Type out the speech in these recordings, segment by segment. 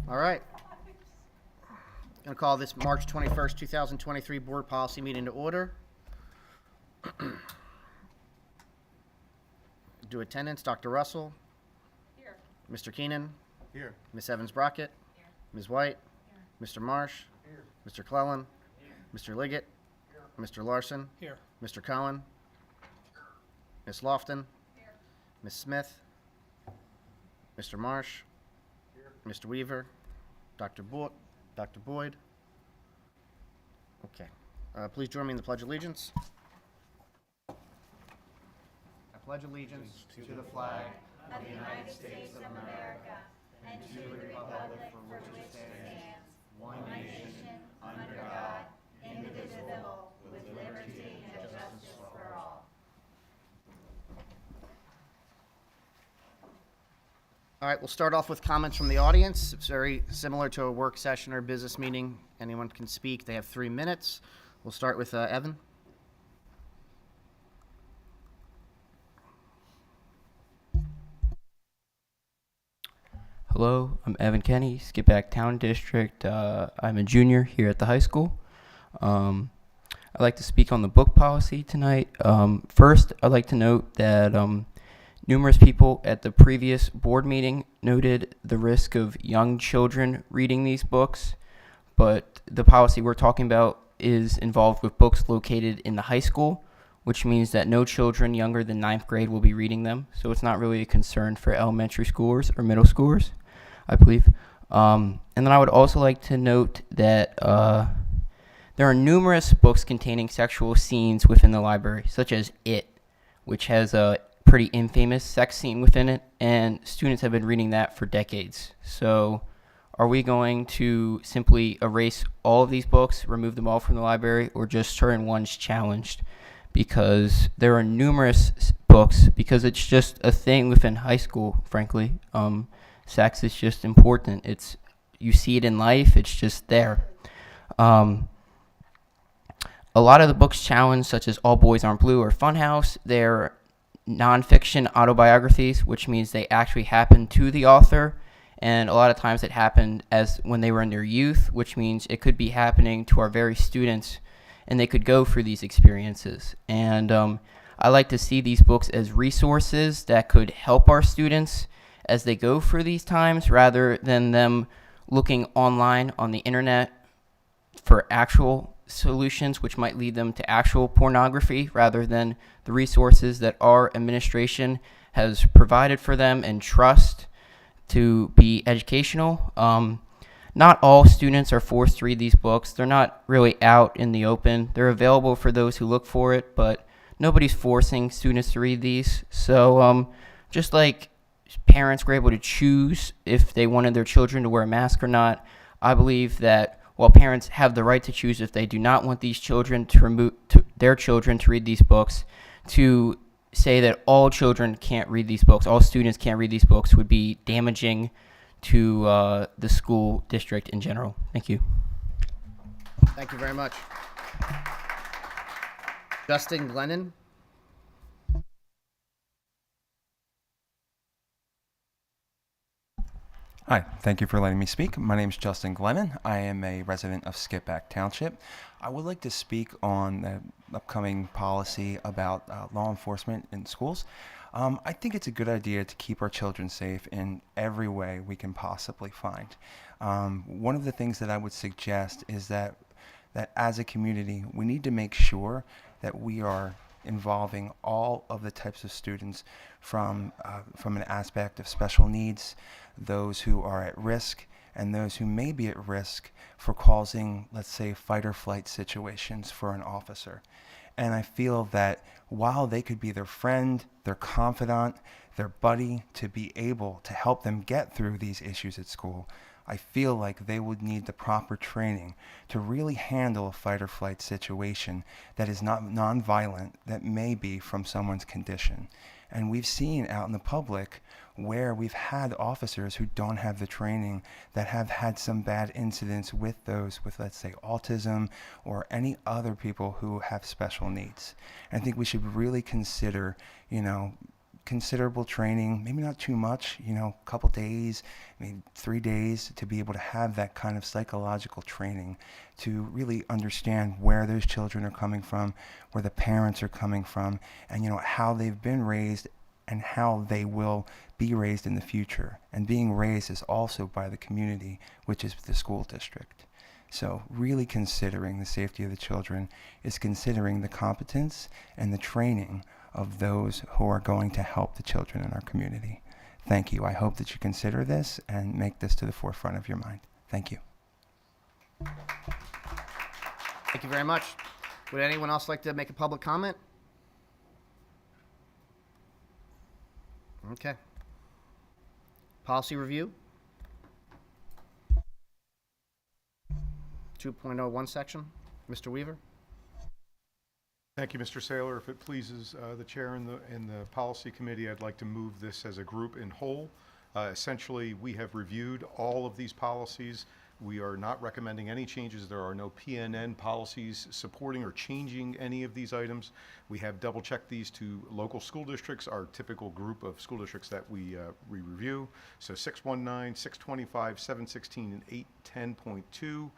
All right. Going to call this March 21st, 2023 Board Policy Meeting to order. Do attendance, Dr. Russell. Here. Mr. Keenan. Here. Ms. Evans-Brockett. Here. Ms. White. Here. Mr. Marsh. Here. Mr. Clellan. Here. Mr. Liggett. Here. Mr. Larson. Here. Mr. Cohen. Ms. Lofton. Here. Ms. Smith. Mr. Marsh. Here. Mr. Weaver. Dr. Boyd. Okay. Please join me in the Pledge of Allegiance. I pledge allegiance to the flag Of the United States of America and to the republic for which it stands, one nation, under God, indivisible, with liberty and justice for all. All right, we'll start off with comments from the audience. It's very similar to a work session or business meeting. Anyone can speak. They have 3 minutes. We'll start with Evan. Hello, I'm Evan Kenny, Skippack Town District. I'm a junior here at the high school. I'd like to speak on the book policy tonight. First, I'd like to note that numerous people at the previous board meeting noted the risk of young children reading these books, but the policy we're talking about is involved with books located in the high school, which means that no children younger than 9th grade will be reading them. So it's not really a concern for elementary schoolers or middle schoolers, I believe. And then I would also like to note that there are numerous books containing sexual scenes within the library, such as It, which has a pretty infamous sex scene within it, and students have been reading that for decades. So are we going to simply erase all of these books, remove them all from the library, or just certain ones challenged? Because there are numerous books, because it's just a thing within high school, frankly. Sex is just important. You see it in life, it's just there. A lot of the books challenged, such as All Boys Aren't Blue or Funhouse, they're nonfiction autobiographies, which means they actually happened to the author, and a lot of times it happened as when they were in their youth, which means it could be happening to our very students, and they could go through these experiences. And I like to see these books as resources that could help our students as they go through these times, rather than them looking online on the internet for actual solutions, which might lead them to actual pornography, rather than the resources that our administration has provided for them and trust to be educational. Not all students are forced to read these books. They're not really out in the open. They're available for those who look for it, but nobody's forcing students to read these. So just like parents were able to choose if they wanted their children to wear a mask or not, I believe that while parents have the right to choose if they do not want these children their children to read these books, to say that all children can't read these books, all students can't read these books, would be damaging to the school district in general. Thank you. Thank you very much. Justin Glennon. Hi, thank you for letting me speak. My name is Justin Glennon. I am a resident of Skippack Township. I would like to speak on the upcoming policy about law enforcement in schools. I think it's a good idea to keep our children safe in every way we can possibly find. One of the things that I would suggest is that as a community, we need to make sure that we are involving all of the types of students from an aspect of special needs, those who are at risk, and those who may be at risk for causing, let's say, fight or flight situations for an officer. And I feel that while they could be their friend, their confidant, their buddy, to be able to help them get through these issues at school, I feel like they would need the proper training to really handle a fight or flight situation that is not nonviolent, that may be from someone's condition. And we've seen out in the public where we've had officers who don't have the training, that have had some bad incidents with those with, let's say, autism or any other people who have special needs. And I think we should really consider, considerable training, maybe not too much, a couple days, maybe 3 days, to be able to have that kind of psychological training to really understand where those children are coming from, where the parents are coming from, and how they've been raised and how they will be raised in the future. And being raised is also by the community, which is the school district. So really considering the safety of the children is considering the competence and the training of those who are going to help the children in our community. Thank you. I hope that you consider this and make this to the forefront of your mind. Thank you. Thank you very much. Would anyone else like to make a public comment? Okay. Policy review. 2.01 section. Mr. Weaver. Thank you, Mr. Saylor. If it pleases the chair and the policy committee, I'd like to move this as a group in whole. Essentially, we have reviewed all of these policies. We are not recommending any changes. There are no PNN policies supporting or changing any of these items. We have double-checked these to local school districts, our typical group of school districts that we review. So 619, 625, 716, and 810.2.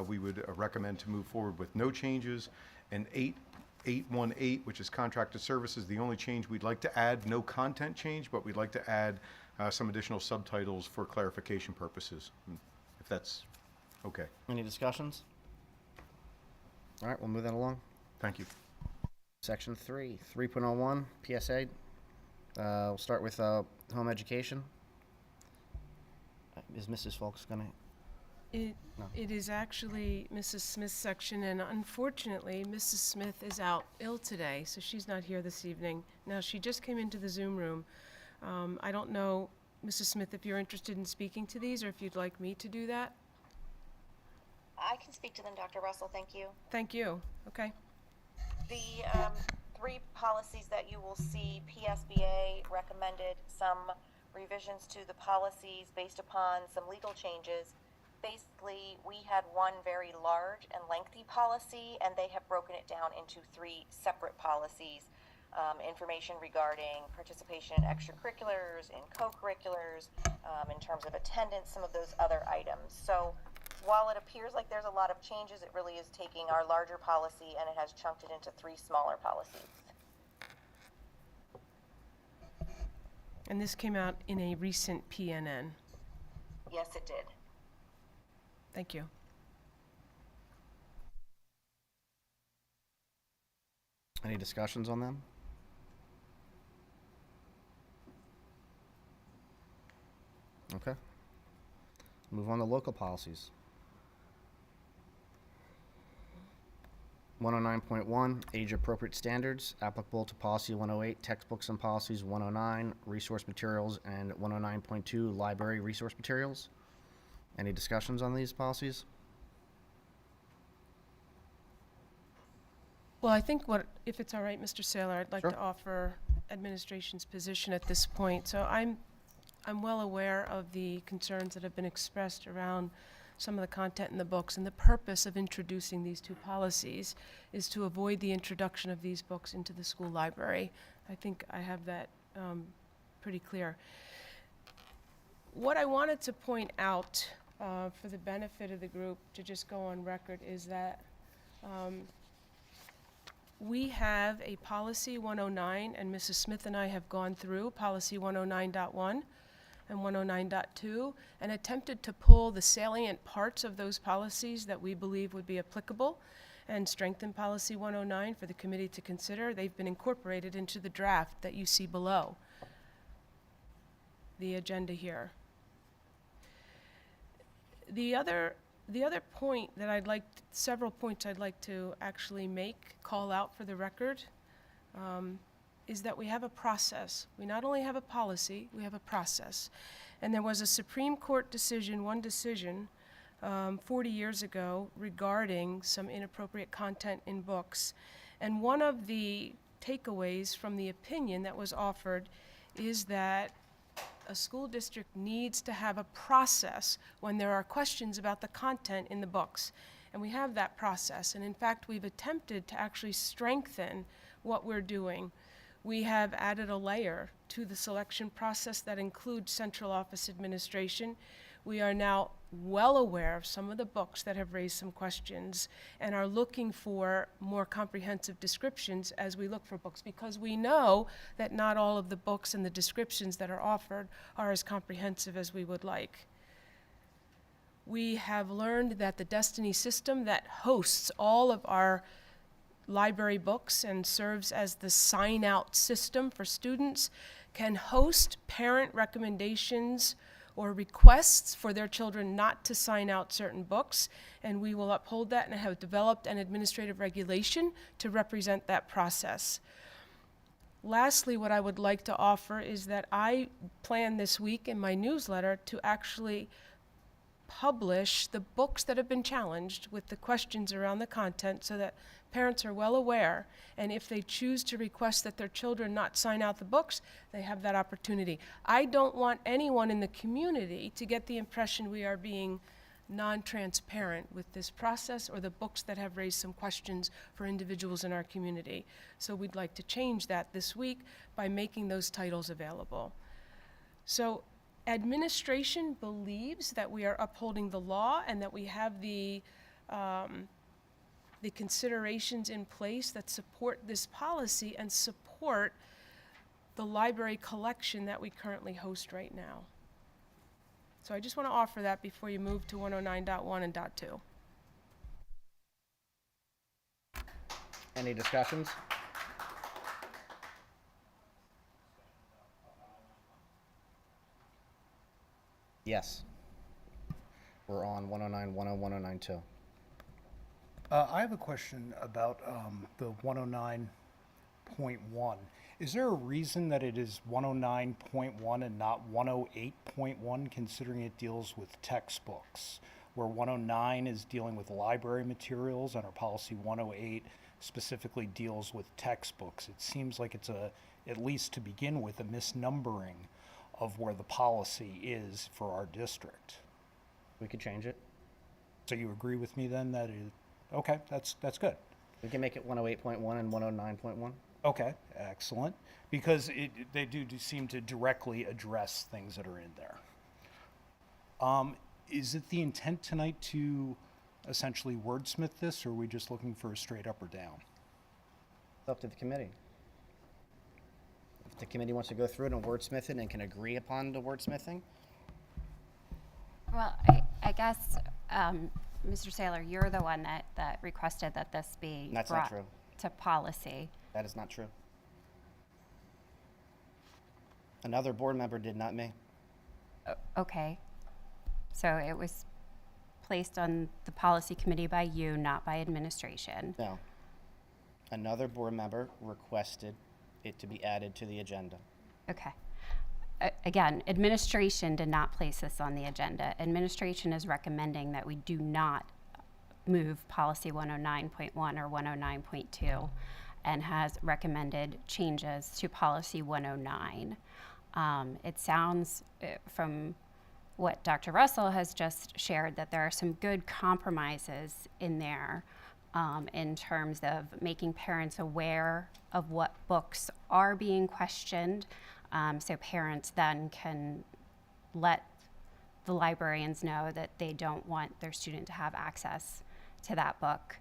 We would recommend to move forward with no changes. And 818, which is contracted services, the only change we'd like to add, no content change, but we'd like to add some additional subtitles for clarification purposes, if that's okay. Any discussions? All right, we'll move that along. Thank you. Section 3, 3.01 PSA. We'll start with home education. Is Mrs. Folks going to? No. It is actually Mrs. Smith's section, and unfortunately, Mrs. Smith is out ill today, so she's not here this evening. Now, she just came into the Zoom room. I don't know, Mrs. Smith, if you're interested in speaking to these, or if you'd like me to do that. I can speak to them, Dr. Russell, thank you. Thank you. Okay. The three policies that you will see, PSBA recommended some revisions to the policies based upon some legal changes. Basically, we had one very large and lengthy policy, and they have broken it down into three separate policies. Information regarding participation in extracurriculars, in co-curriculars, in terms of attendance, some of those other items. So while it appears like there's a lot of changes, it really is taking our larger policy and it has chunked it into three smaller policies. And this came out in a recent PNN. Yes, it did. Thank you. Any discussions on them? Okay. Move on to local policies. 109.1, age-appropriate standards, applicable to policy 108, textbooks and policies 109, resource materials, and 109.2, library resource materials. Any discussions on these policies? Well, I think if it's all right, Mr. Saylor, I'd like Sure. to offer administration's position at this point. So I'm well aware of the concerns that have been expressed around some of the content in the books, and the purpose of introducing these two policies is to avoid the introduction of these books into the school library. I think I have that pretty clear. What I wanted to point out for the benefit of the group, to just go on record, is that we have a policy 109, and Mrs. Smith and I have gone through policy 109.1 and 109.2 and attempted to pull the salient parts of those policies that we believe would be applicable and strengthen policy 109 for the committee to consider. They've been incorporated into the draft that you see below the agenda here. The other point that several points I'd like to actually call out for the record, is that we have a process. We not only have a policy, we have a process. And there was a Supreme Court decision, 40 years ago, regarding some inappropriate content in books. And one of the takeaways from the opinion that was offered is that a school district needs to have a process when there are questions about the content in the books. And we have that process. And in fact, we've attempted to actually strengthen what we're doing. We have added a layer to the selection process that includes central office administration. We are now well aware of some of the books that have raised some questions and are looking for more comprehensive descriptions as we look for books, because we know that not all of the books and the descriptions that are offered are as comprehensive as we would like. We have learned that the Destiny system that hosts all of our library books and serves as the sign-out system for students can host parent recommendations or requests for their children not to sign out certain books, and we will uphold that and have developed an administrative regulation to represent that process. Lastly, what I would like to offer is that I plan this week in my newsletter to actually publish the books that have been challenged with the questions around the content so that parents are well aware, and if they choose to request that their children not sign out the books, they have that opportunity. I don't want anyone in the community to get the impression we are being non-transparent with this process or the books that have raised some questions for individuals in our community. So we'd like to change that this week by making those titles available. So administration believes that we are upholding the law and that we have the considerations in place that support this policy and support the library collection that we currently host right now. So I just want to offer that before you move to 109.1 and .2. Any discussions? Yes. We're on 109, 101, 109.2. I have a question about the 109.1. Is there a reason that it is 109.1 and not 108.1, considering it deals with textbooks, where 109 is dealing with library materials and our policy 108 specifically deals with textbooks? It seems like it's at least to begin with, a misnumbering of where the policy is for our district. We could change it. So you agree with me then that it, okay, that's good. We can make it 108.1 and 109.1. Okay, excellent. Because they do seem to directly address things that are in there. Is it the intent tonight to essentially wordsmith this, or are we just looking for a straight up or down? It's up to the committee. If the committee wants to go through it and wordsmith it and can agree upon the wordsmithing, Well, I guess, Mr. Saylor, you're the one that requested that this be That's not brought true. to policy. that is not true. Another board member did, not me. Okay. So it was placed on the policy committee by you, not by administration. No. Another board member requested it to be added to the agenda. Okay. Again, administration did not place this on the agenda. Administration is recommending that we do not move policy 109.1 or 109.2 and has recommended changes to policy 109. It sounds from what Dr. Russell has just shared that there are some good compromises in there in terms of making parents aware of what books are being questioned, so parents then can let the librarians know that they don't want their student to have access to that book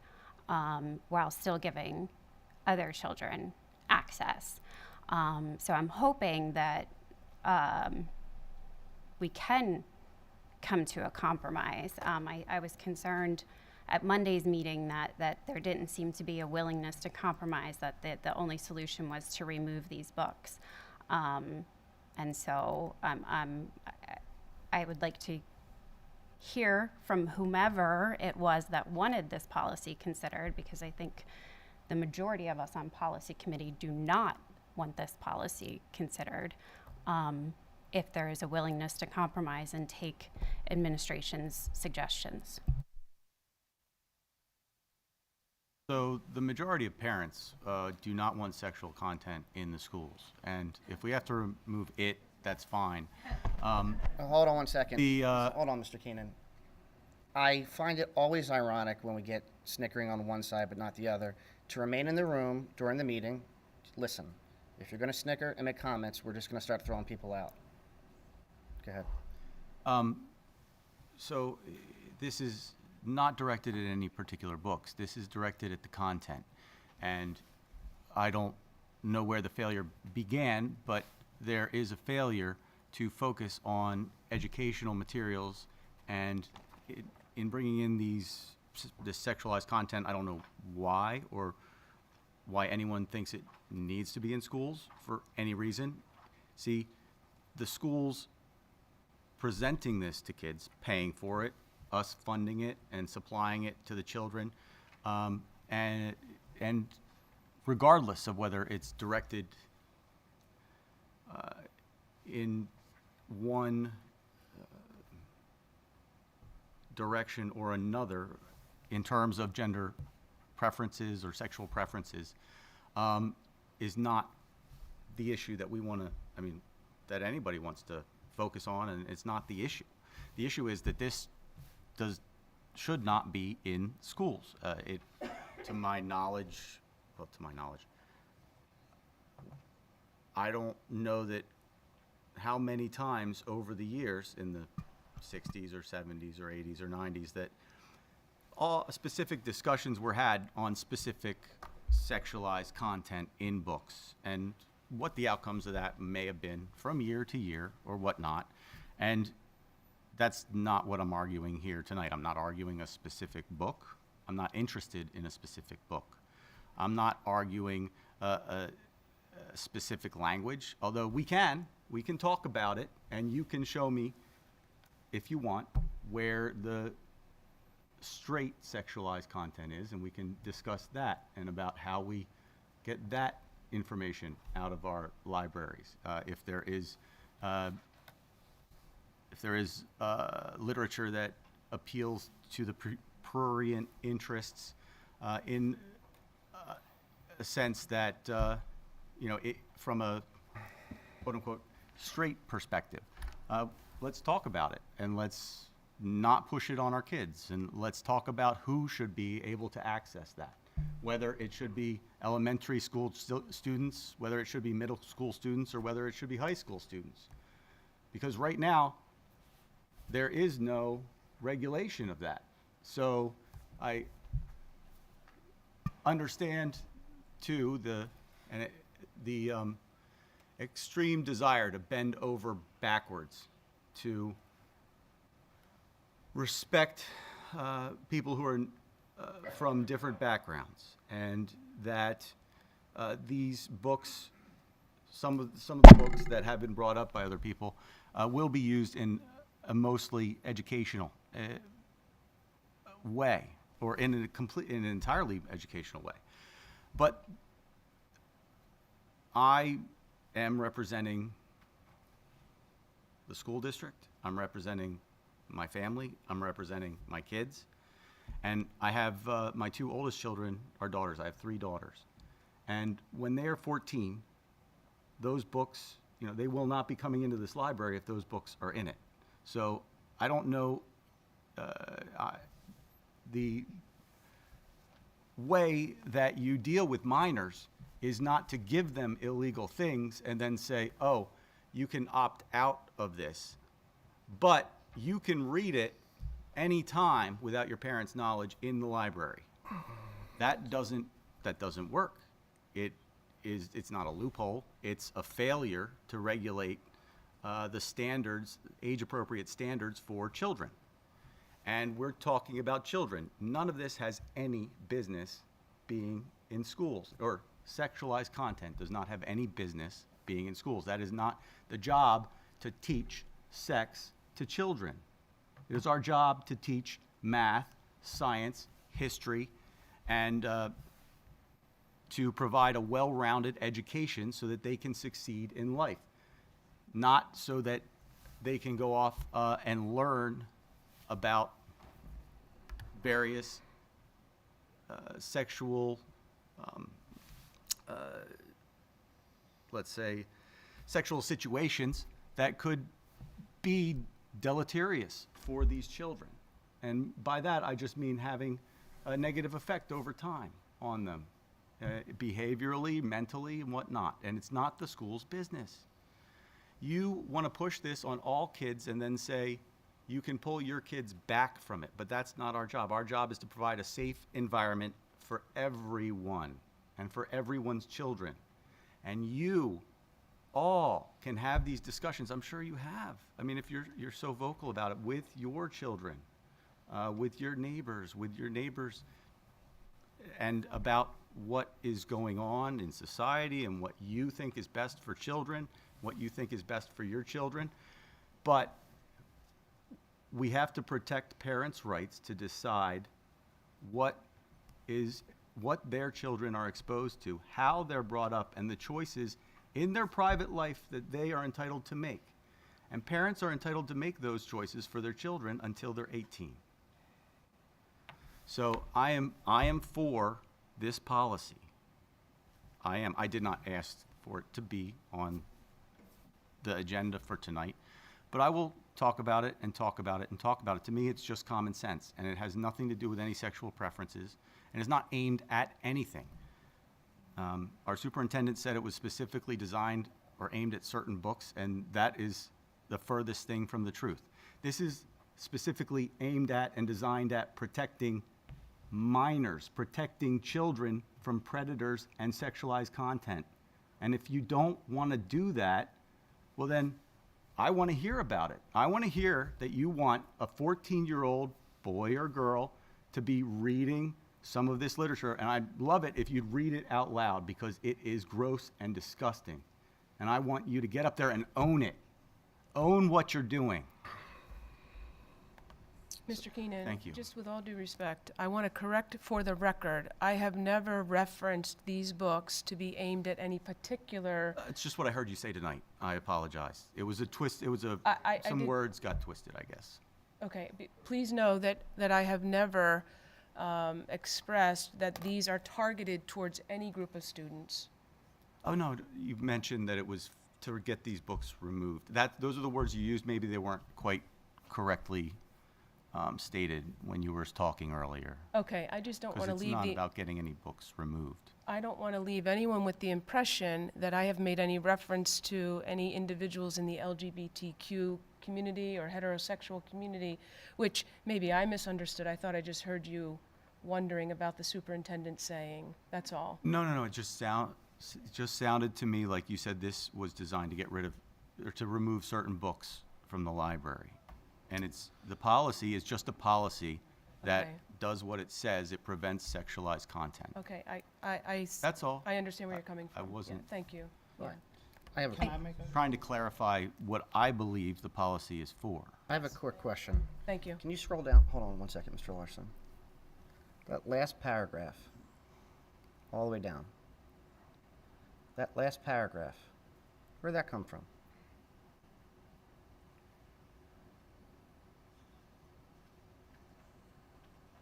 while still giving other children access. So I'm hoping that we can come to a compromise. I was concerned at Monday's meeting that there didn't seem to be a willingness to compromise, that the only solution was to remove these books. And so I would like to hear from whomever it was that wanted this policy considered, because I think the majority of us on policy committee do not want this policy considered, if there is a willingness to compromise and take administration's suggestions. So the majority of parents do not want sexual content in the schools, and if we have to remove it, that's fine. Hold on one second. The, Hold on, Mr. Keenan. I find it always ironic when we get snickering on one side but not the other, to remain in the room during the meeting, listen, If you're gonna snicker and make comments, we're just gonna start throwing people out. Go ahead. So this is not directed at any particular books. This is directed at the content. And I don't know where the failure began, but there is a failure to focus on educational materials, and in bringing in this sexualized content, I don't know why, or why anyone thinks it needs to be in schools for any reason. See, the schools presenting this to kids, paying for it, us funding it and supplying it to the children, and regardless of whether it's directed in one direction or another in terms of gender preferences or sexual preferences, is not the issue that we want to, that anybody wants to focus on, and it's not the issue. The issue is that this should not be in schools. To my knowledge, I don't know that how many times over the years in the 60s or 70s or 80s or 90s that all specific discussions were had on specific sexualized content in books, and what the outcomes of that may have been from year to year or whatnot. And that's not what I'm arguing here tonight. I'm not arguing a specific book. I'm not interested in a specific book. I'm not arguing a specific language, although we can talk about it, and you can show me, if you want, where the straight sexualized content is, and we can discuss that and about how we get that information out of our libraries. If there is literature that appeals to the prurient interests in a sense that from a quote-unquote straight perspective, let's talk about it, and let's not push it on our kids, and let's talk about who should be able to access that, whether it should be elementary school students, whether it should be middle school students, or whether it should be high school students. Because right now, there is no regulation of that. So I understand, too, the extreme desire to bend over backwards to respect people who are from different backgrounds, and that these books, some of the books that have been brought up by other people, will be used in a mostly educational way, or in an entirely educational way. But I am representing the school district. I'm representing my family. I'm representing my kids. And I have my two oldest children are daughters. I have 3 daughters. And when they are 14, those books, they will not be coming into this library if those books are in it. So I don't know the way that you deal with minors is not to give them illegal things and then say, oh, you can opt out of this, but you can read it anytime without your parents' knowledge in the library. That doesn't work. It's not a loophole. It's a failure to regulate the standards, age-appropriate standards for children. And we're talking about children. None of this has any business being in schools, or sexualized content does not have any business being in schools. That is not the job to teach sex to children. It is our job to teach math, science, history, and to provide a well-rounded education so that they can succeed in life, not so that they can go off and learn about various sexual, let's say, sexual situations that could be deleterious for these children. And by that, I just mean having a negative effect over time on them. behaviorally, mentally, and whatnot. And it's not the school's business. You want to push this on all kids and then say you can pull your kids back from it, but that's not our job. Our job is to provide a safe environment for everyone and for everyone's children. And you all can have these discussions. I'm sure you have. I mean, if you're so vocal about it with your children, with your neighbors, and about what is going on in society and what you think is best for children, what you think is best for your children. But we have to protect parents' rights to decide what their children are exposed to, how they're brought up, and the choices in their private life that they are entitled to make. And parents are entitled to make those choices for their children until they're 18. So I am for this policy. I am. I did not ask for it to be on the agenda for tonight, but I will talk about it and talk about it and talk about it. To me, it's just common sense, and it has nothing to do with any sexual preferences, and is not aimed at anything. Our superintendent said it was specifically designed or aimed at certain books, and that is the furthest thing from the truth. This is specifically aimed at and designed at protecting minors, protecting children from predators and sexualized content. And if you don't want to do that, well then, I want to hear about it. I want to hear that you want a 14-year-old boy or girl to be reading some of this literature, and I'd love it if you'd read it out loud, because it is gross and disgusting. And I want you to get up there and own it. Own what you're doing. Mr. Keenan. Thank you. Just with all due respect, I want to correct for the record, I have never referenced these books to be aimed at any particular. It's just what I heard you say tonight. I apologize. It was a twist. It was I some did- words got twisted, I guess. Okay, please know that I have never expressed that these are targeted towards any group of students. Oh no, you mentioned that it was to get these books removed. Those are the words you used. Maybe they weren't quite correctly stated when you were talking earlier. Okay, I just don't want to Because leave it's not the. about getting any books removed. I don't want to leave anyone with the impression that I have made any reference to any individuals in the LGBTQ community or heterosexual community, which maybe I misunderstood. I thought I just heard you wondering about the superintendent saying. That's all. No. It just sounded to me like you said this was designed to get rid of, or to remove certain books from the library. And the policy is just a policy that Okay. does what it says. It prevents sexualized content. Okay, That's all. I understand where you're coming I from. Yeah, wasn't- thank you. Yeah. I have Trying to clarify what I believe the policy is for. a quick question. Thank you. Can you scroll down? Hold on one second, Mr. Larson. That last paragraph, all the way down. That last paragraph, where'd that come from?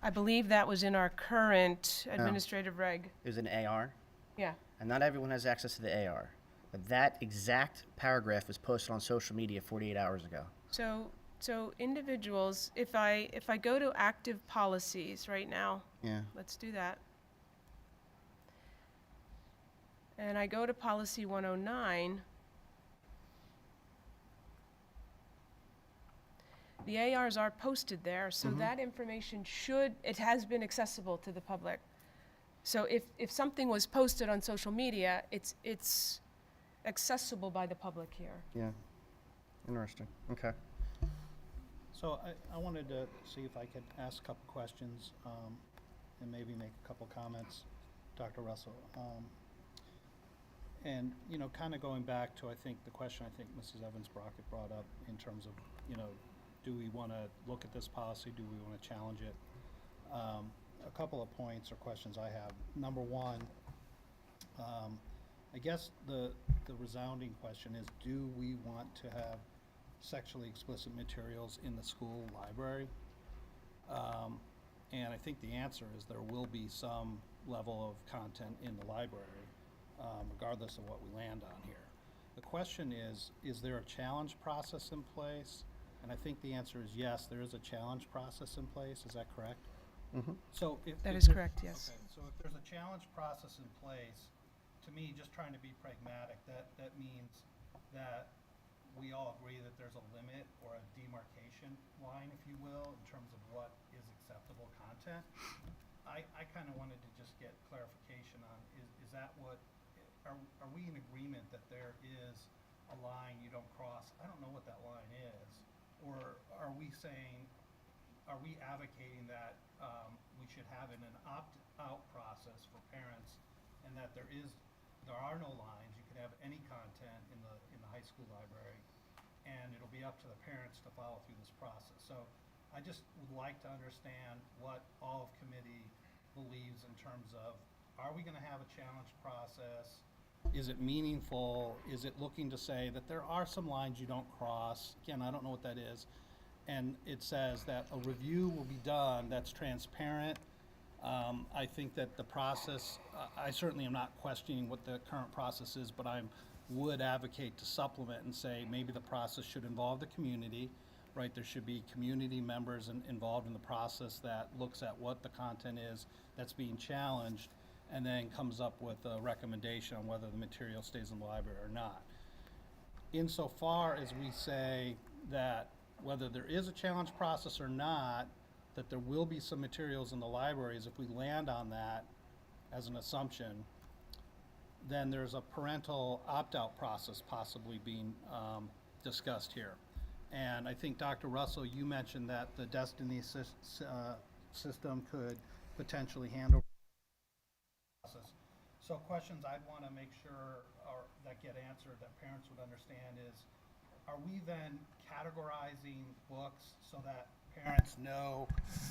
I believe that was in our current administrative reg. It was an AR, Yeah. and not everyone has access to the AR. But that exact paragraph was posted on social media 48 hours ago. So individuals, if I go to active policies right now, Yeah. let's do that. And I go to policy 109. The ARs are posted there, so that information it has been accessible to the public. So if something was posted on social media, it's accessible by the public here. Yeah. Interesting. Okay. So I wanted to see if I could ask a couple questions and maybe make a couple comments, Dr. Russell. And, you know, kind of going back to, I think, the question I think Mrs. Evans-Brockett brought up in terms of, you know, do we want to look at this policy? Do we want to challenge it? A couple of points or questions I have. Number one, I guess the resounding question is, do we want to have sexually explicit materials in the school library? And I think the answer is there will be some level of content in the library, regardless of what we land on here. The question is there a challenge process in place? And I think the answer is yes, there is a challenge process in place. Is that correct? So if. That if is there- correct, yes. Okay, so if there's a challenge process in place, to me, just trying to be pragmatic, that means that we all agree that there's a limit or a demarcation line, if you will, in terms of what is acceptable content. I kind of wanted to just get clarification on, is that what, are we in agreement that there is a line you don't cross? I don't know what that line is. Or are we saying, are we advocating that we should have an opt-out process for parents, and that there are no lines, you can have any content in the high school library, and it'll be up to the parents to follow through this process. So I just would like to understand what all of committee believes in terms of, are we gonna have a challenge process? Is it meaningful? Is it looking to say that there are some lines you don't cross? Again, I don't know what that is. And it says that a review will be done that's transparent. I think that the process, I certainly am not questioning what the current process is, but I would advocate to supplement and say maybe the process should involve the community, right? There should be community members involved in the process that looks at what the content is that's being challenged, and then comes up with a recommendation on whether the material stays in the library or not. Insofar as we say that whether there is a challenge process or not, that there will be some materials in the libraries, if we land on that as an assumption, then there's a parental opt-out process possibly being discussed here. And I think, Dr. Russell, you mentioned that the Destiny system could potentially handle process. So questions I'd want to make sure that get answered, that parents would understand is, are we then categorizing books so that parents know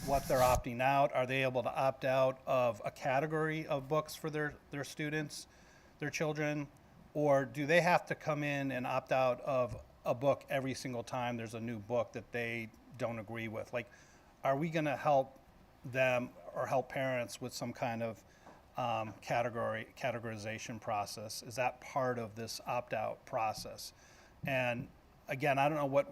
what they're opting out? Are they able to opt out of a category of books for their students, their children? Or do they have to come in and opt out of a book every single time there's a new book that they don't agree with? Like, are we going to help them or help parents with some kind of categorization process? Is that part of this opt-out process? And again, I don't know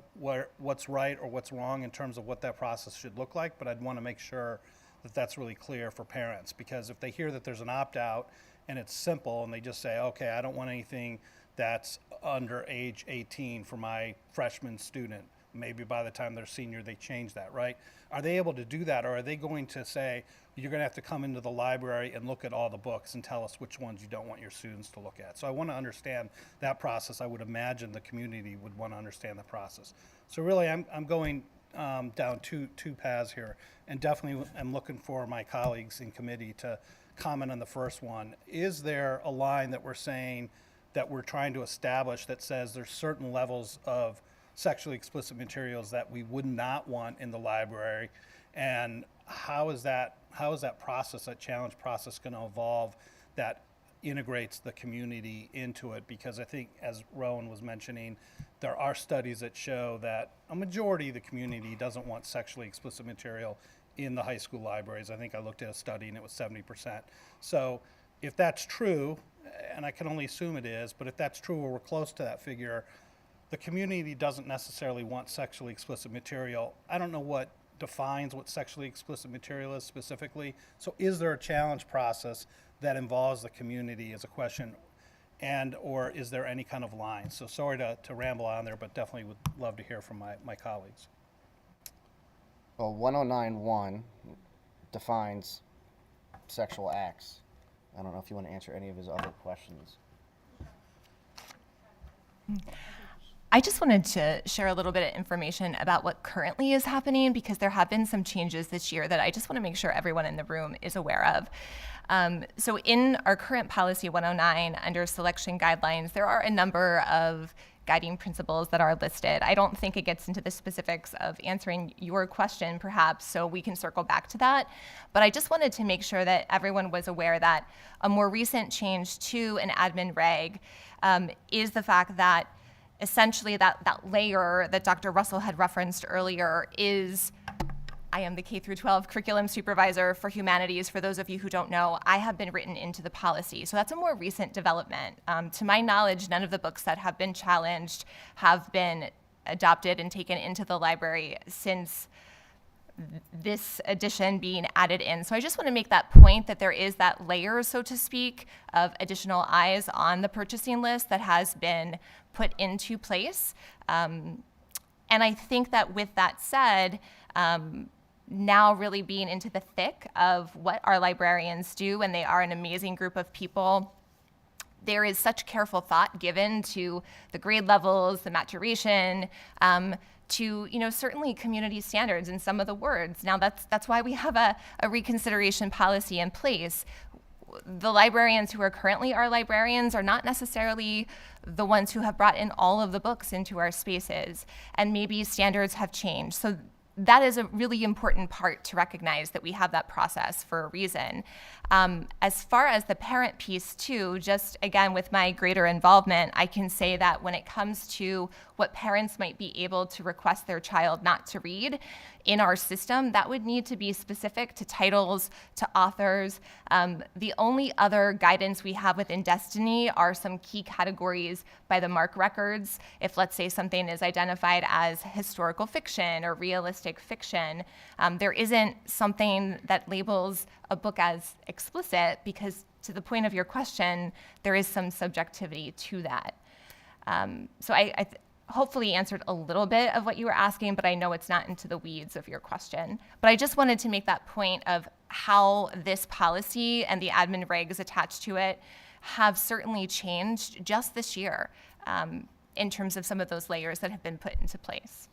what's right or what's wrong in terms of what that process should look like, but I'd want to make sure that that's really clear for parents, because if they hear that there's an opt-out and it's simple and they just say, okay, I don't want anything that's under age 18 for my freshman student, maybe by the time they're senior they change that, right? Are they able to do that, or are they going to say, you're going to have to come into the library and look at all the books and tell us which ones you don't want your students to look at? So I want to understand that process. I would imagine the community would want to understand the process. So really, I'm going down two paths here, and definitely I'm looking for my colleagues in committee to comment on the first one. Is there a line that we're saying that we're trying to establish that says there's certain levels of sexually explicit materials that we would not want in the library? And how is that process, that challenge process, going to evolve that integrates the community into it? Because I think, as Rowan was mentioning, there are studies that show that a majority of the community doesn't want sexually explicit material in the high school libraries. I think I looked at a study and it was 70%. So if that's true, and I can only assume it is, but if that's true or we're close to that figure, the community doesn't necessarily want sexually explicit material. I don't know what defines what sexually explicit material is specifically. So is there a challenge process that involves the community is a question, and or is there any kind of line? So sorry to ramble on there, but definitely would love to hear from my colleagues. Well, 109.1 defines sexual acts. I don't know if you want to answer any of his other questions. I just wanted to share a little bit of information about what currently is happening, because there have been some changes this year that I just want to make sure everyone in the room is aware of. So in our current policy 109, under selection guidelines, there are a number of guiding principles that are listed. I don't think it gets into the specifics of answering your question, perhaps, so we can circle back to that. But I just wanted to make sure that everyone was aware that a more recent change to an admin reg is the fact that essentially that layer that Dr. Russell had referenced earlier is, I am the K-12 curriculum supervisor for humanities. For those of you who don't know, I have been written into the policy. So that's a more recent development. To my knowledge, none of the books that have been challenged have been adopted and taken into the library since this addition being added in. So I just want to make that point that there is that layer, so to speak, of additional eyes on the purchasing list that has been put into place. And I think that with that said, now really being into the thick of what our librarians do, and they are an amazing group of people, there is such careful thought given to the grade levels, the maturation, to certainly community standards in some of the words. Now that's why we have a reconsideration policy in place. The librarians who are currently our librarians are not necessarily the ones who have brought in all of the books into our spaces, and maybe standards have changed. So that is a really important part to recognize, that we have that process for a reason. As far as the parent piece too, just again with my greater involvement, I can say that when it comes to what parents might be able to request their child not to read in our system, that would need to be specific to titles, to authors. The only other guidance we have within Destiny are some key categories by the MARC records. If, let's say, something is identified as historical fiction or realistic fiction, there isn't something that labels a book as explicit, because to the point of your question, there is some subjectivity to that. So I hopefully answered a little bit of what you were asking, but I know it's not into the weeds of your question. But I just wanted to make that point of how this policy and the admin regs attached to it have certainly changed just this year, in terms of some of those layers that have been put into place.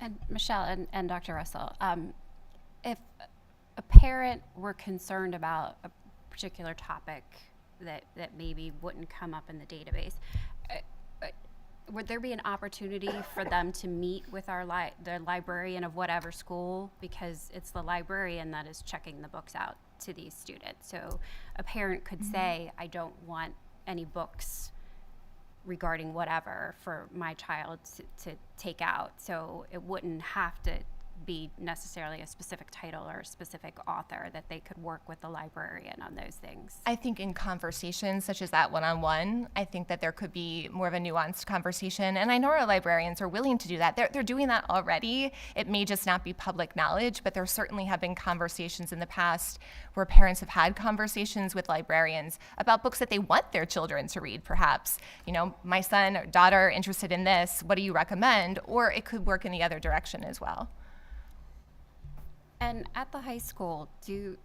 And Michelle and Dr. Russell, if a parent were concerned about a particular topic that maybe wouldn't come up in the database, would there be an opportunity for them to meet with the librarian of whatever school, because it's the librarian that is checking the books out to these students? So a parent could say, I don't want any books regarding whatever for my child to take out. So it wouldn't have to be necessarily a specific title or a specific author, that they could work with the librarian on those things. I think in conversations such as that one-on-one, I think that there could be more of a nuanced conversation. And I know our librarians are willing to do that. They're doing that already. It may just not be public knowledge, but there certainly have been conversations in the past where parents have had conversations with librarians about books that they want their children to read, perhaps. My son or daughter interested in this, what do you recommend? Or it could work in the other direction as well. And at the high school, and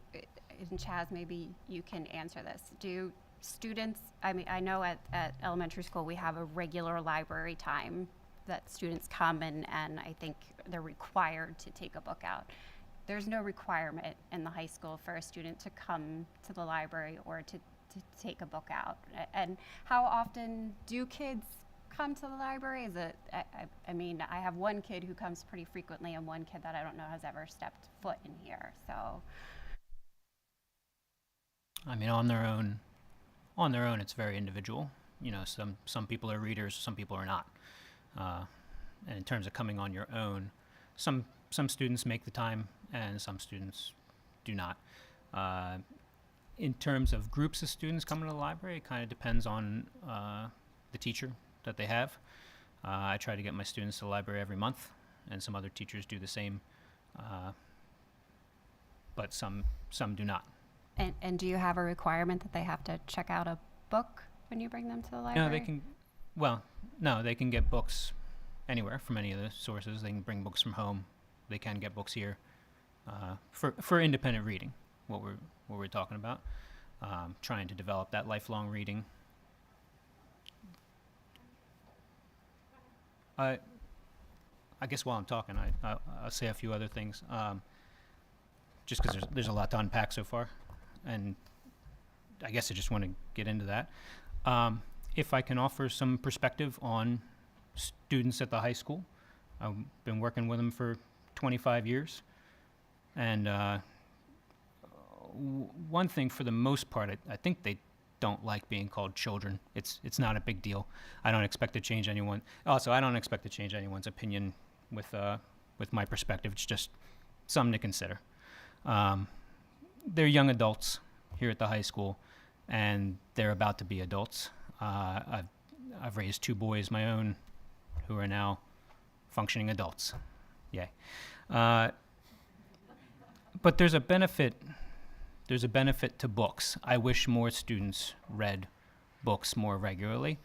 Chaz, maybe you can answer this, do students, I know at elementary school we have a regular library time that students come and I think they're required to take a book out. There's no requirement in the high school for a student to come to the library or to take a book out. And how often do kids come to the library? Is it, I have one kid who comes pretty frequently and one kid that I don't know has ever stepped foot in here, so. On their own, it's very individual. Some people are readers, some people are not. And in terms of coming on your own, some students make the time and some students do not. In terms of groups of students coming to the library, it kind of depends on the teacher that they have. I try to get my students to the library every month, and some other teachers do the same, but some do not. And do you have a requirement that they have to check out a book when you bring them to the library? They can get books anywhere from any of the sources. They can bring books from home. They can get books here for independent reading, what we're talking about, trying to develop that lifelong reading. I guess while I'm talking, I'll say a few other things, just because there's a lot to unpack so far, and I guess I just want to get into that. If I can offer some perspective on students at the high school, I've been working with them for 25 years, and one thing for the most part, I think they don't like being called children. It's not a big deal. I don't expect to change anyone. Also, I don't expect to change anyone's opinion with my perspective. It's just something to consider. They're young adults here at the high school, and they're about to be adults. I've raised 2 boys my own who are now functioning adults. Yay. but there's a benefit. There's a benefit to books. I wish more students read books more regularly.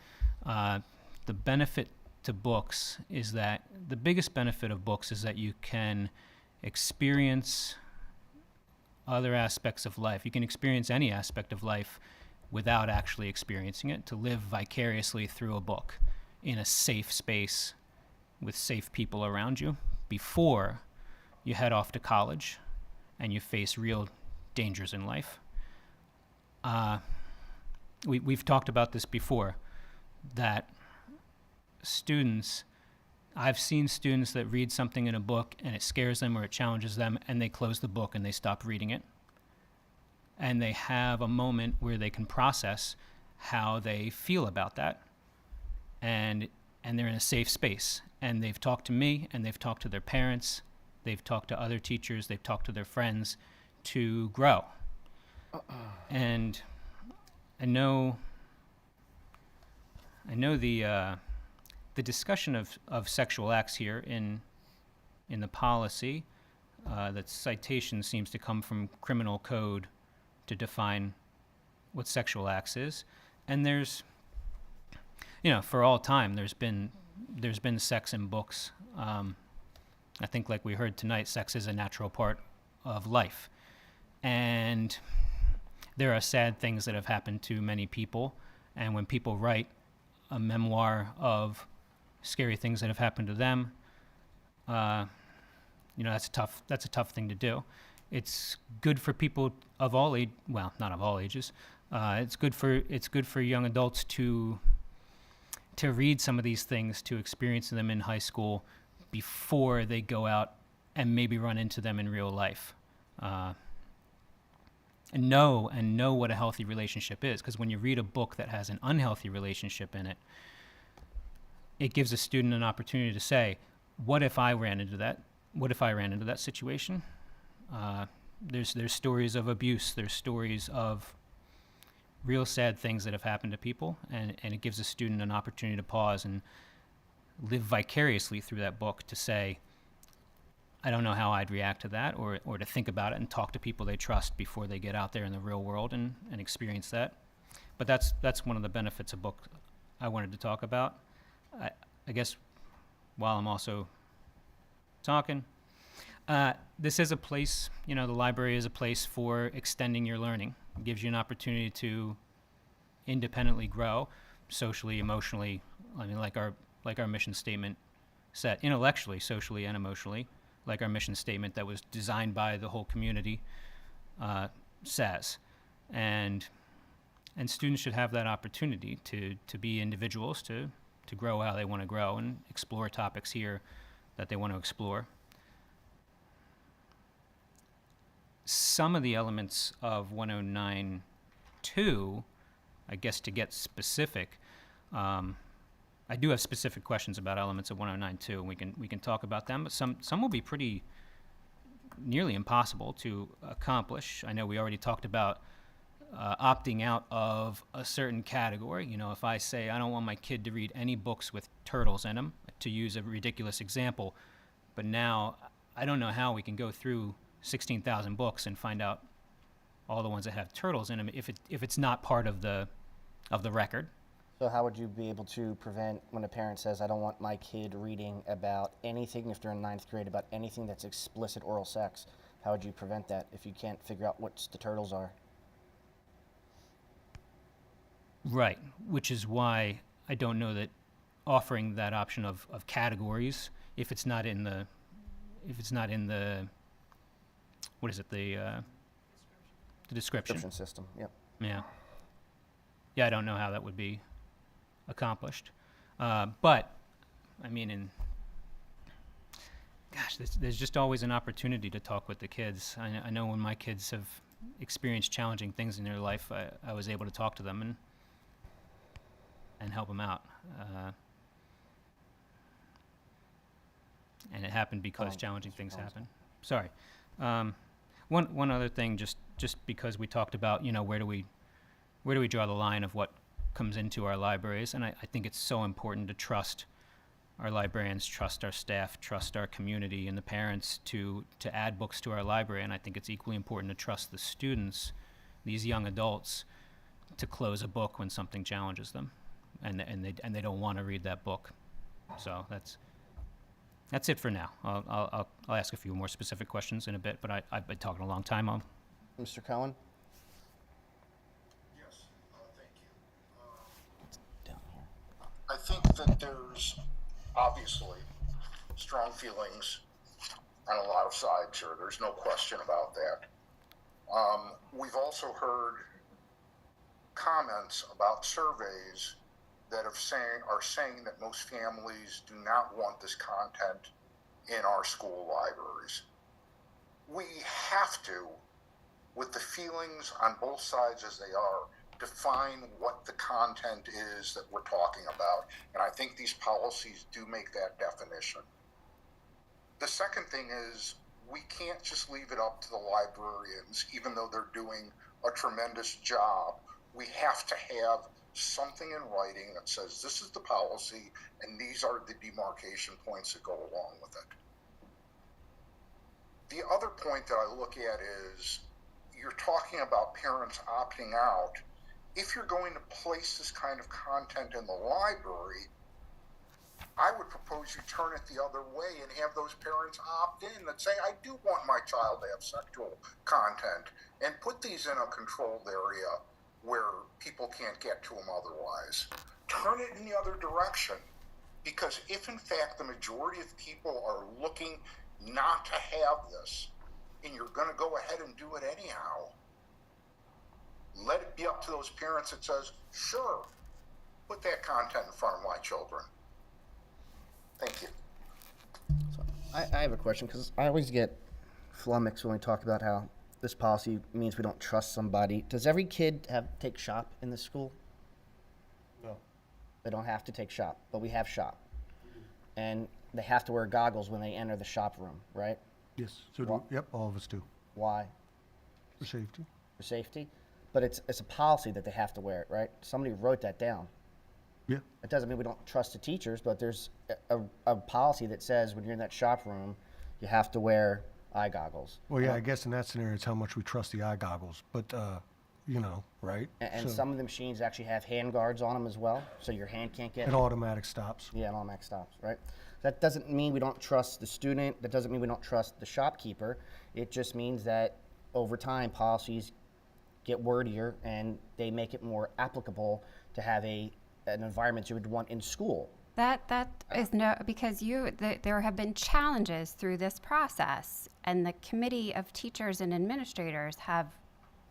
The benefit to books is that the biggest benefit of books is that you can experience other aspects of life. You can experience any aspect of life without actually experiencing it, to live vicariously through a book in a safe space with safe people around you before you head off to college and you face real dangers in life. We've talked about this before, that I've seen students that read something in a book and it scares them or it challenges them, and they close the book and they stop reading it. And they have a moment where they can process how they feel about that. And they're in a safe space. And they've talked to me, and they've talked to their parents, they've talked to other teachers, they've talked to their friends to grow. And I know the discussion of sexual acts here in the policy, that citation seems to come from criminal code to define what sexual acts is. And there's, for all time, there's been sex in books. I think, like we heard tonight, sex is a natural part of life. And there are sad things that have happened to many people. And when people write a memoir of scary things that have happened to them, that's a tough thing to do. It's good for people of all age, well, not of all ages. It's good for young adults to read some of these things, to experience them in high school before they go out and maybe run into them in real life. And know what a healthy relationship is, because when you read a book that has an unhealthy relationship in it, it gives a student an opportunity to say, what if I ran into that? What if I ran into that situation? There's stories of abuse. There's stories of real sad things that have happened to people, and it gives a student an opportunity to pause and live vicariously through that book, to say, I don't know how I'd react to that, or to think about it and talk to people they trust before they get out there in the real world and experience that. But that's one of the benefits of book I wanted to talk about. I guess while I'm also talking, this is a place, the library is a place for extending your learning. It gives you an opportunity to independently grow, socially, emotionally, like our mission statement said, intellectually, socially, and emotionally, like our mission statement that was designed by the whole community says. And students should have that opportunity to be individuals, to grow how they want to grow and explore topics here that they want to explore. Some of the elements of 109.2, I guess to get specific, I do have specific questions about elements of 109.2, and we can talk about them, but some will be pretty nearly impossible to accomplish. I know we already talked about opting out of a certain category. If I say I don't want my kid to read any books with turtles in them, to use a ridiculous example, but now I don't know how we can go through 16,000 books and find out all the ones that have turtles in them if it's not part of the record. So how would you be able to prevent when a parent says, I don't want my kid reading about anything, if they're in 9th grade, about anything that's explicit oral sex? How would you prevent that if you can't figure out what the turtles are? Right, which is why I don't know that offering that option of categories, if it's not in the what is it, the description. Description system, yep. Yeah, I don't know how that would be accomplished. But, there's just always an opportunity to talk with the kids. I know when my kids have experienced challenging things in their life, I was able to talk to them and help them out. And it happened because challenging things happen. Sorry. One other thing, just because we talked about, where do we draw the line of what comes into our libraries, and I think it's so important to trust our librarians trust our staff, trust our community and the parents to add books to our library. And I think it's equally important to trust the students, these young adults, to close a book when something challenges them, and they don't want to read that book. So that's it for now. I'll ask a few more specific questions in a bit, but I've been talking a long time. Mr. Cohen? Yes, thank you. Down here. I think that there's obviously strong feelings on a lot of sides here. There's no question about that. We've also heard comments about surveys that are saying that most families do not want this content in our school libraries. We have to, with the feelings on both sides as they are, define what the content is that we're talking about. And I think these policies do make that definition. The second thing is, we can't just leave it up to the librarians, even though they're doing a tremendous job. We have to have something in writing that says this is the policy and these are the demarcation points that go along with it. The other point that I look at is, you're talking about parents opting out. If you're going to place this kind of content in the library, I would propose you turn it the other way and have those parents opt in that say, I do want my child to have sexual content, and put these in a controlled area where people can't get to them otherwise. Turn it in the other direction, because if in fact the majority of people are looking not to have this, and you're going to go ahead and do it anyhow, let it be up to those parents that says, sure, put that content in front of my children. Thank you. So I have a question, because I always get flummoxed when we talk about how this policy means we don't trust somebody. Does every kid take shop in this school? No. They don't have to take shop, but we have shop. And they have to wear goggles when they enter the shop room, right? Yes, so Wha- yep, all of us do, Why? for safety. For safety? But it's a policy that they have to wear it, right? Somebody wrote that down. Yeah, It doesn't mean we don't trust the teachers, but there's a policy that says when you're in that shop room, you have to wear eye goggles. well, yeah, I guess in that scenario, it's how much we trust the eye goggles, but, right? And So- some of the machines actually have hand guards on them as well, so your hand can't get. And automatic stops. Yeah, and automatic stops, right? That doesn't mean we don't trust the student. That doesn't mean we don't trust the shopkeeper. It just means that over time, policies get wordier and they make it more applicable to have an environment you would want in school. That is no, because there have been challenges through this process, and the committee of teachers and administrators have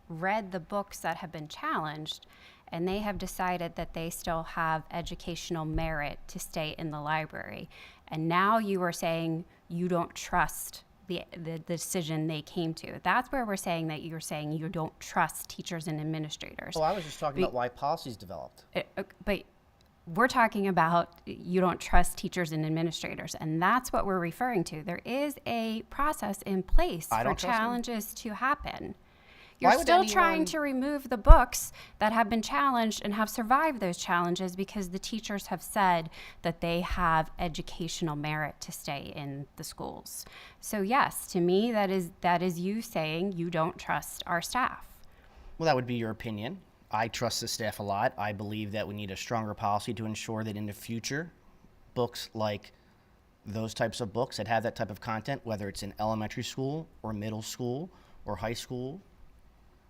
read the books that have been challenged, and they have decided that they still have educational merit to stay in the library. And now you are saying you don't trust the decision they came to. That's where we're saying that you're saying you don't trust teachers and administrators. Well, I was just talking about why policies developed. But we're talking about you don't trust teachers and administrators, and that's what we're referring to. There is a process in place I for don't trust them. challenges to happen. Why You're would still trying anyone- to remove the books that have been challenged and have survived those challenges because the teachers have said that they have educational merit to stay in the schools. So yes, to me, that is you saying you don't trust our staff. Well, that would be your opinion. I trust the staff a lot. I believe that we need a stronger policy to ensure that in the future, books like those types of books that have that type of content, whether it's in elementary school or middle school or high school,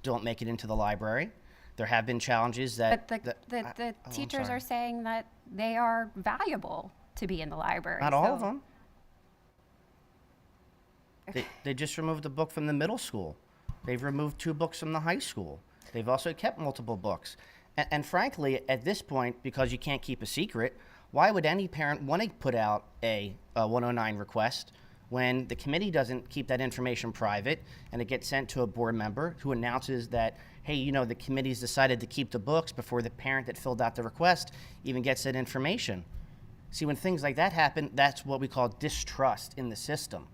don't make it into the library. There have been challenges that. But the I'm teachers sorry. are saying that they are valuable to be in the library. Not all so- of them. They just removed a book from the middle school. They've removed 2 books from the high school. They've also kept multiple books. And frankly, at this point, because you can't keep a secret, why would any parent want to put out a 109 request when the committee doesn't keep that information private and it gets sent to a board member who announces that, hey, the committee's decided to keep the books before the parent that filled out the request even gets that information? See, when things like that happen, that's what we call distrust in the system.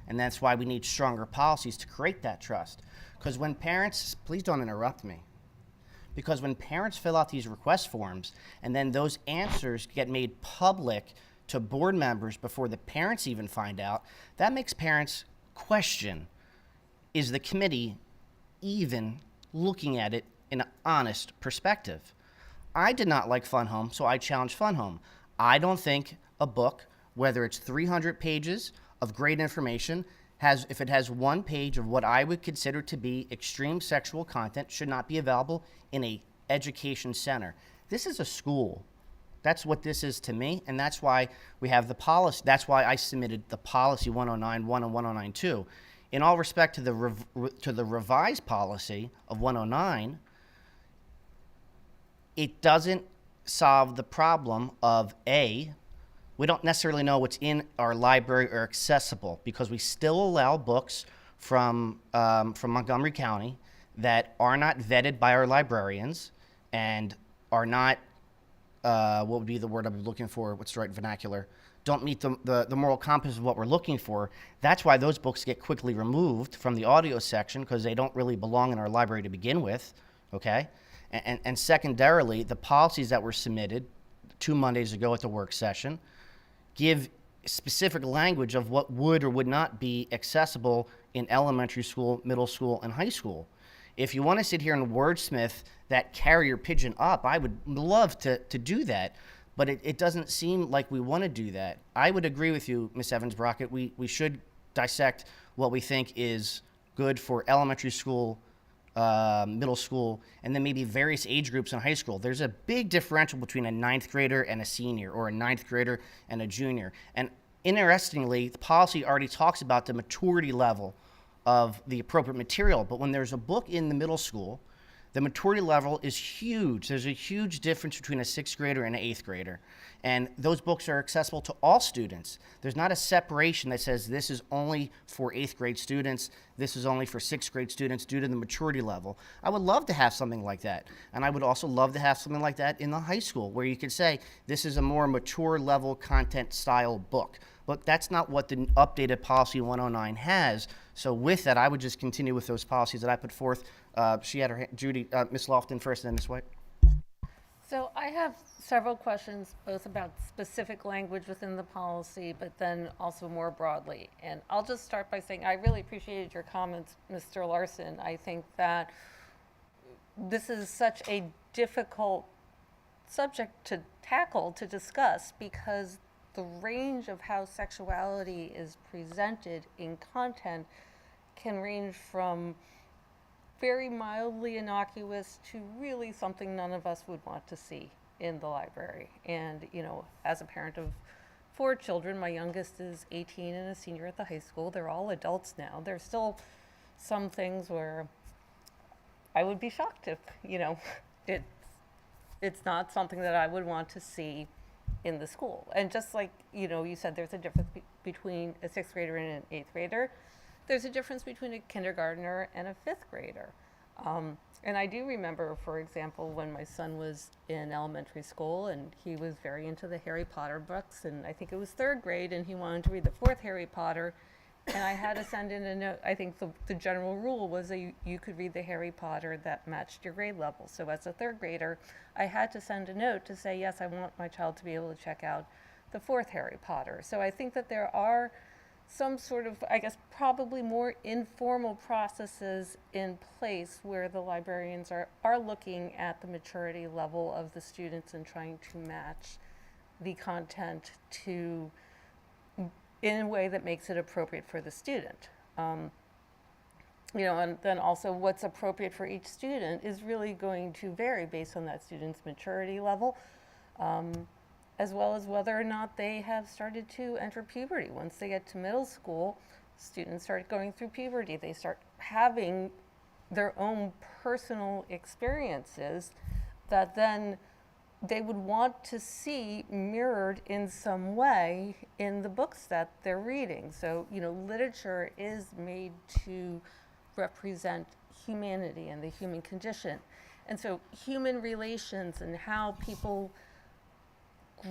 And that's why we need stronger policies to create that trust. Because when parents, please don't interrupt me, because when parents fill out these request forms and then those answers get made public to board members before the parents even find out, that makes parents question, is the committee even looking at it in an honest perspective? I did not like Fun Home, so I challenged Fun Home. I don't think a book, whether it's 300 pages of great information, if it has one page of what I would consider to be extreme sexual content, should not be available in a education center. This is a school. That's what this is to me, and that's why we have the policy. That's why I submitted the policy 109.1 and 109.2. In all respect to the revised policy of 109, it doesn't solve the problem of we don't necessarily know what's in our library or accessible, because we still allow books from Montgomery County that are not vetted by our librarians and are not, what would be the word I'm looking for? What's the right vernacular? Don't meet the moral compass of what we're looking for. That's why those books get quickly removed from the audio section, because they don't really belong in our library to begin with, okay? And secondarily, the policies that were submitted 2 Mondays ago at the work session give specific language of what would or would not be accessible in elementary school, middle school, and high school. If you want to sit here and wordsmith that carrier pigeon up, I would love to do that, but it doesn't seem like we want to do that. I would agree with you, Ms. Evans-Brockett. We should dissect what we think is good for elementary school, middle school, and then maybe various age groups in high school. There's a big differential between a 9th grader and a senior, or a 9th grader and a junior. And interestingly, the policy already talks about the maturity level of the appropriate material, but when there's a book in the middle school, the maturity level is huge. There's a huge difference between a 6th grader and an 8th grader. And those books are accessible to all students. There's not a separation that says this is only for 8th grade students, this is only for 6th grade students due to the maturity level. I would love to have something like that. And I would also love to have something like that in the high school, where you could say this is a more mature level content style book. But that's not what the updated policy 109 has. So with that, I would just continue with those policies that I put forth. She had her hand, Judy, Ms. Lofton first, and then Ms. White. So I have several questions, both about specific language within the policy, but then also more broadly. And I'll just start by saying I really appreciated your comments, Mr. Larson. I think that this is such a difficult subject to tackle, to discuss, because the range of how sexuality is presented in content can range from very mildly innocuous to really something none of us would want to see in the library. And, you know, as a parent of 4 children, my youngest is 18 and a senior at the high school. They're all adults now. There's still some things where I would be shocked if, you know, it's not something that I would want to see in the school. And just like, you know, you said there's a difference between a 6th grader and an 8th grader. There's a difference between a kindergartner and a 5th grader. And I do remember, for example, when my son was in elementary school and he was very into the Harry Potter books, and I think it was 3rd grade, and he wanted to read the 4th Harry Potter, and I had to send in a note. I think the general rule was that you could read the Harry Potter that matched your grade level. So as a 3rd grader, I had to send a note to say, yes, I want my child to be able to check out the 4th Harry Potter. So I think that there are some sort of, I guess, probably more informal processes in place where the librarians are looking at the maturity level of the students and trying to match the content to, in a way that makes it appropriate for the student. You know, and then also what's appropriate for each student is really going to vary based on that student's maturity level, as well as whether or not they have started to enter puberty. Once they get to middle school, students start going through puberty. They start having their own personal experiences that then they would want to see mirrored in some way in the books that they're reading. So, you know, literature is made to represent humanity and the human condition. And so human relations and how people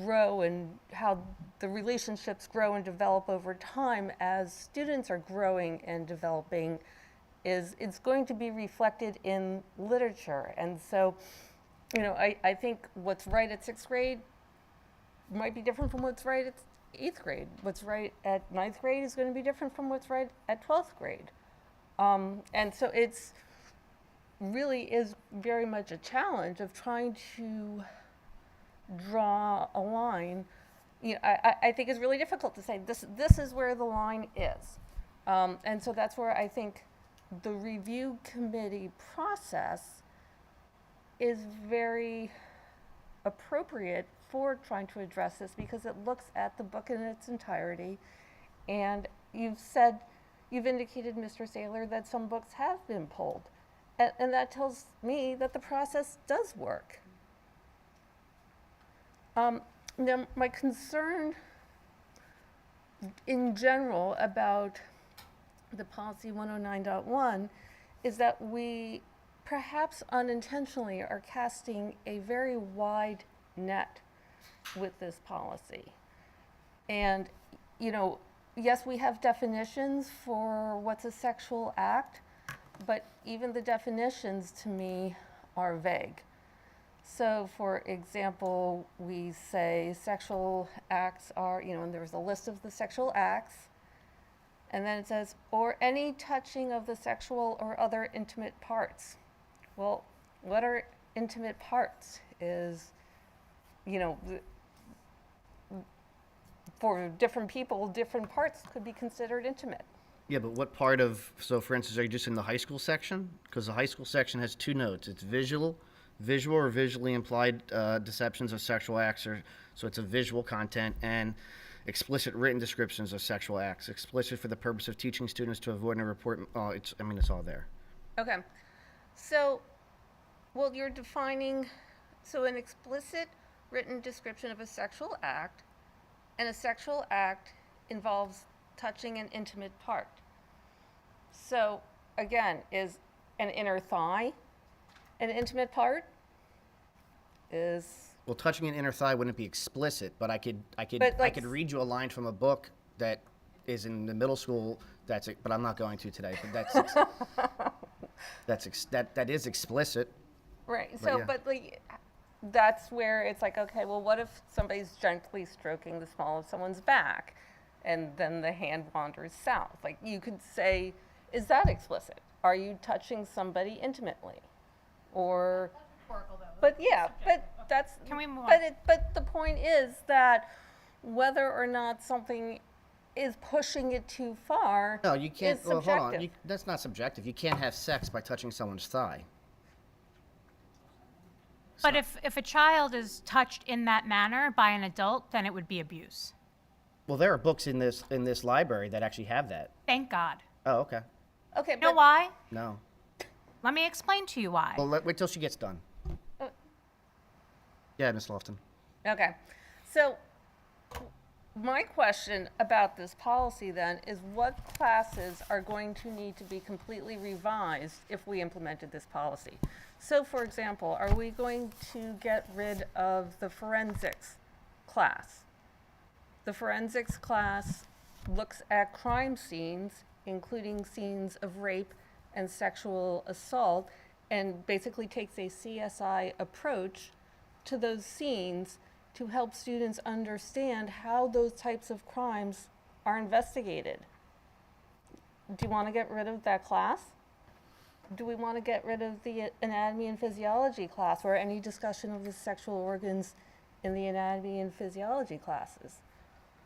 grow and how the relationships grow and develop over time as students are growing and developing it's going to be reflected in literature. And so, you know, I think what's right at 6th grade might be different from what's right at 8th grade. What's right at 9th grade is going to be different from what's right at 12th grade. And so it's really is very much a challenge of trying to draw a line. You know, I think it's really difficult to say this is where the line is. And so that's where I think the review committee process is very appropriate for trying to address this, because it looks at the book in its entirety. And you've indicated, Mr. Saylor, that some books have been pulled. And that tells me that the process does work. Now, my concern in general about the policy 109.1 is that we perhaps unintentionally are casting a very wide net with this policy. And, you know, yes, we have definitions for what's a sexual act, but even the definitions to me are vague. So, for example, we say sexual acts are, you know, and there's a list of the sexual acts, and then it says, or any touching of the sexual or other intimate parts. Well, what are intimate parts? Is, you know, for different people, different parts could be considered intimate. Yeah, but what part of, so for instance, are you just in the high school section? Because the high school section has two notes. It's visual or visually implied deceptions of sexual acts, or so it's a visual content, and explicit written descriptions of sexual acts, explicit for the purpose of teaching students to avoid and report. It's all there. Okay. So, well, you're defining, so an explicit written description of a sexual act, and a sexual act involves touching an intimate part. So, again, is an inner thigh an intimate part? Is Well, touching an inner thigh wouldn't be explicit, but I could But, like, I could read you a line from a book that is in the middle school. But I'm not going to today. But that is explicit. right. But So, yeah. but like, that's where it's like, okay, well, what if somebody's gently stroking the small of someone's back, and then the hand wanders south? Like, you could say, is that explicit? Are you touching somebody intimately? Or, but yeah, but that's. Can we move on? But the point is that whether or not something is pushing it too far. No, you can't. Is Well, hold on. subjective. That's not subjective. You can't have sex by touching someone's thigh. But if a child is touched in that manner by an adult, then it would be abuse. Well, there are books in this library that actually have that. Thank God. Oh, okay. Okay, You know but why? No. Let me explain to you why. Well, wait till she gets done. Yeah, Miss Lofton. okay, so my question about this policy then is, what classes are going to need to be completely revised if we implemented this policy? So, for example, are we going to get rid of the forensics class? The forensics class looks at crime scenes, including scenes of rape and sexual assault, and basically takes a CSI approach to those scenes to help students understand how those types of crimes are investigated. Do you want to get rid of that class? Do we want to get rid of the anatomy and physiology class, or any discussion of the sexual organs in the anatomy and physiology classes?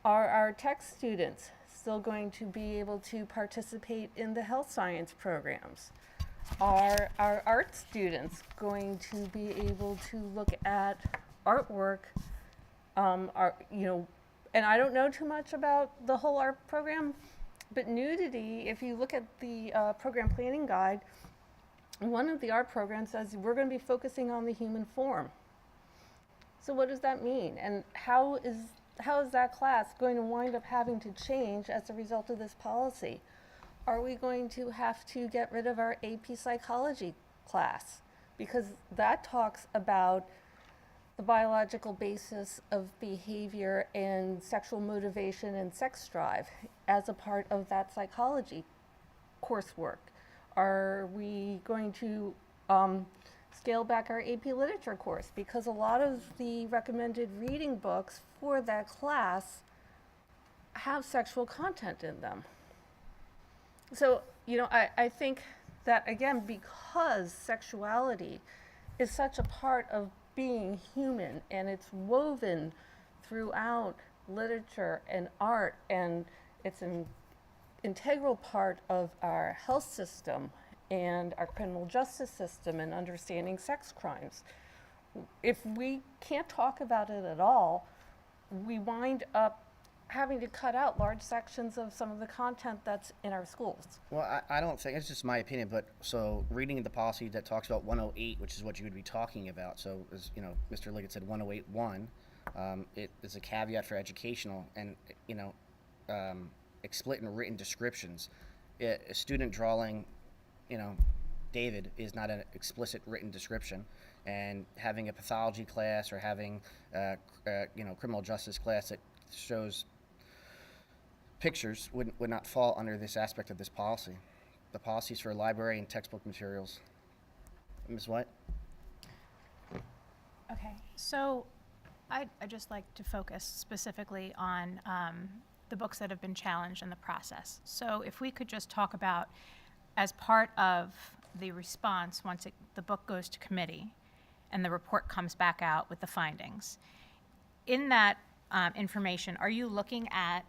Are our tech students still going to be able to participate in the health science programs? Are our art students going to be able to look at artwork? And I don't know too much about the whole art program, but nudity, if you look at the program planning guide, one of the art programs says we're going to be focusing on the human form. So what does that mean? And how is that class going to wind up having to change as a result of this policy? Are we going to have to get rid of our AP psychology class? Because that talks about the biological basis of behavior and sexual motivation and sex drive as a part of that psychology coursework. Are we going to scale back our AP Literature course because a lot of the recommended reading books for that class have sexual content in them. So, I think that, again, because sexuality is such a part of being human and it's woven throughout literature and art, and it's an integral part of our health system and our criminal justice system and understanding sex crimes. If we can't talk about it at all, we wind up having to cut out large sections of some of the content that's in our schools. Well, I don't think, it's just my opinion, but so reading the policy that talks about 108, which is what you would be talking about, so as Mr. Liggett said, 108.1, it is a caveat for educational and, explicit and written descriptions. A student drawing, David is not an explicit written description, and having a pathology class or having, criminal justice class that shows pictures would not fall under this aspect of this policy. The policies for library and textbook materials. Ms. White? Okay, so I'd just like to focus specifically on the books that have been challenged in the process. So if we could just talk about, as part of the response, once the book goes to committee and the report comes back out with the findings, in that information, are you looking at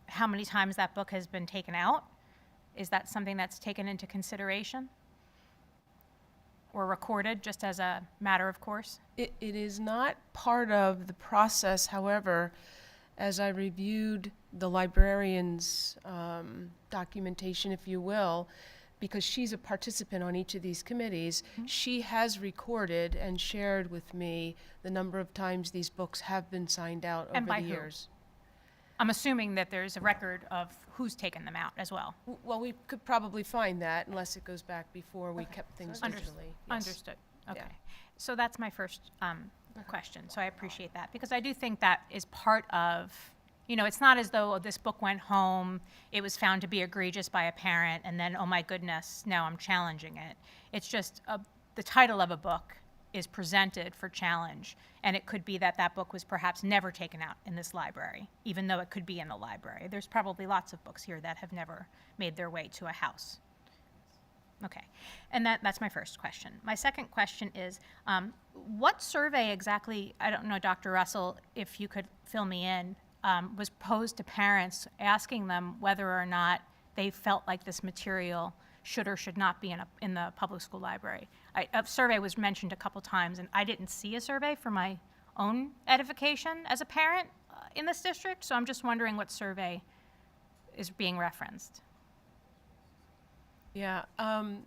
how many times that book has been taken out? Is that something that's taken into consideration or recorded just as a matter of course? It is not part of the process, however, as I reviewed the librarian's documentation, if you will, because she's a participant on each of these committees, she has recorded and shared with me the number of times these books have been signed out And over by the who? years. I'm assuming that there's a record of who's taken them out as well. Well, we could probably find that unless it goes back before we kept things Unders- digitally. Yes. Understood. Okay. Yeah. So that's my first question. So I appreciate that because I do think that is part of, it's not as though this book went home, it was found to be egregious by a parent, and then, oh my goodness, now I'm challenging it. It's just the title of a book is presented for challenge, and it could be that book was perhaps never taken out in this library, even though it could be in the library. There's probably lots of books here that have never made their way to a house. Okay, and that's my first question. My second question is, what survey exactly, I don't know, Dr. Russell, if you could fill me in, was posed to parents asking them whether or not they felt like this material should or should not be in the public school library? A survey was mentioned a couple times, and I didn't see a survey for my own edification as a parent in this district, so I'm just wondering what survey is being referenced. Yeah,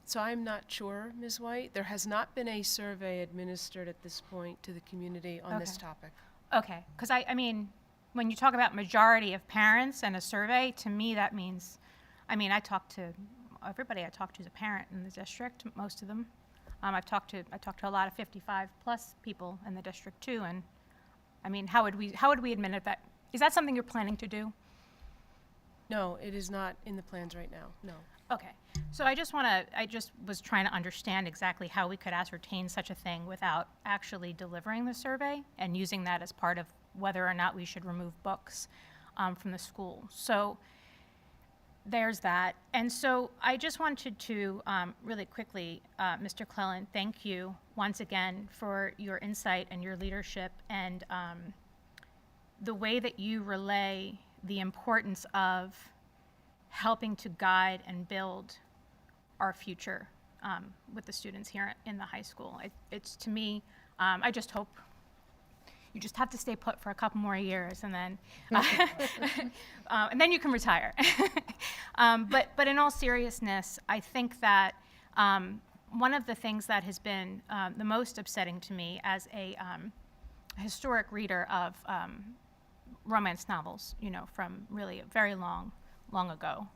so I'm not sure, Ms. White. There has not been a survey administered at this point to the community on this Okay. topic. Okay, because I mean, when you talk about majority of parents and a survey, to me that means, I talk to everybody I talk to is a parent in the district, most of them. I talked to a lot of 55+ people in the district too, and how would we admit that? Is that something you're planning to do? No, it is not in the plans right now, no. Okay, so I just was trying to understand exactly how we could ascertain such a thing without actually delivering the survey and using that as part of whether or not we should remove books from the school. So there's that. And so I just wanted to really quickly, Mr. Glennon, thank you once again for your insight and your leadership and the way that you relay the importance of helping to guide and build our future with the students here in the high school. It's to me, I just hope you just have to stay put for a couple more years, and then and then you can retire. But in all seriousness, I think that one of the things that has been the most upsetting to me as a historic reader of romance novels, from really very long ago.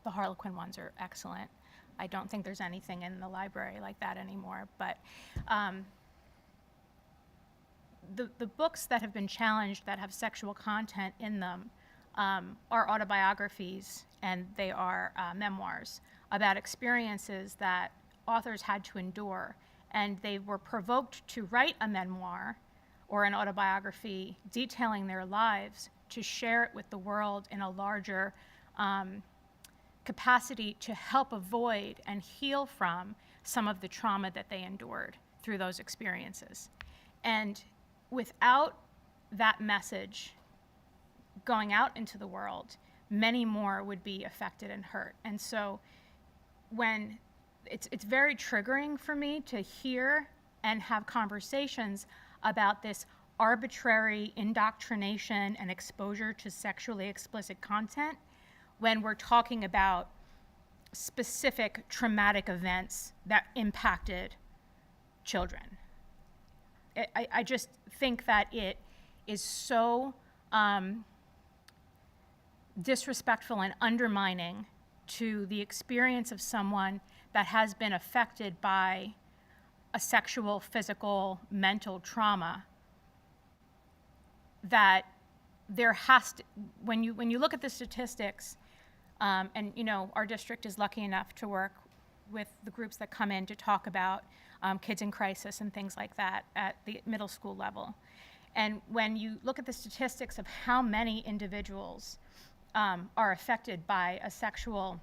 The Harlequin ones are excellent. I don't think there's anything in the library like that anymore. But the books that have been challenged that have sexual content in them are autobiographies, and they are memoirs about experiences that authors had to endure, and they were provoked to write a memoir or an autobiography detailing their lives to share it with the world in a larger capacity to help avoid and heal from some of the trauma that they endured through those experiences. And without that message going out into the world, many more would be affected and hurt. And so when it's very triggering for me to hear and have conversations about this arbitrary indoctrination and exposure to sexually explicit content when we're talking about specific traumatic events that impacted children. I just think that it is so disrespectful and undermining to the experience of someone that has been affected by a sexual, physical, mental trauma, that there has to, when you look at the statistics, and you know, our district is lucky enough to work with the groups that come in to talk about kids in crisis and things like that at the middle school level. And when you look at the statistics of how many individuals are affected by a sexual,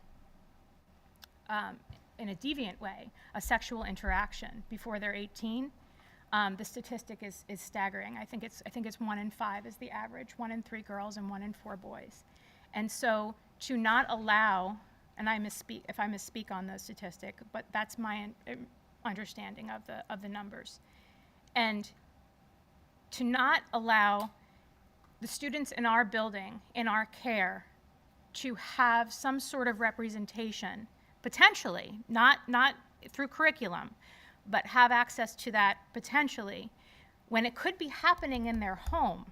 in a deviant way, a sexual interaction before they're 18, the statistic is staggering. I think it's 1 in 5 is the average, 1 in 3 girls and 1 in 4 boys. And so to not allow, and I misspeak if I misspeak on the statistic, but that's my understanding of the numbers, and to not allow the students in our building, in our care, to have some sort of representation, potentially, not through curriculum, but have access to that potentially, when it could be happening in their home.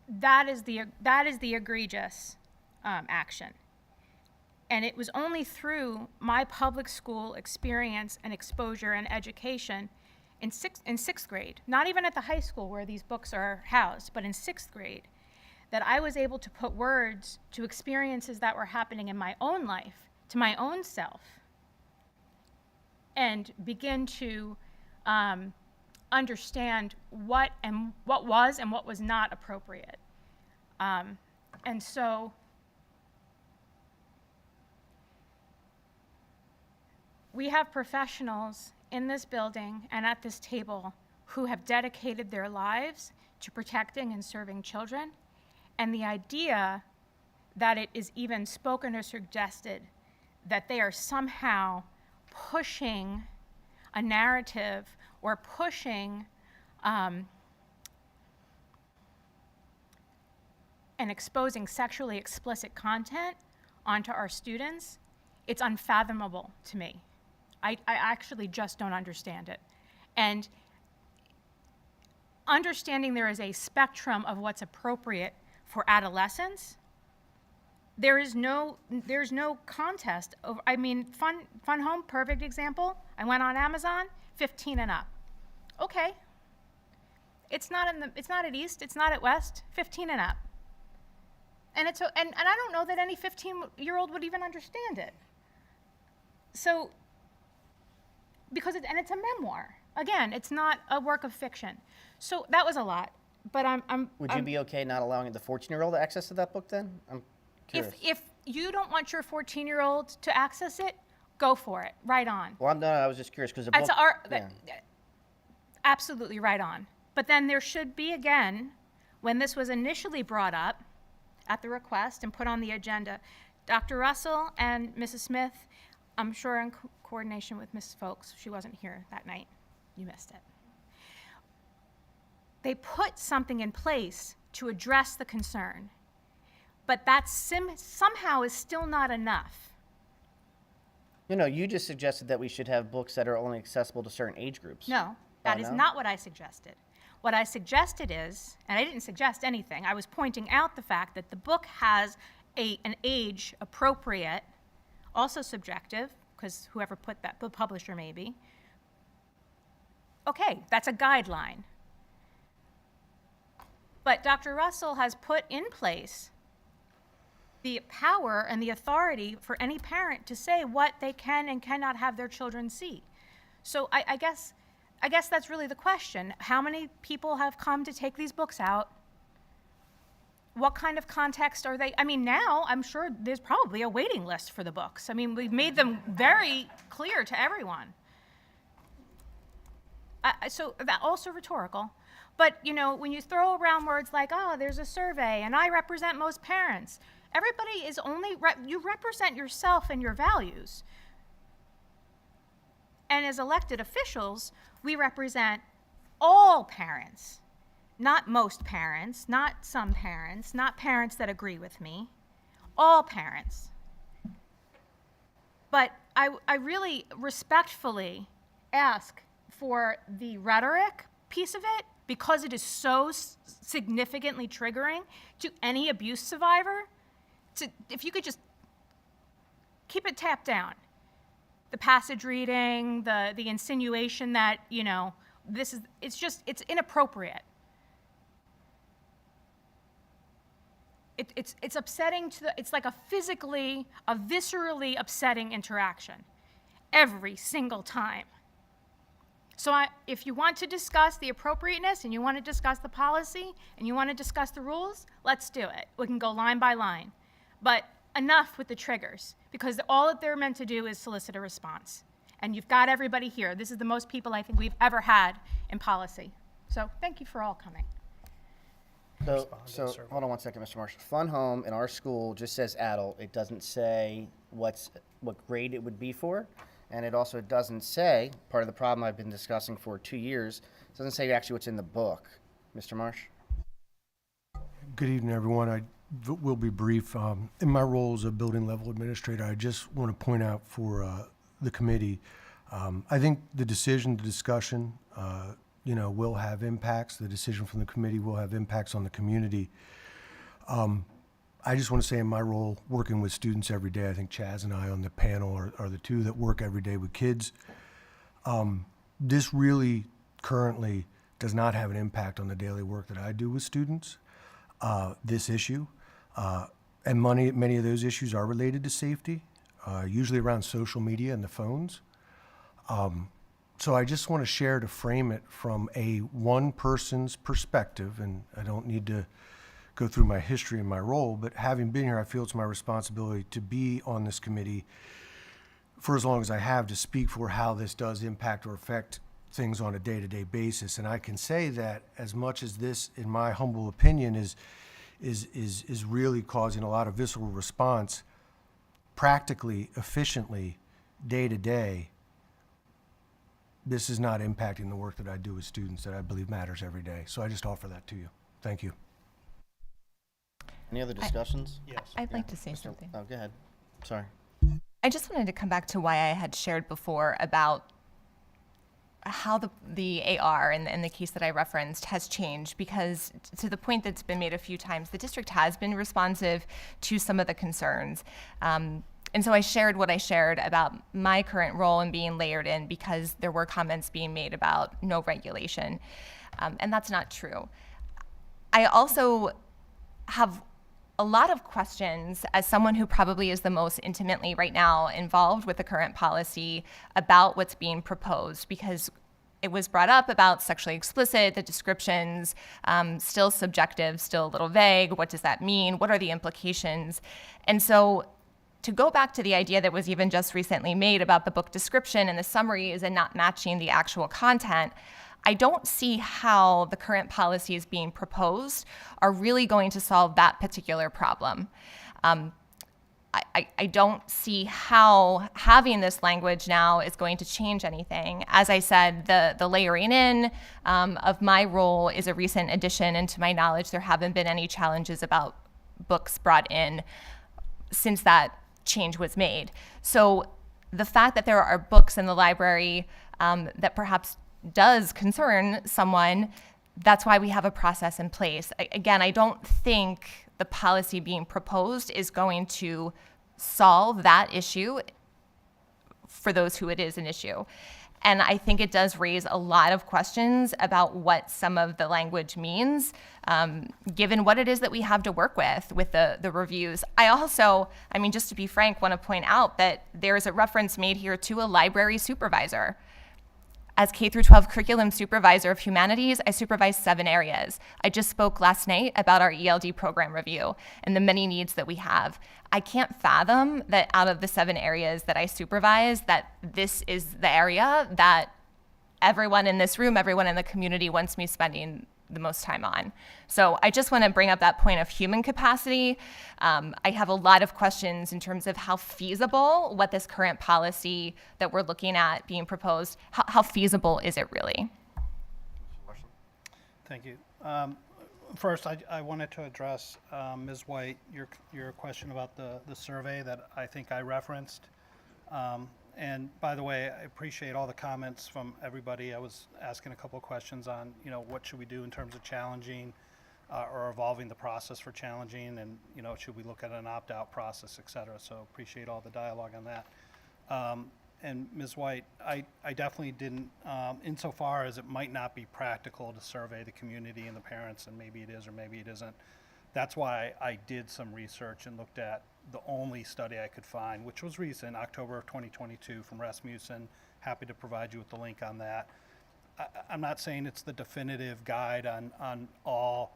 That is the egregious action. And it was only through my public school experience and exposure and education in sixth grade, not even at the high school where these books are housed, but in 6th grade, that I was able to put words to experiences that were happening in my own life, to my own self, and begin to understand what was and what was not appropriate. And so we have professionals in this building and at this table who have dedicated their lives to protecting and serving children. And the idea that it is even spoken or suggested that they are somehow pushing a narrative or pushing and exposing sexually explicit content onto our students, it's unfathomable to me. I actually just don't understand it. And understanding there is a spectrum of what's appropriate for adolescents, there's no contest. I mean, Fun Home, perfect example. I went on Amazon, 15 and up. Okay. It's not at East, it's not at West, 15 and up. And and I don't know that any 15-year-old would even understand it. So, because it's a memoir. Again, it's not a work of fiction. So that was a lot. But Would you be okay not allowing the 14-year-old access to that book then? I'm curious. If you don't want your 14-year-old to access it, go for it. Right on. Well, no, I was just curious because the book. Absolutely right on. But then there should be, again, when this was initially brought up at the request and put on the agenda, Dr. Russell and Mrs. Smith, I'm sure in coordination with Mrs. Folks, she wasn't here that night. You missed it. They put something in place to address the concern, but that somehow is still not enough. No, you just suggested that we should have books that are only accessible to certain age groups. No, that is not what I suggested. What I suggested is, and I didn't suggest anything, I was pointing out the fact that the book has an age appropriate, also subjective, because whoever put that, the publisher maybe. Okay, that's a guideline. But Dr. Russell has put in place the power and the authority for any parent to say what they can and cannot have their children see. So I guess that's really the question. How many people have come to take these books out? What kind of context are they? I mean, now I'm sure there's probably a waiting list for the books. I mean, we've made them very clear to everyone. So that also rhetorical. But, you know, when you throw around words like, oh, there's a survey and I represent most parents, everybody is only, you represent yourself and your values. And as elected officials, we represent all parents, not most parents, not some parents, not parents that agree with me, all parents. But I really respectfully ask for the rhetoric piece of it, because it is so significantly triggering to any abuse survivor, if you could just keep it tapped down. The passage reading, the insinuation that, you know, it's inappropriate. It's upsetting it's like a viscerally upsetting interaction every single time. So if you want to discuss the appropriateness and you want to discuss the policy and you want to discuss the rules, let's do it. We can go line by line. But enough with the triggers, because all that they're meant to do is solicit a response. And you've got everybody here. This is the most people I think we've ever had in policy. So thank you for all coming. So hold on one second, Mr. Marsh. Fun Home in our school just says adult. It doesn't say what grade it would be for. And it also doesn't say, part of the problem I've been discussing for 2 years, it doesn't say actually what's in the book. Mr. Marsh? Good evening, everyone. I will be brief. In my role as a building level administrator, I just want to point out for the committee, I think the decision, the discussion, will have impacts. The decision from the committee will have impacts on the community. I just want to say in my role, working with students every day, I think Chaz and I on the panel are the two that work every day with kids. This really currently does not have an impact on the daily work that I do with students, this issue. And many of those issues are related to safety, usually around social media and the phones. So I just want to share to frame it from one person's perspective, and I don't need to go through my history and my role, but having been here, I feel it's my responsibility to be on this committee for as long as I have, to speak for how this does impact or affect things on a day-to-day basis. And I can say that as much as this, in my humble opinion, is really causing a lot of visceral response, practically, efficiently, day to day, this is not impacting the work that I do with students that I believe matters every day. So I just offer that to you. Thank you. Any other discussions? Yes. I'd like to say something. Oh, go ahead. Sorry. I just wanted to come back to why I had shared before about how the AR and the case that I referenced has changed, because to the point that's been made a few times, the district has been responsive to some of the concerns. And so I shared what I shared about my current role in being layered in, because there were comments being made about no regulation. And that's not true. I also have a lot of questions, as someone who probably is the most intimately right now involved with the current policy, about what's being proposed, because it was brought up about sexually explicit, the descriptions, still subjective, still a little vague. What does that mean? What are the implications? And so to go back to the idea that was even just recently made about the book description and the summaries and not matching the actual content, I don't see how the current policies being proposed are really going to solve that particular problem. I don't see how having this language now is going to change anything. As I said, the layering in of my role is a recent addition, and to my knowledge, there haven't been any challenges about books brought in since that change was made. So the fact that there are books in the library that perhaps does concern someone, that's why we have a process in place. Again, I don't think the policy being proposed is going to solve that issue for those who it is an issue. And I think it does raise a lot of questions about what some of the language means, given what it is that we have to work with the reviews. I also, I mean, just to be frank, want to point out that there's a reference made here to a library supervisor. As K through 12 curriculum supervisor of humanities, I supervise 7 areas. I just spoke last night about our ELD program review and the many needs that we have. I can't fathom that out of the 7 areas that I supervise, that this is the area that everyone in this room, everyone in the community wants me spending the most time on. So I just want to bring up that point of human capacity. I have a lot of questions in terms of how feasible what this current policy that we're looking at being proposed, how feasible is it really? Thank you. First, I wanted to address, Ms. White, your question about the survey that I think I referenced. And by the way, I appreciate all the comments from everybody. I was asking a couple of questions on, you know, what should we do in terms of challenging or evolving the process for challenging, and, you know, should we look at an opt-out process, et cetera. So appreciate all the dialogue on that. And Ms. White, I definitely didn't, insofar as it might not be practical to survey the community and the parents, and maybe it is or maybe it isn't. That's why I did some research and looked at the only study I could find, which was recent, October of 2022 from Rasmussen. Happy to provide you with the link on that. I'm not saying it's the definitive guide on all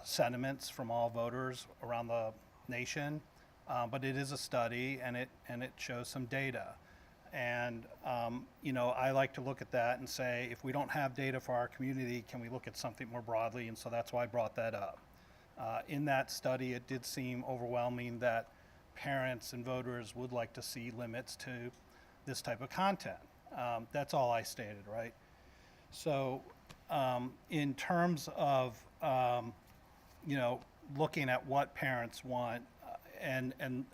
sentiments from all voters around the nation, but it is a study and it shows some data. And, you know, I like to look at that and say, if we don't have data for our community, can we look at something more broadly? And so that's why I brought that up. In that study, it did seem overwhelming that parents and voters would like to see limits to this type of content. That's all I stated, right? So in terms of, you know, looking at what parents want and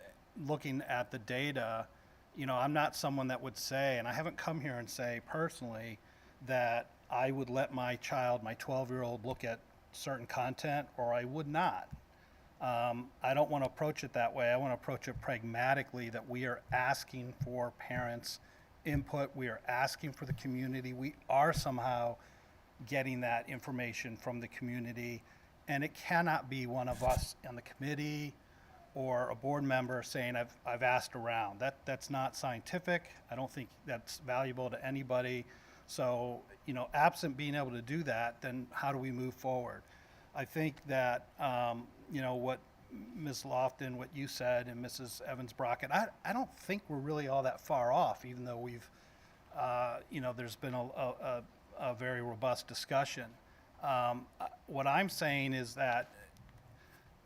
looking at the data, you know, I'm not someone that would say, and I haven't come here and say personally, that I would let my child, my 12-year-old, look at certain content, or I would not. I don't want to approach it that way. I want to approach it pragmatically, that we are asking for parents' input. We are asking for the community. We are somehow getting that information from the community, and it cannot be one of us on the committee or a board member saying, I've asked around. That's not scientific. I don't think that's valuable to anybody. So, you know, absent being able to do that, then how do we move forward? I think that, you know, what Ms. Lofton, what you said, and Mrs. Evans-Brockett, I don't think we're really all that far off, even though we've, you know, there's been a very robust discussion. What I'm saying is that,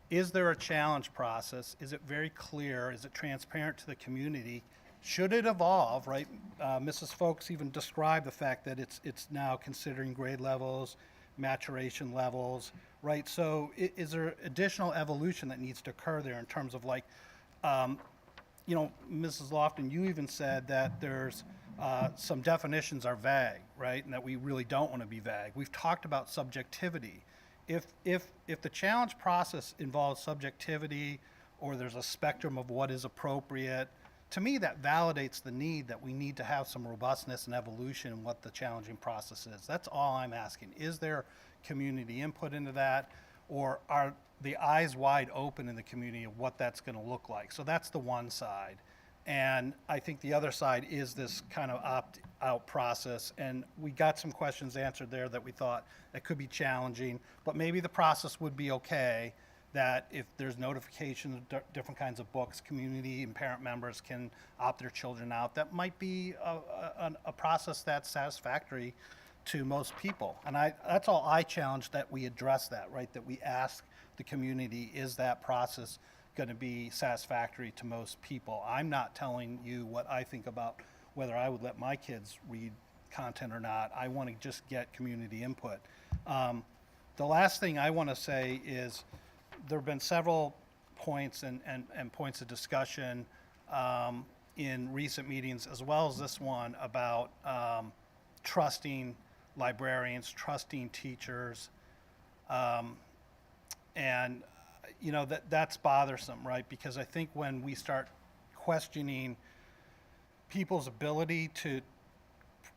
is there a challenge process? Is it very clear? Is it transparent to the community? Should it evolve, right? Mrs. Folks even described the fact that it's now considering grade levels, maturation levels, right? So is there additional evolution that needs to occur there in terms of, like, you know, Mrs. Lofton, you even said that there's some definitions are vague, right? And that we really don't want to be vague. We've talked about subjectivity. If the challenge process involves subjectivity, or there's a spectrum of what is appropriate, to me that validates the need that we need to have some robustness and evolution in what the challenging process is. That's all I'm asking. Is there community input into that, or are the eyes wide open in the community of what that's going to look like? So that's the one side. And I think the other side is this kind of opt-out process. And we got some questions answered there that we thought that could be challenging, but maybe the process would be okay, that if there's notification of different kinds of books, community and parent members can opt their children out. That might be a process that's satisfactory to most people. And that's all I challenge, that we address that, right? That we ask the community, is that process going to be satisfactory to most people? I'm not telling you what I think about whether I would let my kids read content or not. I want to just get community input. The last thing I want to say is, there have been several points and points of discussion in recent meetings, as well as this one, about trusting librarians, trusting teachers, and you know, that's bothersome, right? Because I think when we start questioning people's ability to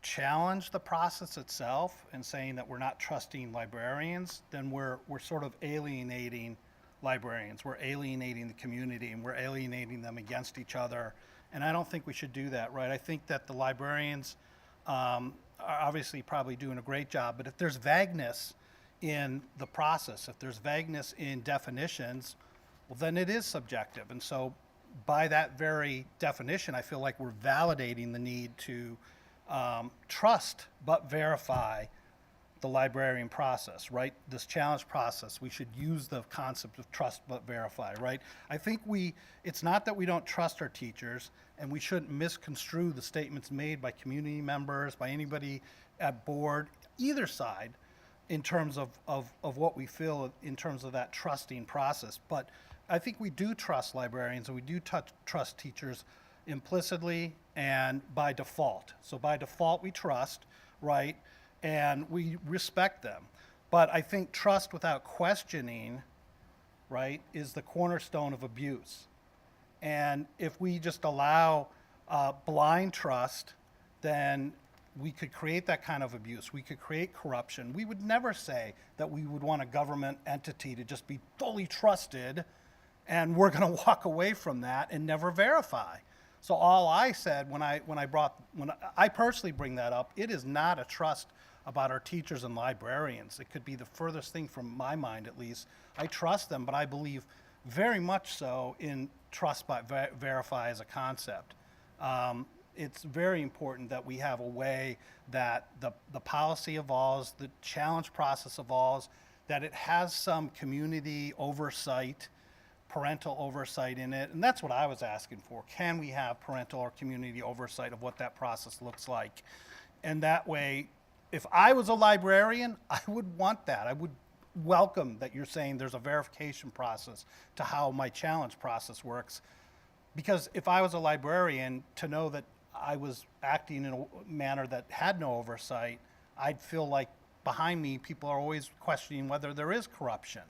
challenge the process itself and saying that we're not trusting librarians, then we're sort of alienating librarians. We're alienating the community, and we're alienating them against each other. And I don't think we should do that, right? I think that the librarians are obviously probably doing a great job, but if there's vagueness in the process, if there's vagueness in definitions, well, then it is subjective. And so by that very definition, I feel like we're validating the need to trust but verify the librarian process, right? This challenge process, we should use the concept of trust but verify, right? I think it's not that we don't trust our teachers, and we shouldn't misconstrue the statements made by community members, by anybody at board, either side, in terms of what we feel in terms of that trusting process. But I think we do trust librarians, and we do trust teachers implicitly and by default. So by default, we trust, right? And we respect them. But I think trust without questioning, right, is the cornerstone of abuse. And if we just allow blind trust, then we could create that kind of abuse. We could create corruption. We would never say that we would want a government entity to just be fully trusted, and we're going to walk away from that and never verify. So all I said when I personally bring that up, it is not a trust about our teachers and librarians. It could be the furthest thing from my mind, at least. I trust them, but I believe very much so in trust but verify as a concept. It's very important that we have a way that the policy evolves, the challenge process evolves, that it has some community oversight, parental oversight in it. And that's what I was asking for. Can we have parental or community oversight of what that process looks like? And that way, if I was a librarian, I would want that. I would welcome that you're saying there's a verification process to how my challenge process works. Because if I was a librarian, to know that I was acting in a manner that had no oversight, I'd feel like behind me people are always questioning whether there is corruption.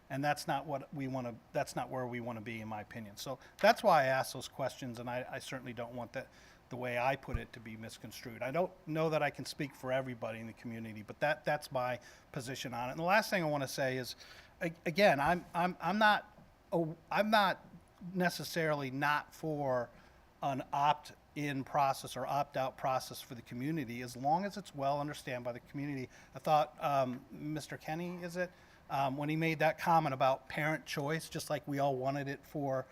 And that's not what we want to, that's not where we want to be, in my opinion. So that's why I ask those questions, and I certainly don't want that, the way I put it, to be misconstrued. I don't know that I can speak for everybody in the community, but that's my position on it. And the last thing I want to say is, again, I'm not necessarily not for an opt-in process or opt-out process for the community, as long as it's well understood by the community. I thought Mr. Kenny, is it? When he made that comment about parent choice, just like we all wanted it for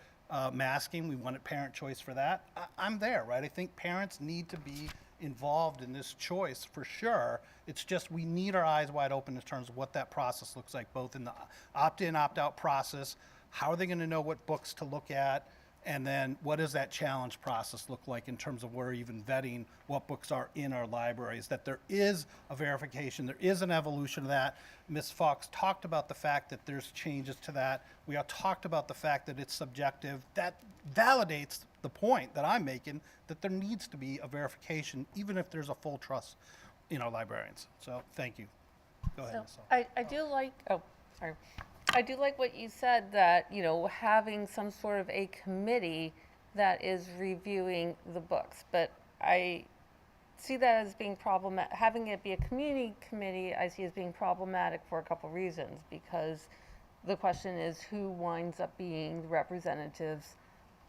masking, we wanted parent choice for that. I'm there, right? I think parents need to be involved in this choice for sure. It's just we need our eyes wide open in terms of what that process looks like, both in the opt-in, opt-out process. How are they going to know what books to look at? And then what does that challenge process look like in terms of we're even vetting what books are in our libraries, that there is a verification, there is an evolution of that. Ms. Fox talked about the fact that there's changes to that. We all talked about the fact that it's subjective. That validates the point that I'm making, that there needs to be a verification, even if there's a full trust in our librarians. So thank you. Go ahead, Ms. Fox. I do like, oh, sorry. I do like what you said, that, you know, having some sort of a committee that is reviewing the books. But I see that as being problematic. Having it be a community committee, I see as being problematic for a couple reasons. Because the question is, who winds up being the representatives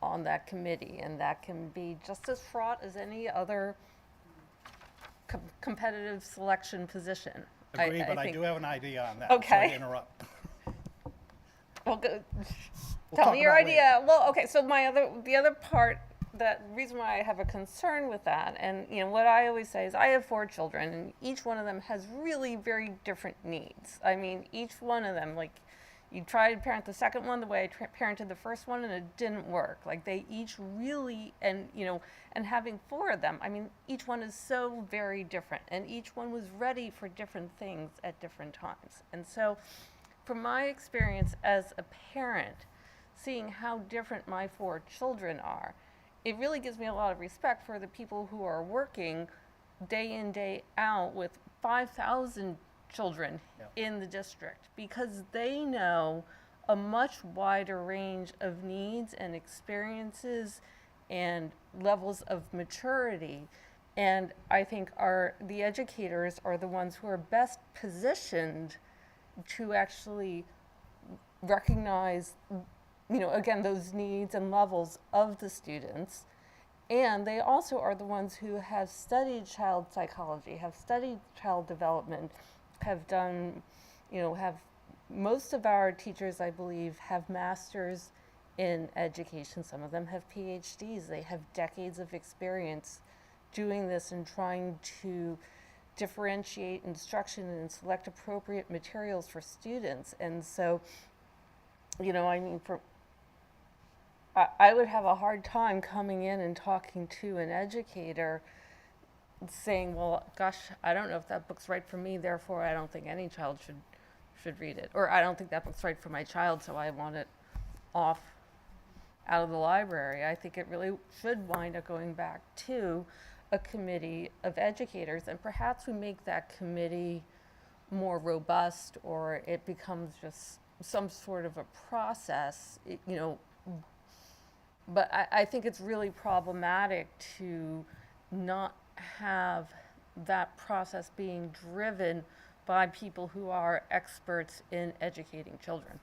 on that committee? And that can be just as fraught as any other competitive selection position. Agreed, but I do have an idea on that. Okay. Sorry to interrupt. Well, We'll tell talk me your about idea. Well, okay, so the other part, the reason why I have a concern with that, and you know, what I always say is I have 4 children, and each one of them has really very different needs. I mean, each one of them, like, you try to parent the second one the way I parented the first one, and it didn't work. Like, they each really, and you know, and having 4 of them, I mean, each one is so very different, and each one was ready for different things at different times. And so, from my experience as a parent, seeing how different my 4 children are, it really gives me a lot of respect for the people who are working day in, day out with 5,000 children in the district, because they know a much wider range of needs and experiences and levels of maturity And I think the educators are the ones who are best positioned to actually recognize, again, those needs and levels of the students. And they also are the ones who have studied child psychology, have studied child development, have done, have most of our teachers, I believe, have masters in education. Some of them have PhDs. They have decades of experience doing this and trying to differentiate instruction and select appropriate materials for students. And so, I would have a hard time coming in and talking to an educator saying, well, gosh, I don't know if that book's right for me, therefore I don't think any child should read it. Or I don't think that book's right for my child, so I want it off out of the library. I think it really should wind up going back to a committee of educators, and perhaps we make that committee more robust, or it becomes just some sort of a process, but I think it's really problematic to not have that process being driven by people who are experts in educating children.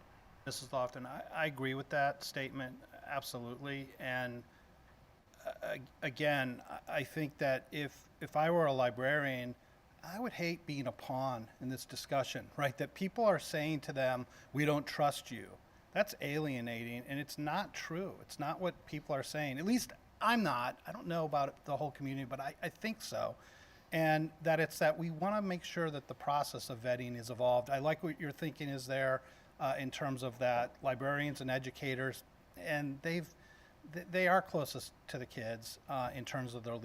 Mrs. Lofton, I agree with that statement, absolutely. And again, I think that if I were a librarian, I would hate being a pawn in this discussion, right? That people are saying to them, we don't trust you. That's alienating, and it's not true. It's not what people are saying. At least I'm not. I don't know about the whole community, but I think so. And that it's that we want to make sure that the process of vetting is evolved. I like what you're thinking is there in terms of that librarians and educators, and they are closest to the kids in terms of their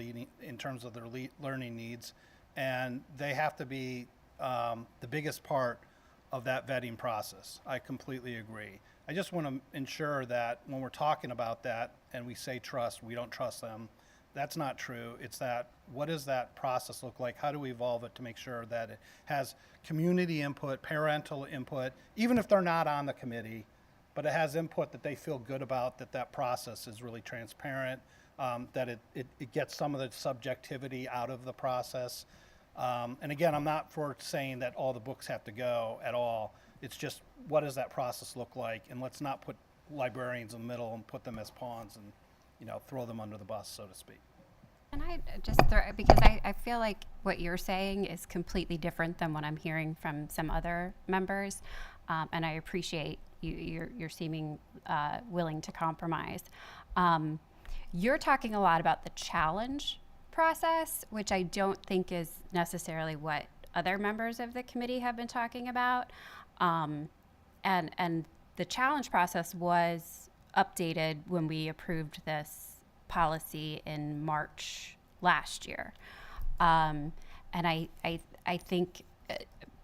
learning needs, and they have to be the biggest part of that vetting process. I completely agree. I just want to ensure that when we're talking about that and we say trust, we don't trust them. That's not true. It's that, what does that process look like? How do we evolve it to make sure that it has community input, parental input, even if they're not on the committee, but it has input that they feel good about, that process is really transparent, that it gets some of the subjectivity out of the process. And again, I'm not for saying that all the books have to go at all. It's just, what does that process look like? And let's not put librarians in the middle and put them as pawns and, throw them under the bus, so to speak. And I just because I feel like what you're saying is completely different than what I'm hearing from some other members, and I appreciate you're seeming willing to compromise. You're talking a lot about the challenge process, which I don't think is necessarily what other members of the committee have been talking about. And the challenge process was updated when we approved this policy in March last year. And I think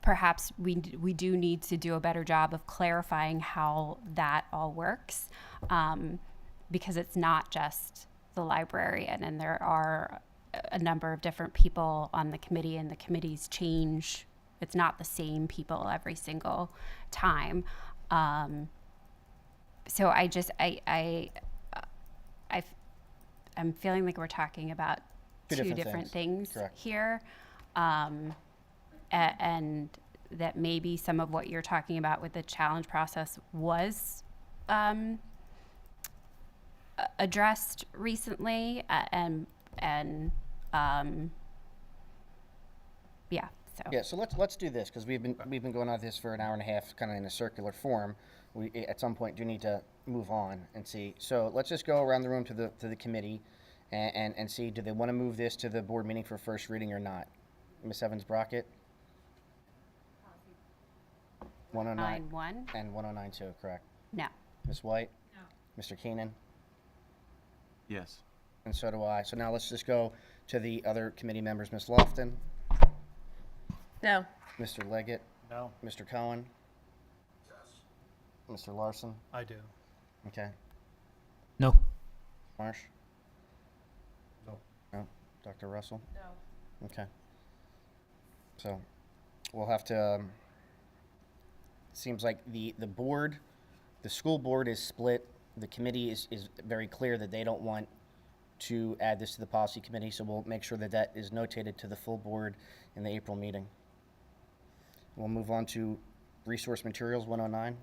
perhaps we do need to do a better job of clarifying how that all works, because it's not just the librarian, and there are a number of different people on the committee, and the committees change. It's not the same people every single time. So I'm feeling like we're talking about two different things here. And that maybe some of what you're talking about with the challenge process was addressed recently, So let's do this, because we've been going on this for an hour and a half, kind of in a circular form. We at some point do need to move on and see. So let's just go around the room to the committee and see, do they want to move this to the board meeting for first reading or not? Ms. Evans Brockett? 109 and 109-2, correct? No. Ms. White? No. Mr. Keenan? Yes. And so do I. So now let's just go to the other committee members. Ms. Lofton? No. Mr. Leggett? No. Mr. Cohen? Yes. Mr. Larson? I do. Okay. No. Marsh? No. No. Dr. Russell? No. Okay. So we'll have to, seems like the board, the school board is split. The committee is very clear that they don't want to add this to the policy committee, so we'll make sure that that is notated to the full board in the April meeting. We'll move on to resource materials 109.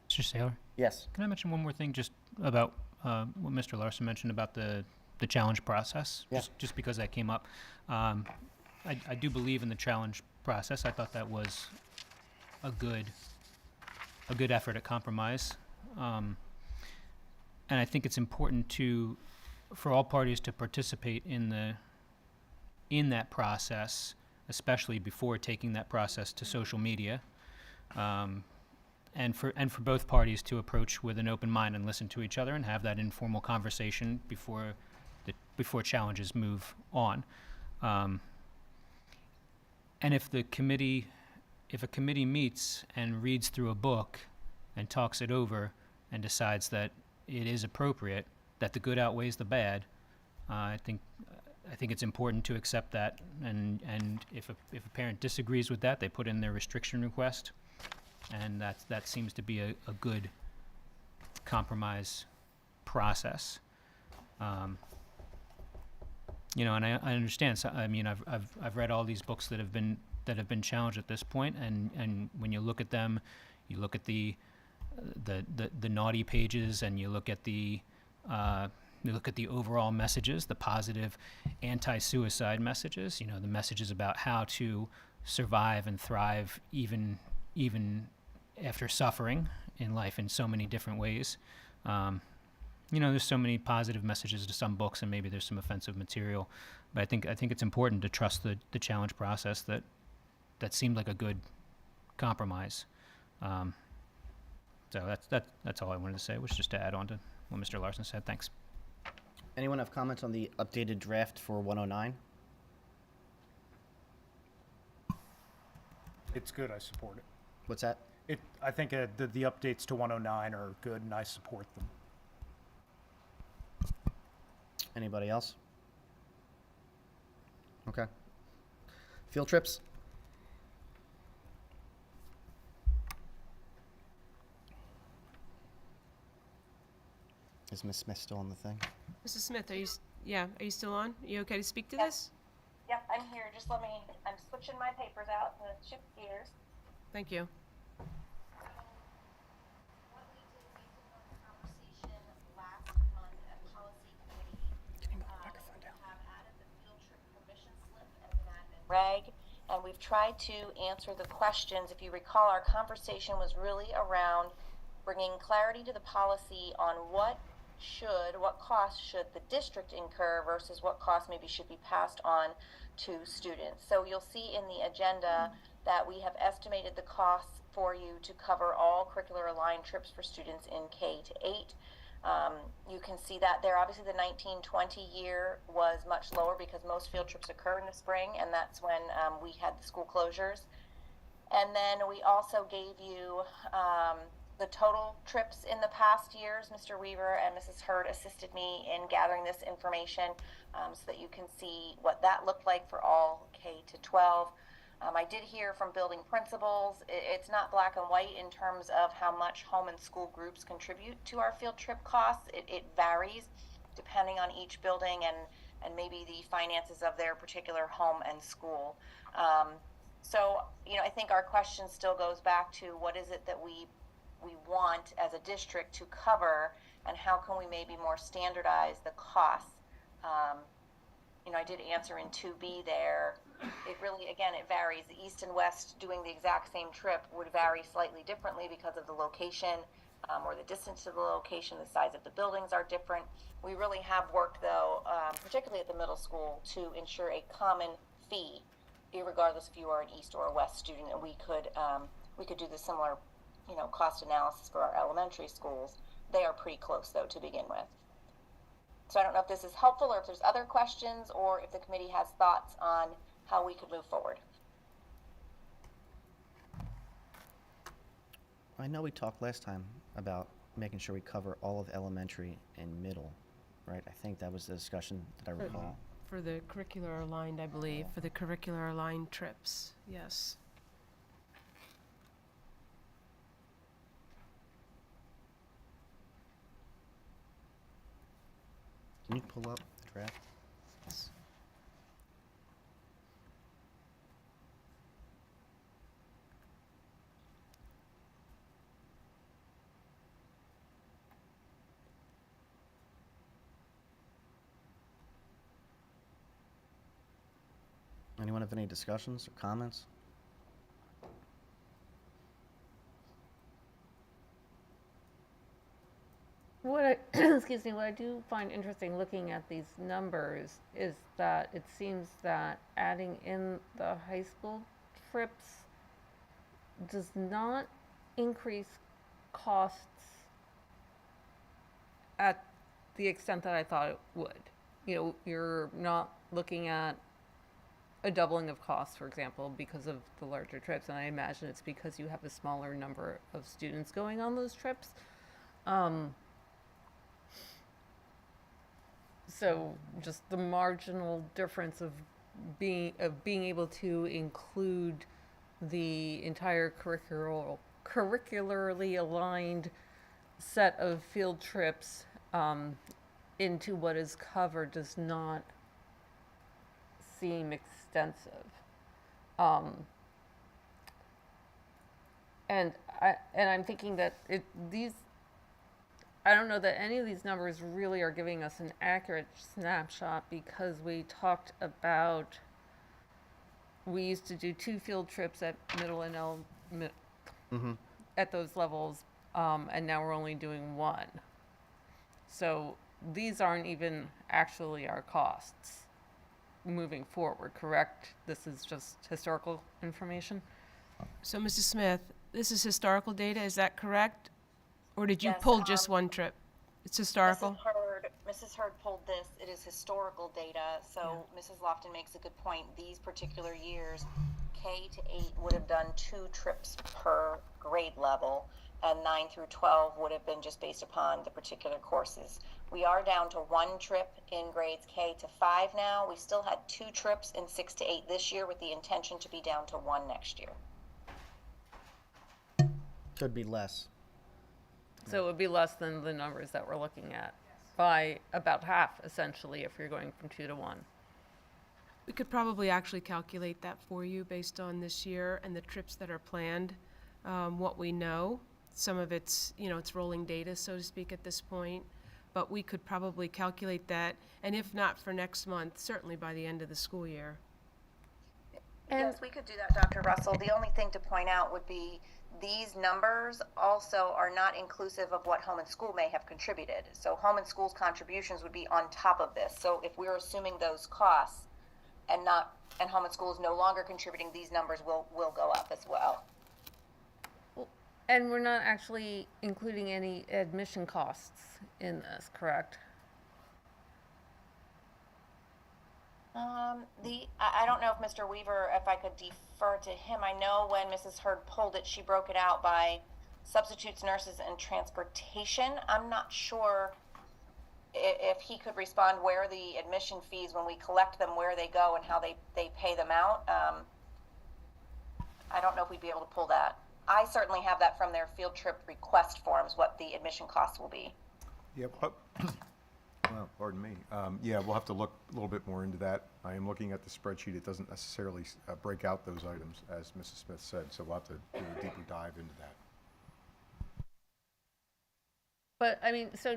Mr. Saylor? Yes. Can I mention one more thing just about what Mr. Larson mentioned about the challenge process? Yeah. Just because that came up. I do believe in the challenge process. I thought that was a good effort at compromise. And I think it's important for all parties to participate in that process, especially before taking that process to social media. And for both parties to approach with an open mind and listen to each other and have that informal conversation before challenges move on. And if a committee meets and reads through a book and talks it over and decides that it is appropriate, that the good outweighs the bad, I think it's important to accept that. And if a parent disagrees with that, they put in their restriction request. And that seems to be a good compromise process. And I understand. So, I mean, I've read all these books that have been challenged at this point, and when you look at them, you look at the naughty pages, and you look at the overall messages, the positive anti-suicide messages. The messages about how to survive and thrive even after suffering in life in so many different ways. There's so many positive messages to some books, and maybe there's some offensive material, but I think it's important to trust the challenge process. That seemed like a good compromise. So that's all I wanted to say, was just to add on to what Mr. Larson said. Thanks. Anyone have comments on the updated draft for 109? It's good, I support it. What's that? I think the updates to 109 are good, and I support them. Anybody else? Okay. Field trips? Is Ms. Smith still on the thing? Mrs. Smith, are you still on? Are you okay to speak to this? Yep, I'm here. Just I'm switching my papers out to shift gears. Thank you. What we did, we took on the conversation last month at policy committee. Have added the field trip permission slip as an admin reg, and we've tried to answer the questions. If you recall, our conversation was really around bringing clarity to the policy on what costs should the district incur versus what costs maybe should be passed on to students. So you'll see in the agenda that we have estimated the costs for you to cover all curricular aligned trips for students in K to 8. You can see that there. Obviously the 1920 year was much lower because most field trips occur in the spring, and that's when we had the school closures. And then we also gave you the total trips in the past years. Mr. Weaver and Mrs. Hurd assisted me in gathering this information so that you can see what that looked like for all K to 12. I did hear from building principals. It's not black and white in terms of how much home and school groups contribute to our field trip costs. It varies depending on each building and maybe the finances of their particular home and school. So, I think our question still goes back to what is it that we want as a district to cover, and how can we maybe more standardize the costs. I did answer in 2B there. It really, again, it varies. The east and west doing the exact same trip would vary slightly differently because of the location or the distance to the location. The size of the buildings are different. We really have worked, though, particularly at the middle school, to ensure a common fee, regardless if you are an east or a west student, and we could do the similar cost analysis for our elementary schools. They are pretty close, though, to begin with. So I don't know if this is helpful or if there's other questions or if the committee has thoughts on how we could move forward. I know we talked last time about making sure we cover all of elementary and middle, right? I think that was the discussion that I recall. For the curricular aligned, I believe, for the curricular aligned trips, yes. Can you pull up the draft? Anyone have any discussions or comments? What I, excuse me, what I do find interesting looking at these numbers is that it seems that adding in the high school trips does not increase costs at the extent that I thought it would. You know, you're not looking at a doubling of costs, for example, because of the larger trips, and I imagine it's because you have a smaller number of students going on those trips. So just the marginal difference of being able to include the entire curricularly aligned set of field trips into what is covered does not seem extensive. And I'm thinking that I don't know that any of these numbers really are giving us an accurate snapshot, because we talked about, we used to do 2 field trips at middle and at those levels, and now we're only doing 1. So these aren't even actually our costs moving forward, correct? This is just historical information? So, Mrs. Smith, this is historical data, is that correct? Or did you Yes, pull just one trip? It's historical? Mrs. Hurd pulled this. It is historical data. So Mrs. Lofton makes a good point. These particular years, K to 8 would have done 2 trips per grade level, and 9 through 12 would have been just based upon the particular courses. We are down to 1 trip in grades K to 5 now. We still had 2 trips in 6 to 8 this year, with the intention to be down to 1 next year. Could be less. So it would be less than the numbers that we're looking at by about half, essentially, if you're going from 2 to 1. We could probably actually calculate that for you based on this year and the trips that are planned, what we know. Some of it's, it's rolling data, so to speak, at this point. But we could probably calculate that, and if not for next month, certainly by the end of the school year. Yes, we could do that, Dr. Russell. The only thing to point out would be these numbers also are not inclusive of what home and school may have contributed. So home and school's contributions would be on top of this. So if we're assuming those costs and home and school is no longer contributing, these numbers will go up as well. And we're not actually including any admission costs in this, correct? I don't know if Mr. Weaver, if I could defer to him. I know when Mrs. Hurd pulled it, she broke it out by substitutes, nurses, and transportation. I'm not sure if he could respond where the admission fees, when we collect them, where they go and how they pay them out. I don't know if we'd be able to pull that. I certainly have that from their field trip request forms, what the admission costs will be. Yep. Well, pardon me. Yeah, we'll have to look a little bit more into that. I am looking at the spreadsheet. It doesn't necessarily break out those items, as Mrs. Smith said, so we'll have to do a deeper dive into that. But, I mean, so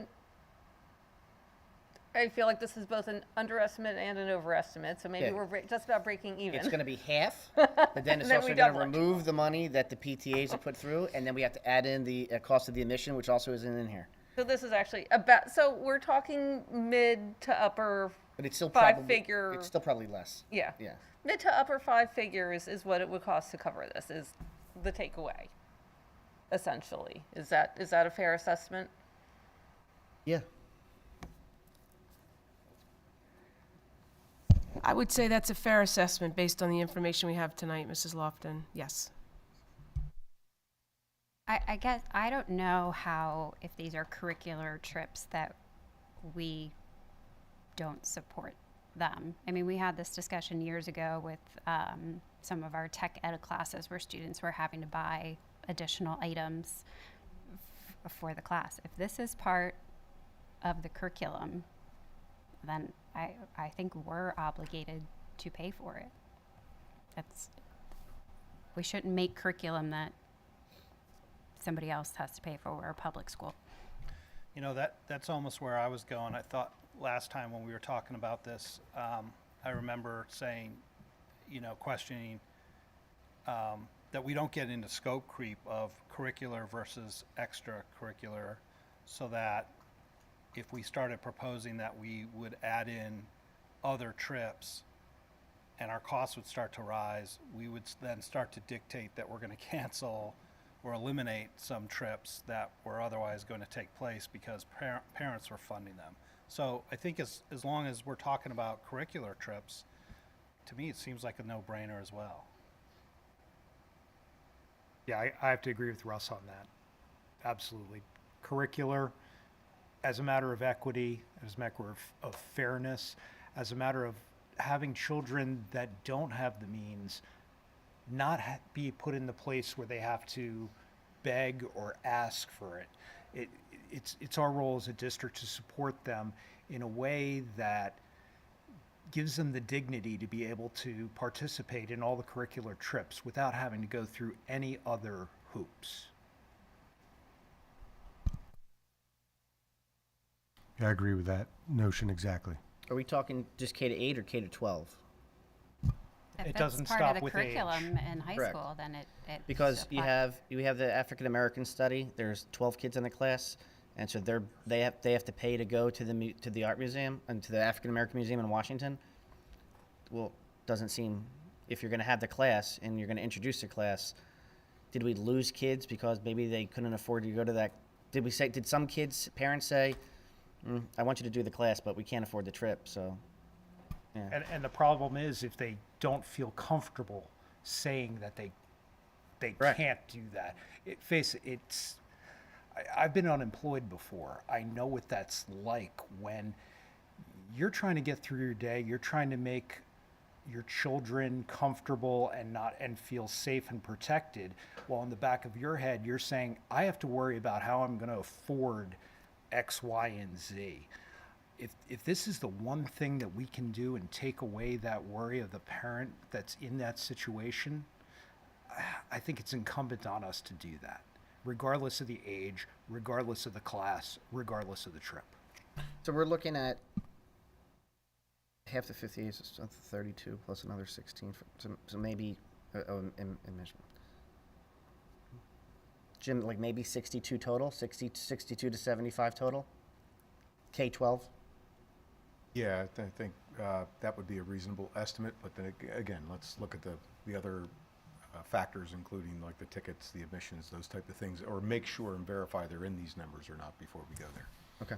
I feel like this is both an underestimate and an overestimate, so maybe Yeah. we're just about breaking even. It's going to be half, but then it's Then also we going to double it. remove the money that the PTAs have put through, and then we have to add in the cost of the admission, which also isn't in here. So this is actually about, so we're talking mid to upper But it's still five-figure. It's still probably less. Yeah. Yeah. Mid to upper 5 figures is what it would cost to cover this, is the takeaway, essentially. Is that a fair assessment? Yeah. I would say that's a fair assessment based on the information we have tonight, Mrs. Lofton. Yes. I guess I don't know how, if these are curricular trips, that we don't support them. I mean, we had this discussion years ago with some of our tech ed classes where students were having to buy additional items for the class. If this is part of the curriculum, then I think we're obligated to pay for it. We shouldn't make curriculum that somebody else has to pay for. We're a public school. You know, that's almost where I was going. I thought last time when we were talking about this, I remember saying, questioning that we don't get into scope creep of curricular versus extracurricular, so that if we started proposing that we would add in other trips and our costs would start to rise, we would then start to dictate that we're going to cancel or eliminate some trips that were otherwise going to take place because parents were funding them. So I think as long as we're talking about curricular trips, to me it seems like a no-brainer as well. Yeah, I have to agree with Russ on that. Absolutely. Curricular, as a matter of equity, as a matter of fairness, as a matter of having children that don't have the means not be put in the place where they have to beg or ask for it. It's our role as a district to support them in a way that gives them the dignity to be able to participate in all the curricular trips without having to go through any other hoops. Yeah, I agree with that notion exactly. Are we talking just K to 8 or K to 12? If It that's doesn't part stop of the with curriculum in high Correct. school, then it Because you apply- have the African American study. There's 12 kids in the class, and so they have to pay to go to the art museum and to the African American Museum in Washington. Well, doesn't seem, if you're going to have the class and you're going to introduce the class, did we lose kids because maybe they couldn't afford to go to that? Did some parents say, I want you to do the class, but we can't afford the trip, so, yeah. And the problem is if they don't feel comfortable saying that they Correct. can't do that. I've been unemployed before. I know what that's like when you're trying to get through your day, you're trying to make your children comfortable and feel safe and protected, while in the back of your head you're saying, I have to worry about how I'm going to afford X, Y, and Z. If this is the one thing that we can do and take away that worry of the parent that's in that situation, I think it's incumbent on us to do that, regardless of the age, regardless of the class, regardless of the trip. So we're looking at half the 58, so 32 plus another 16, so maybe, Jim, like maybe 62 total, 62 to 75 total? K-12? Yeah, I think that would be a reasonable estimate, but then again, let's look at the other factors, including like the tickets, the admissions, those type of things, or make sure and verify they're in these numbers or not before we go there. Okay.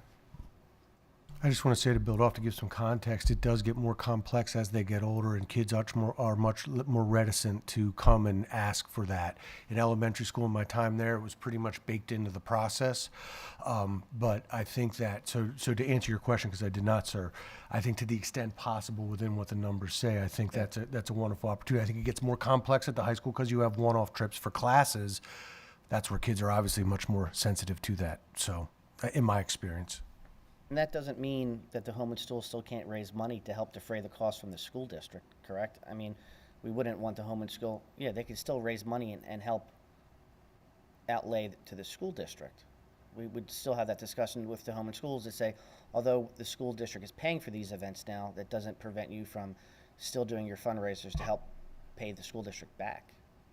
I just want to say, to build off, to give some context, it does get more complex as they get older, and kids are much more reticent to come and ask for that. In elementary school, in my time there, it was pretty much baked into the process. But I think that, so to answer your question, because I did not, sir, I think to the extent possible within what the numbers say, I think that's a wonderful opportunity. I think it gets more complex at the high school because you have one-off trips for classes. That's where kids are obviously much more sensitive to that, so, in my experience. And that doesn't mean that the home and school still can't raise money to help defray the cost from the school district, correct? I mean, we wouldn't want the home and school, they could still raise money and help outlay to the school district. We would still have that discussion with the home and schools to say, although the school district is paying for these events now, that doesn't prevent you from still doing your fundraisers to help pay the school district back.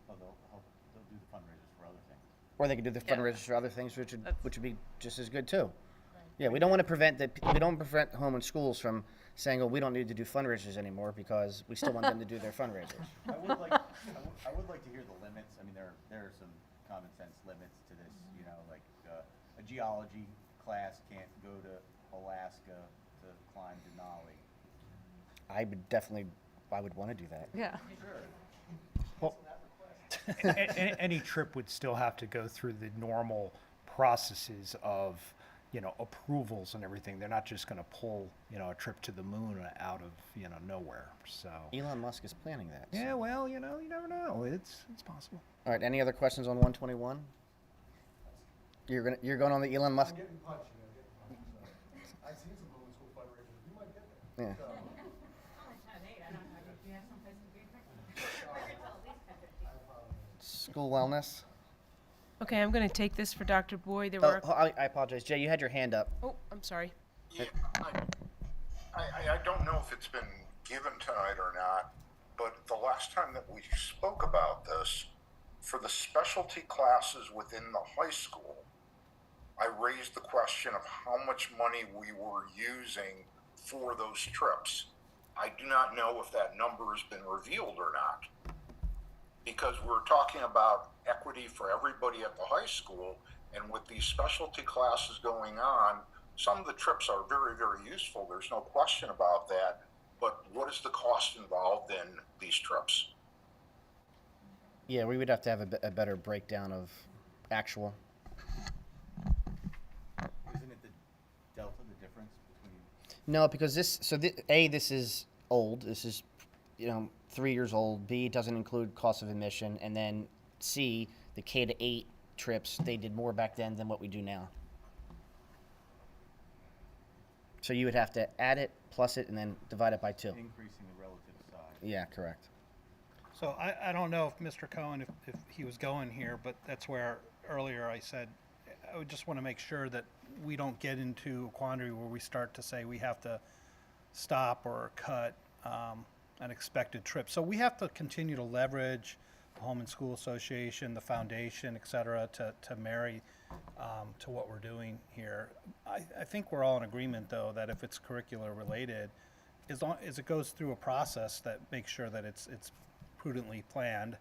Well, they'll do the fundraisers for other things. Or they could do the fundraisers for other things, which would be just as good too. Yeah, we don't want to prevent home and schools from saying, "Oh, we don't need to do fundraisers anymore," because we still want them to do their fundraisers. I would like to hear the limits. I mean, there are some common sense limits to this. You know, like a geology class can't go to Alaska to climb Denali. I would want to do that. Yeah. Well, any trip would still have to go through the normal processes of, approvals and everything. They're not just going to pull, a trip to the moon out of, nowhere. So Elon Musk is planning that. So. yeah, well, you never know. It's possible. All right. Any other questions on 121? You're going on the Elon Musk. I'm getting punchy. I've seen some home and school fundraisers. You might get Yeah. School wellness. Okay, I'm going to take this for Dr. Boyd. There Oh, were. I apologize. Jay, you had your hand up. Oh, I'm sorry. Yeah, I don't know if it's been given tonight or not, but the last time that we spoke about this, for the specialty classes within the high school, I raised the question of how much money we were using for those trips. I do not know if that number has been revealed or not, because we're talking about equity for everybody at the high school, and with these specialty classes going on, some of the trips are very, very useful. There's no question about that. But what is the cost involved in these trips? Yeah, we would have to have a better breakdown of actual. Isn't it the delta, the difference between? No, because this is old. This is 3 years old. B, it doesn't include cost of admission, and then C, the K to 8 trips, they did more back then than what we do now. So you would have to add it, plus it, and then divide it by 2. Increasing the relative size. Yeah, correct. So I don't know if Mr. Cohen, if he was going here, but that's where earlier I said, I would just want to make sure that we don't get into a quandary where we start to say we have to stop or cut an expected trip. So we have to continue to leverage the Home and School Association, the foundation, et cetera, to marry to what we're doing here. I think we're all in agreement, though, that if it's curricular related, as long as it goes through a process that makes sure that it's prudently planned,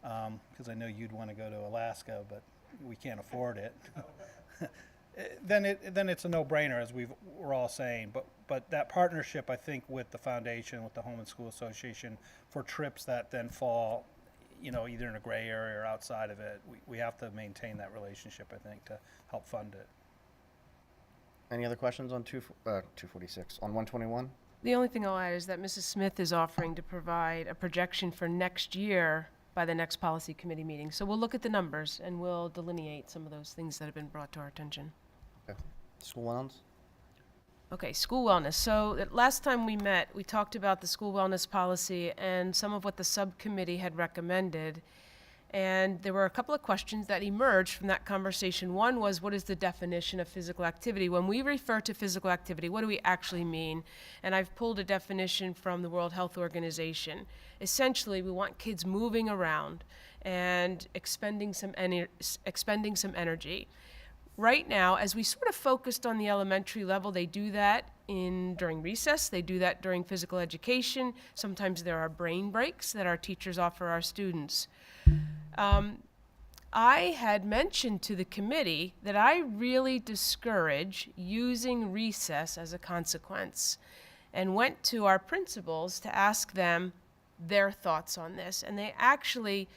because I know you'd want to go to Alaska, but we can't afford it. Then it's a no-brainer, as we're all saying. But that partnership, I think, with the foundation, with the Home and School Association, for trips that then fall, either in a gray area or outside of it, we have to maintain that relationship, I think, to help fund it. Any other questions on 246? On 121? The only thing I'll add is that Mrs. Smith is offering to provide a projection for next year by the next policy committee meeting. So we'll look at the numbers and we'll delineate some of those things that have been brought to our attention. Okay. School wellness? Okay, school wellness. So last time we met, we talked about the school wellness policy and some of what the subcommittee had recommended. And there were a couple of questions that emerged from that conversation. One was, what is the definition of physical activity? When we refer to physical activity, what do we actually mean? And I've pulled a definition from the World Health Organization. Essentially, we want kids moving around and expending some energy. Right now, as we sort of focused on the elementary level, they do that during recess, they do that during physical education. Sometimes there are brain breaks that our teachers offer our students. I had mentioned to the committee that I really discourage using recess as a consequence, and went to our principals to ask them their thoughts on this. And they actually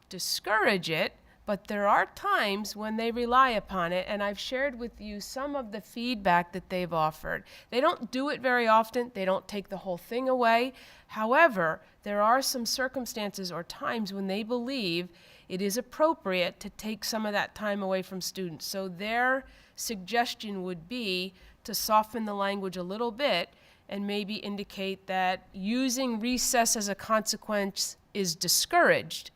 discourage it, but there are times when they rely upon it, and I've shared with you some of the feedback that they've offered. They don't do it very often. They don't take the whole thing away. However, there are some circumstances or times when they believe it is appropriate to take some of that time away from students. So their suggestion would be to soften the language a little bit and maybe indicate that using recess as a consequence is discouraged.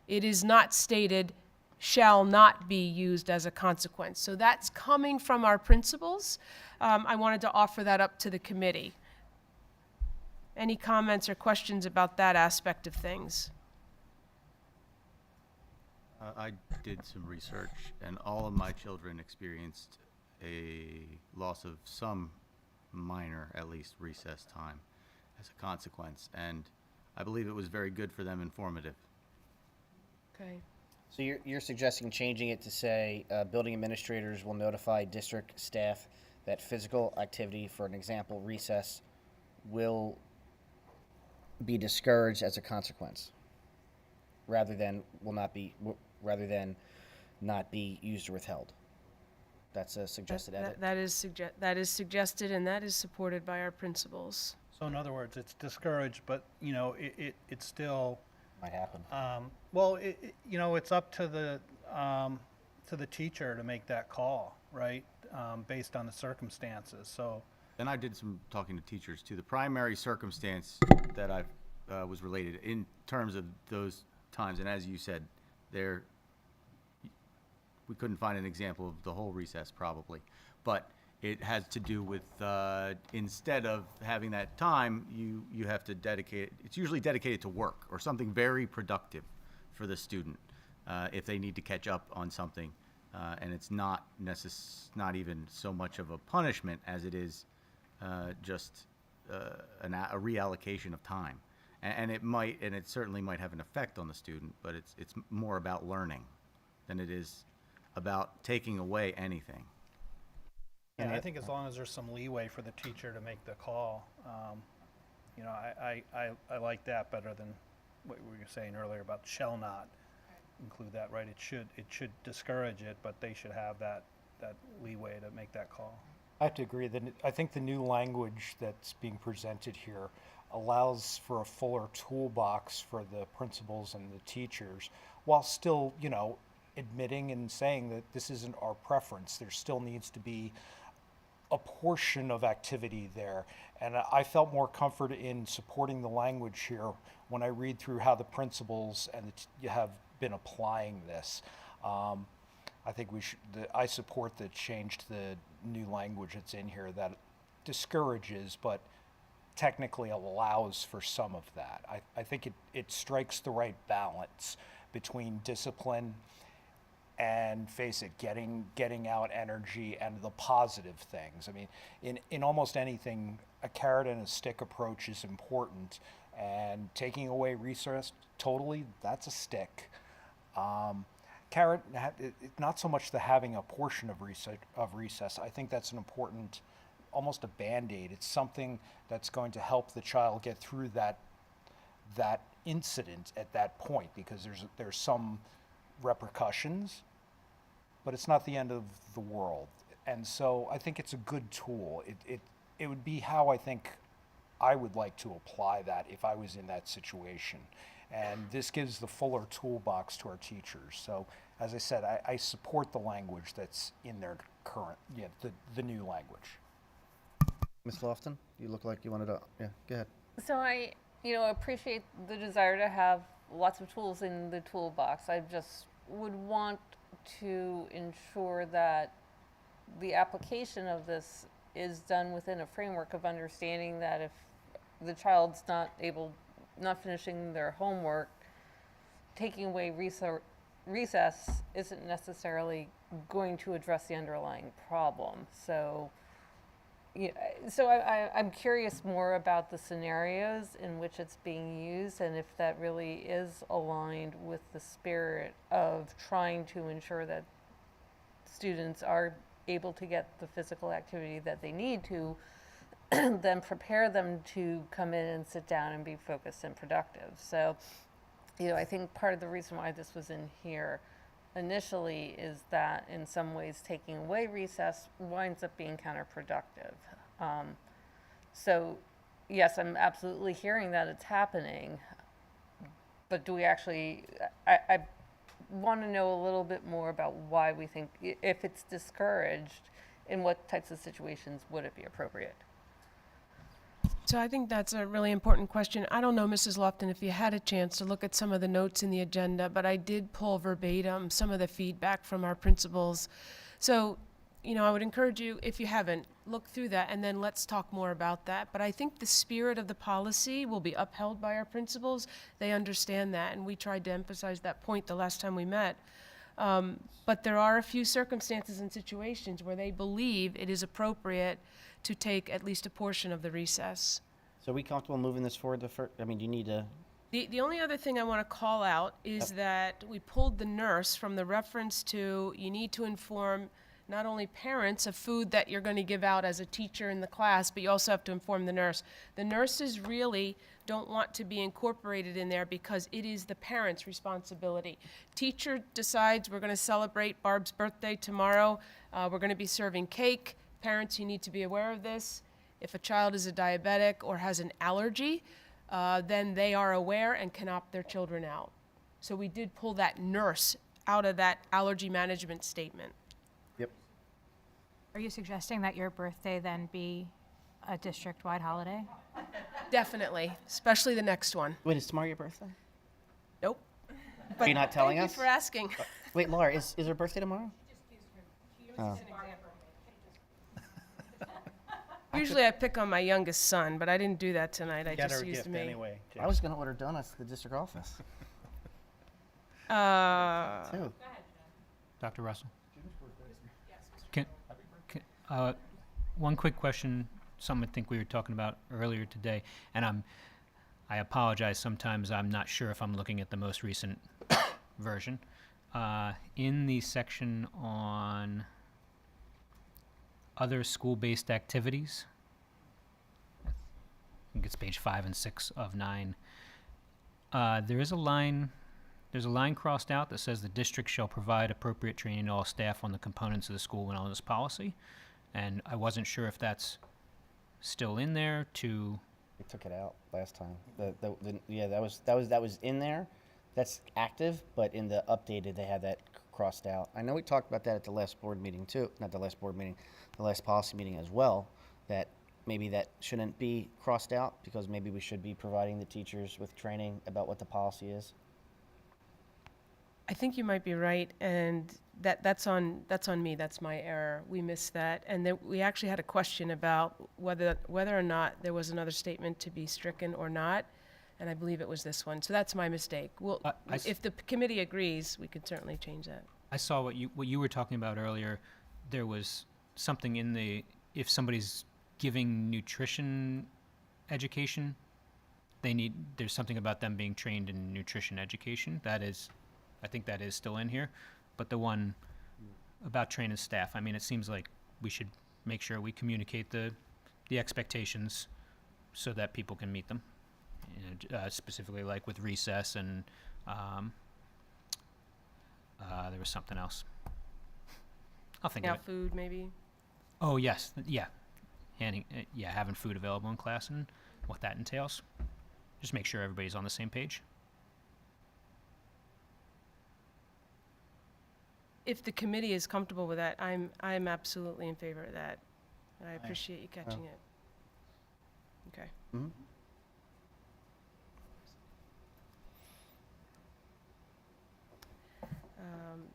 It is not stated shall not be used as a consequence. So that's coming from our principals. I wanted to offer that up to the committee. Any comments or questions about that aspect of things? I did some research, and all of my children experienced a loss of some minor, at least, recess time as a consequence, and I believe it was very good for them, informative. Okay. So you're suggesting changing it to say building administrators will notify district staff that physical activity, for an example, recess, will be discouraged as a consequence, rather than not be used or withheld. That's a suggested edit. That is suggested, and that is supported by our principals. So in other words, it's discouraged, but it's still Might happen. Well, it's up to the teacher to make that call, right? Based on the circumstances. So and I did some talking to teachers too, the primary circumstance that I was related in terms of those times, and as you said, we couldn't find an example of the whole recess probably, but it has to do with instead of having that time, you have to dedicate it. It's usually dedicated to work or something very productive for the student if they need to catch up on something, and it's not even so much of a punishment as it is just a reallocation of time, and it certainly might have an effect on the student, but it's more about learning than it is about taking away anything. And I think as long as there's some leeway for the teacher to make the call, you know, I like that better than what we were saying earlier about shall not include that, right? It should discourage it, but they should have that leeway to make that call. I have to agree that I think the new language that's being presented here allows for a fuller toolbox for the principals and the teachers, while still, you know, admitting and saying that this isn't our preference. There still needs to be a portion of activity there. And I felt more comfort in supporting the language here when I read through how the principals and have been applying this. I think I support the change to the new language that's in here that discourages, but technically allows for some of that. I think it strikes the right balance between discipline and, face it, getting out energy and the positive things. I mean, in almost anything, a carrot and a stick approach is important, and taking away recess totally, that's a stick. Carrot, not so much the having a portion of recess. I think that's an important, almost a Band-Aid. It's something that's going to help the child get through that incident at that point, because there's some repercussions, but it's not the end of the world. And so I think it's a good tool. It would be how I think I would like to apply that if I was in that situation. And this gives the fuller toolbox to our teachers. So, as I said, I support the language that's in their current, the new language. Ms. Lofton, you look like you wanted to, yeah, go ahead. So I, appreciate the desire to have lots of tools in the toolbox. I just would want to ensure that the application of this is done within a framework of understanding that if the child's not finishing their homework, taking away recess isn't necessarily going to address the underlying problem. So, I'm curious more about the scenarios in which it's being used, and if that really is aligned with the spirit of trying to ensure that students are able to get the physical activity that they need to, then prepare them to come in and sit down and be focused and productive. So, I think part of the reason why this was in here initially is that in some ways taking away recess winds up being counterproductive. So, yes, I'm absolutely hearing that it's happening, but do we actually, I want to know a little bit more about why we think, if it's discouraged, in what types of situations would it be appropriate? So I think that's a really important question. I don't know, Mrs. Lofton, if you had a chance to look at some of the notes in the agenda, but I did pull verbatim some of the feedback from our principals. So, I would encourage you, if you haven't, look through that and then let's talk more about that. But I think the spirit of the policy will be upheld by our principals. They understand that, and we tried to emphasize that point the last time we met. But there are a few circumstances and situations where they believe it is appropriate to take at least a portion of the recess. So are we comfortable moving this forward? Do you need to? The only other thing I want to call out is that we pulled the nurse from the reference to you need to inform not only parents of food that you're going to give out as a teacher in the class, but you also have to inform the nurse. The nurses really don't want to be incorporated in there because it is the parent's responsibility. Teacher decides we're going to celebrate Barb's birthday tomorrow. We're going to be serving cake. Parents, you need to be aware of this. If a child is a diabetic or has an allergy, then they are aware and can opt their children out. So we did pull that nurse out of that allergy management statement. Yep. Are you suggesting that your birthday then be a district-wide holiday? Definitely, especially the next one. Wait, is tomorrow your birthday? Nope. Are you not telling Thank us? you for asking. Wait, Laura, is her birthday tomorrow? Oh. Usually I pick on my youngest son, but I didn't do that tonight. I Get just her a used gift me. anyway. I was going to order donuts at the district office. Too. Dr. Russell? Can, one quick question, something I think we were talking about earlier today, and I apologize, sometimes I'm not sure if I'm looking at the most recent version. In the section on other school-based activities, I think it's page 5 and 6 of 9, there's a line crossed out that says the district shall provide appropriate training to all staff on the components of the school wellness policy. And I wasn't sure if that's still in there to. They took it out last time. Yeah, that was in there. That's active, but in the updated they had that crossed out. I know we talked about that at the last board meeting too. Not the last board meeting, the last policy meeting as well. That maybe that shouldn't be crossed out because maybe we should be providing the teachers with training about what the policy is. I think you might be right, and that's on me. That's my error. We missed that, and then we actually had a question about whether or not there was another statement to be stricken or not, and I believe it was this one. So that's my mistake. Well, if the committee agrees, we could certainly change that. I saw what you were talking about earlier. There was something in the, if somebody's giving nutrition education, there's something about them being trained in nutrition education. I think that is still in here, but the one about training staff, I mean, it seems like we should make sure we communicate the expectations so that people can meet them. Specifically like with recess and there was something else. I'll think Now of it. food, maybe. Oh yes, yeah, having food available in class and what that entails. Just make sure everybody's on the same page. If the committee is comfortable with that, I'm absolutely in favor of that. I appreciate you catching it. Okay. Mm-hmm.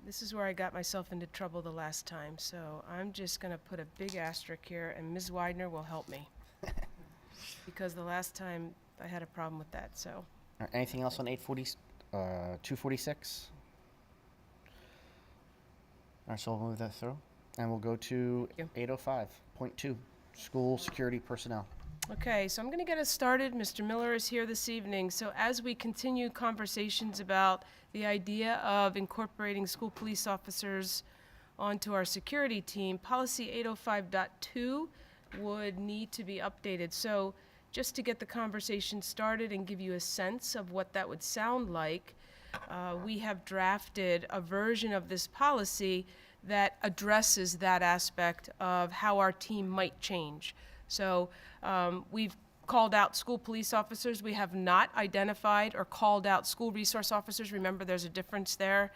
This is where I got myself into trouble the last time, so I'm just going to put a big asterisk here, and Ms. Widener will help me. Because the last time I had a problem with that, so. All right, anything else on 246? All right, so we'll move that through, and we'll go to 805.2, school security personnel. Okay, so I'm going to get us started. Mr. Miller is here this evening. So as we continue conversations about the idea of incorporating school police officers onto our security team, policy 805.2 would need to be updated. So just to get the conversation started and give you a sense of what that would sound like, we have drafted a version of this policy that addresses that aspect of how our team might change. So we've called out school police officers. We have not identified or called out school resource officers. Remember, there's a difference there.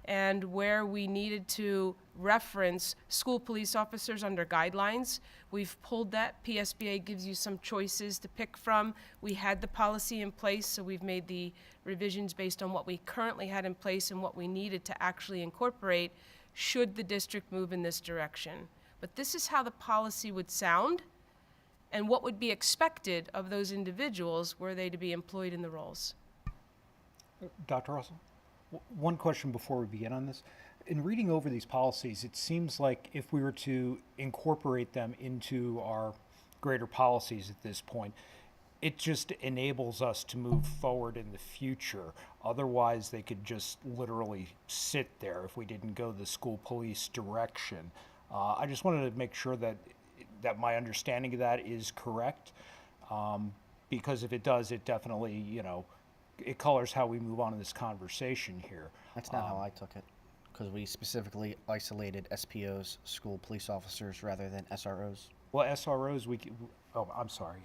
And where we needed to reference school police officers under guidelines, we've pulled that. PSBA gives you some choices to pick from. We had the policy in place, so we've made the revisions based on what we currently had in place and what we needed to actually incorporate should the district move in this direction. But this is how the policy would sound and what would be expected of those individuals were they to be employed in the roles. Dr. Russell, one question before we begin on this. In reading over these policies, it seems like if we were to incorporate them into our greater policies at this point, it just enables us to move forward in the future. Otherwise, they could just literally sit there if we didn't go the school police direction. I just wanted to make sure that my understanding of that is correct, because if it does, it definitely, it colors how we move on in this conversation here. That's not how I took it, because we specifically isolated SPOs, school police officers, rather than SROs. Well, SROs, I'm sorry.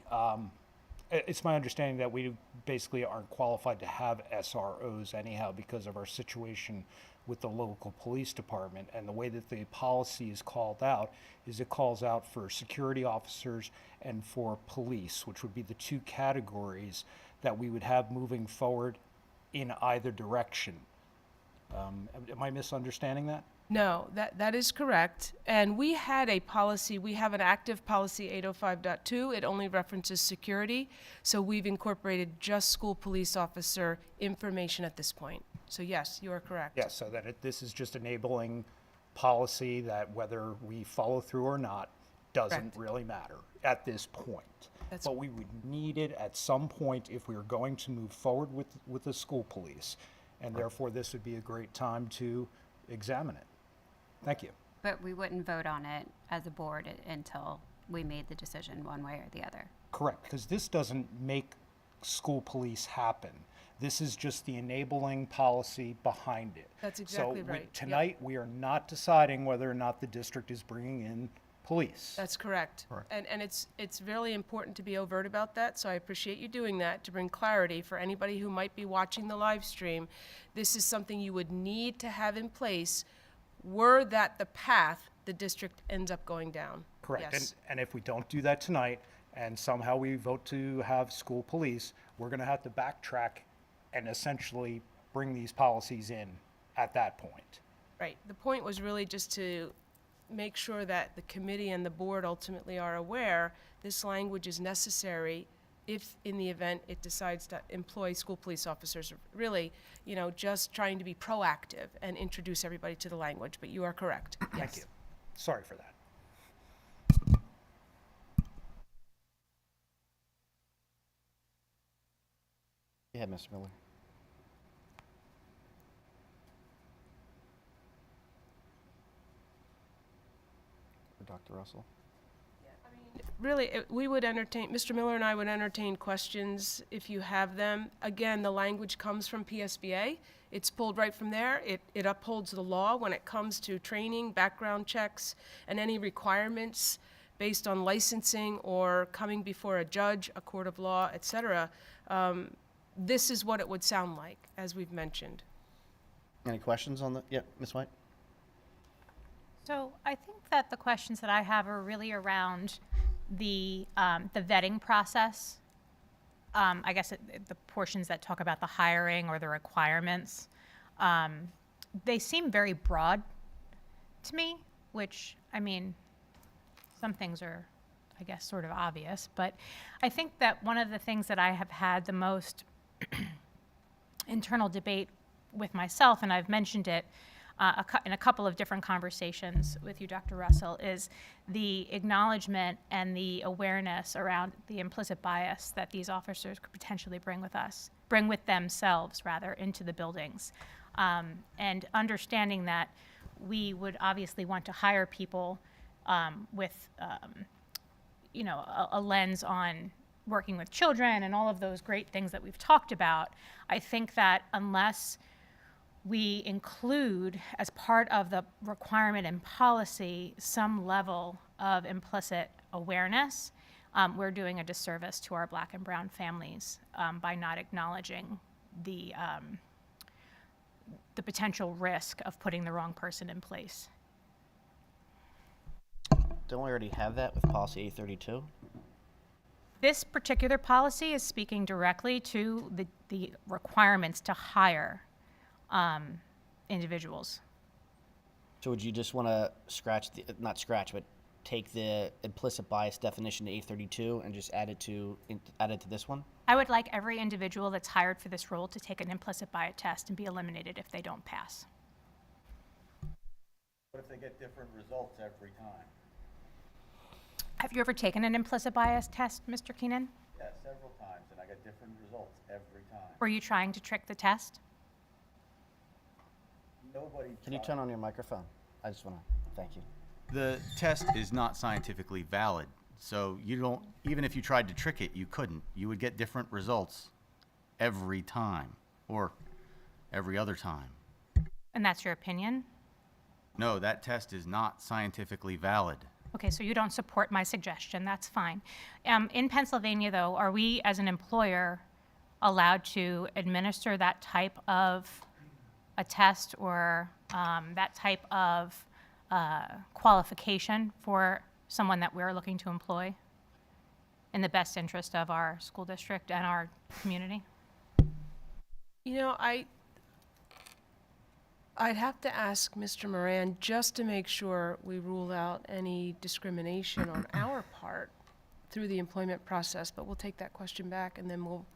It's my understanding that we basically aren't qualified to have SROs anyhow because of our situation with the local police department. And the way that the policy is called out is it calls out for security officers and for police, which would be the two categories that we would have moving forward in either direction. Am I misunderstanding that? No, that is correct. And we had a policy, we have an active policy 805.2. It only references security. So we've incorporated just school police officer information at this point. So yes, you are correct. Yes, so that this is just enabling policy that whether we follow through or not doesn't Correct. really matter at this point. That's- But we would need it at some point if we were going to move forward with the school police. And therefore, this would be a great time to examine it. Thank you. But we wouldn't vote on it as a board until we made the decision one way or the other. Correct, because this doesn't make school police happen. This is just the enabling policy behind it. That's exactly So right. Yep. tonight, we are not deciding whether or not the district is bringing in police. That's correct. Correct. And it's really important to be overt about that, so I appreciate you doing that to bring clarity for anybody who might be watching the live stream. This is something you would need to have in place were that the path the district ends up going down. Correct. Yes. And if we don't do that tonight, and somehow we vote to have school police, we're going to have to backtrack and essentially bring these policies in at that point. Right. The point was really just to make sure that the committee and the board ultimately are aware this language is necessary if in the event it decides to employ school police officers. Really, just trying to be proactive and introduce everybody to the language, but you are correct. Yes. Thank you. Sorry for that. Go ahead, Mr. Miller. Or Dr. Russell. Really, we would entertain, Mr. Miller and I would entertain questions if you have them. Again, the language comes from PSBA. It's pulled right from there. It upholds the law when it comes to training, background checks, and any requirements based on licensing or coming before a judge, a court of law, et cetera. This is what it would sound like, as we've mentioned. Any questions on the, yep, Ms. White? So I think that the questions that I have are really around the vetting process. I guess the portions that talk about the hiring or the requirements, they seem very broad to me, which, I mean, some things are, I guess, sort of obvious. But I think that one of the things that I have had the most internal debate with myself, and I've mentioned it in a couple of different conversations with you, Dr. Russell, is the acknowledgement and the awareness around the implicit bias that these officers could potentially bring with themselves, rather, into the buildings. And understanding that we would obviously want to hire people with, a lens on working with children and all of those great things that we've talked about. I think that unless we include, as part of the requirement and policy, some level of implicit awareness, we're doing a disservice to our Black and brown families by not acknowledging the potential risk of putting the wrong person in place. Don't we already have that with policy 832? This particular policy is speaking directly to the requirements to hire individuals. So would you just want to but take the implicit bias definition to 832 and just add it to this one? I would like every individual that's hired for this role to take an implicit bias test and be eliminated if they don't pass. What if they get different results every time? Have you ever taken an implicit bias test, Mr. Keenan? Yeah, several times, and I get different results every time. Were you trying to trick the test? Nobody Can you turn on your microphone? I just want to thank you. The test is not scientifically valid, so you don't, even if you tried to trick it, you couldn't. You would get different results every time, or every other time. And that's your opinion? No, that test is not scientifically valid. Okay, so you don't support my suggestion, that's fine. In Pennsylvania, though, are we, as an employer, allowed to administer that type of a test or that type of qualification for someone that we're looking to employ in the best interest of our school district and our community? You know, I'd have to ask Mr. Moran just to make sure we rule out any discrimination on our part through the employment process, but we'll take that question back and then we'll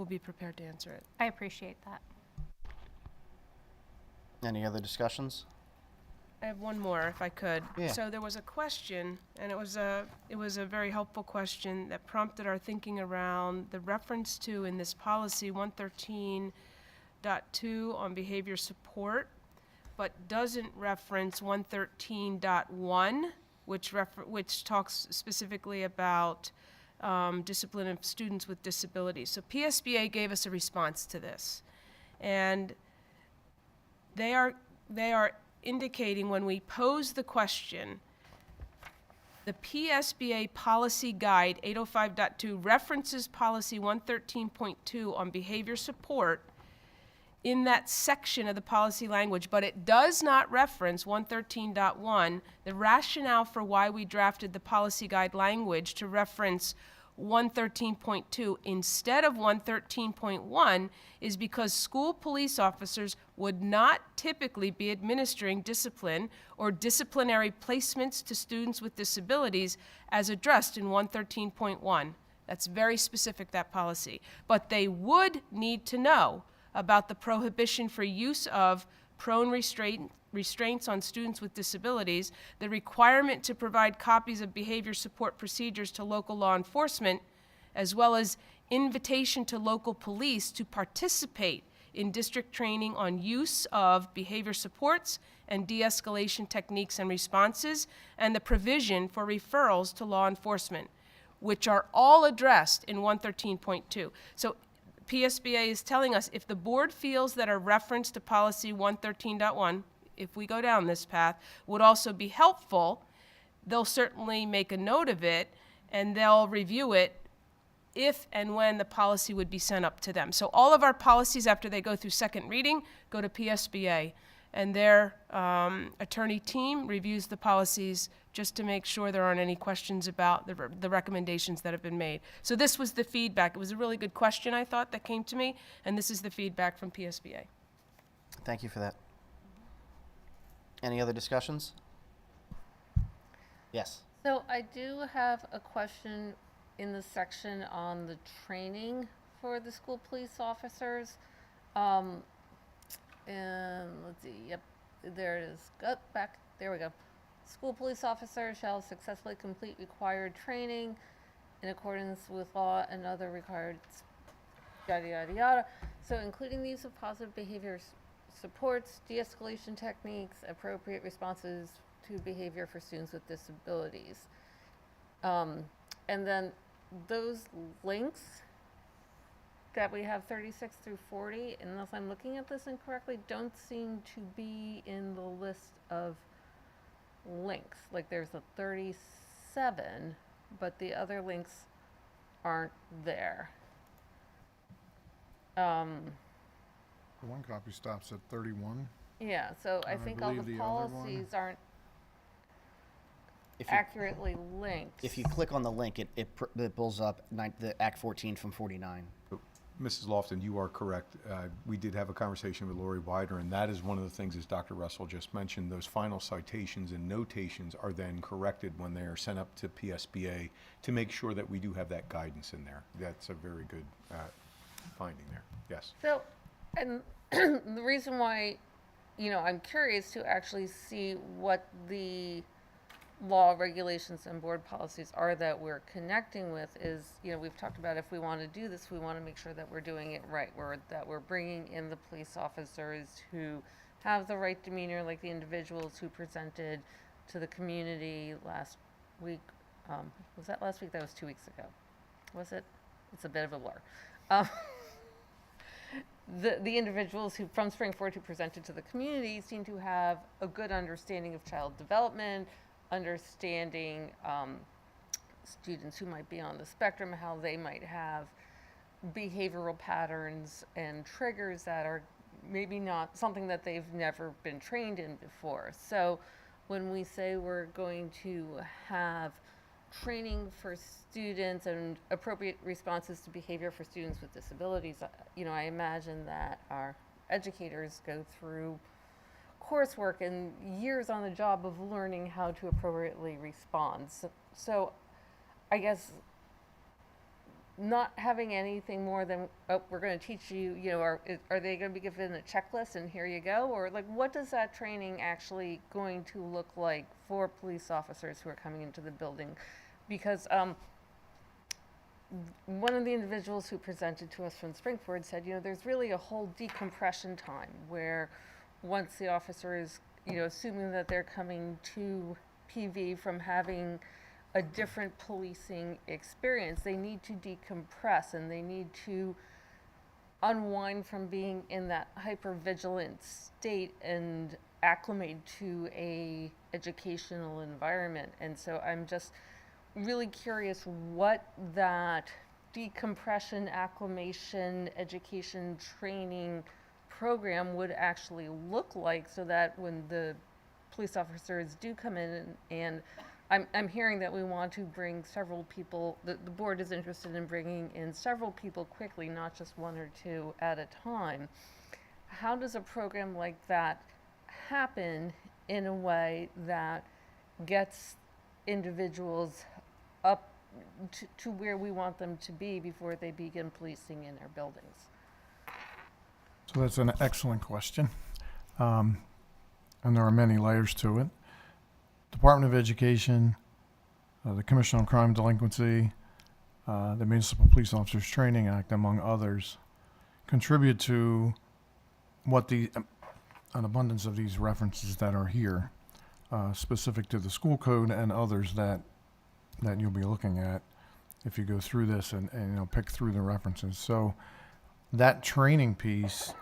be prepared to answer it. I appreciate that. Any other discussions? I have one more, if I could. Yeah. So there was a question, and it was a very helpful question that prompted our thinking around the reference to in this policy 113.2 on behavior support, but doesn't reference 113.1, which talks specifically about discipline of students with disabilities. So PSBA gave us a response to this, and they are indicating when we pose the question, the PSBA policy guide 805.2 references policy 113.2 on behavior support in that section of the policy language, but it does not reference 113.1, the rationale for why we drafted the policy guide language to reference 113.2 instead of 113.1 is because school police officers would not typically be administering discipline or disciplinary placements to students with disabilities as addressed in 113.1. That's very specific, that policy. But they would need to know about the prohibition for use of prone restraints on students with disabilities, the requirement to provide copies of behavior support procedures to local law enforcement, as well as invitation to local police to participate in district training on use of behavior supports and de-escalation techniques and responses, and the provision for referrals to law enforcement, which are all addressed in 113.2. So PSBA is telling us if the board feels that a reference to policy 113.1, if we go down this path, would also be helpful, they'll certainly make a note of it and they'll review it if and when the policy would be sent up to them. So all of our policies, after they go through second reading, go to PSBA, and their attorney team reviews the policies just to make sure there aren't any questions about the recommendations that have been made. So this was the feedback. It was a really good question, I thought, that came to me, and this is the feedback from PSBA. Thank you for that. Any other discussions? Yes. So I do have a question in the section on the training for the school police officers. And let's see, yep, there it is. Go back, there we go. School police officers shall successfully complete required training in accordance with law and other required yada yada yada. So including the use of positive behavior supports, de-escalation techniques, appropriate responses to behavior for students with disabilities. And then those links that we have 36 through 40, unless I'm looking at this incorrectly, don't seem to be in the list of links. Like there's a 37, but the other links aren't there. The one copy stops at 31. Yeah, so I And I think all the believe the other one- policies aren't If you, accurately linked. if you click on the link, it pulls up the Act 14 from 49. Mrs. Lofton, you are correct. We did have a conversation with Lori Wider, and that is one of the things, as Dr. Russell just mentioned, those final citations and notations are then corrected when they are sent up to PSBA to make sure that we do have that guidance in there. That's a very good finding there. Yes. So, and the reason why, I'm curious to actually see what the law, regulations, and board policies are that we're connecting with is, we've talked about if we want to do this, we want to make sure that we're doing it right, that we're bringing in the police officers who have the right demeanor, like the individuals who presented to the community last week. Was that last week? That was 2 weeks ago. Was it? It's a bit of a blur. The individuals who from Springford who presented to the community seem to have a good understanding of child development, understanding students who might be on the spectrum, how they might have behavioral patterns and triggers that are maybe not something that they've never been trained in before. So when we say we're going to have training for students and appropriate responses to behavior for students with disabilities, I imagine that our educators go through coursework and years on the job of learning how to appropriately respond. So I guess not having anything more than, oh, we're going to teach you, are they going to be given a checklist and here you go? Or like, what does that training actually going to look like for police officers who are coming into the building? Because one of the individuals who presented to us from Springford said, there's really a whole decompression time where once the officer is, assuming that they're coming to PV from having a different policing experience, they need to decompress and they need to unwind from being in that hypervigilant state and acclimate to a educational environment. And so I'm just really curious what that decompression, acclimation, education, training program would actually look like, so that when the police officers do come in, and I'm hearing that we want to bring several people, the board is interested in bringing in several people quickly, not just one or two at a time. How does a program like that happen in a way that gets individuals up to where we want them to be before they begin policing in our buildings? So that's an excellent question. And there are many layers to it. Department of Education, the Commission on Crime and Delinquency, the Municipal Police Officers Training Act, among others, contribute to what an abundance of these references that are here, specific to the school code and others that you'll be looking at if you go through this and pick through the references. So that training piece,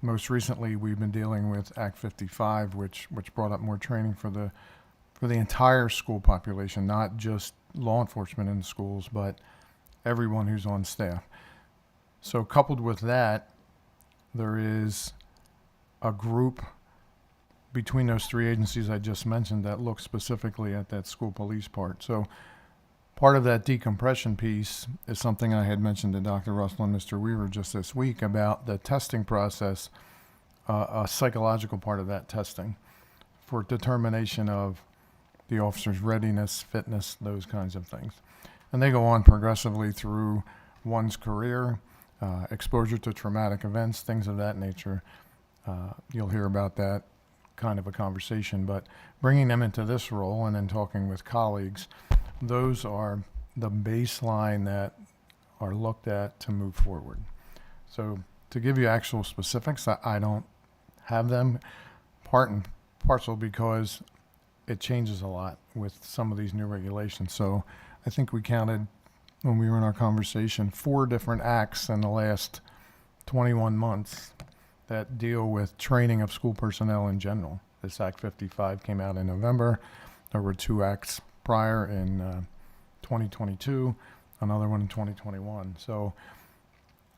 most recently we've been dealing with Act 55, which brought up more training for the entire school population, not just law enforcement in the schools, but everyone who's on staff. So coupled with that, there is a group between those three agencies I just mentioned that looks specifically at that school police part. So part of that decompression piece is something I had mentioned to Dr. Russell and Mr. Weaver just this week about the testing process, a psychological part of that testing for determination of the officer's readiness, fitness, those kinds of things. And they go on progressively through one's career, exposure to traumatic events, things of that nature. You'll hear about that kind of a conversation, but bringing them into this role and then talking with colleagues, those are the baseline that are looked at to move forward. So to give you actual specifics, I don't have them, part and parcel because it changes a lot with some of these new regulations. So I think we counted, when we were in our conversation, 4 different acts in the last 21 months that deal with training of school personnel in general. This Act 55 came out in November. There were 2 acts prior in 2022, another one in 2021. So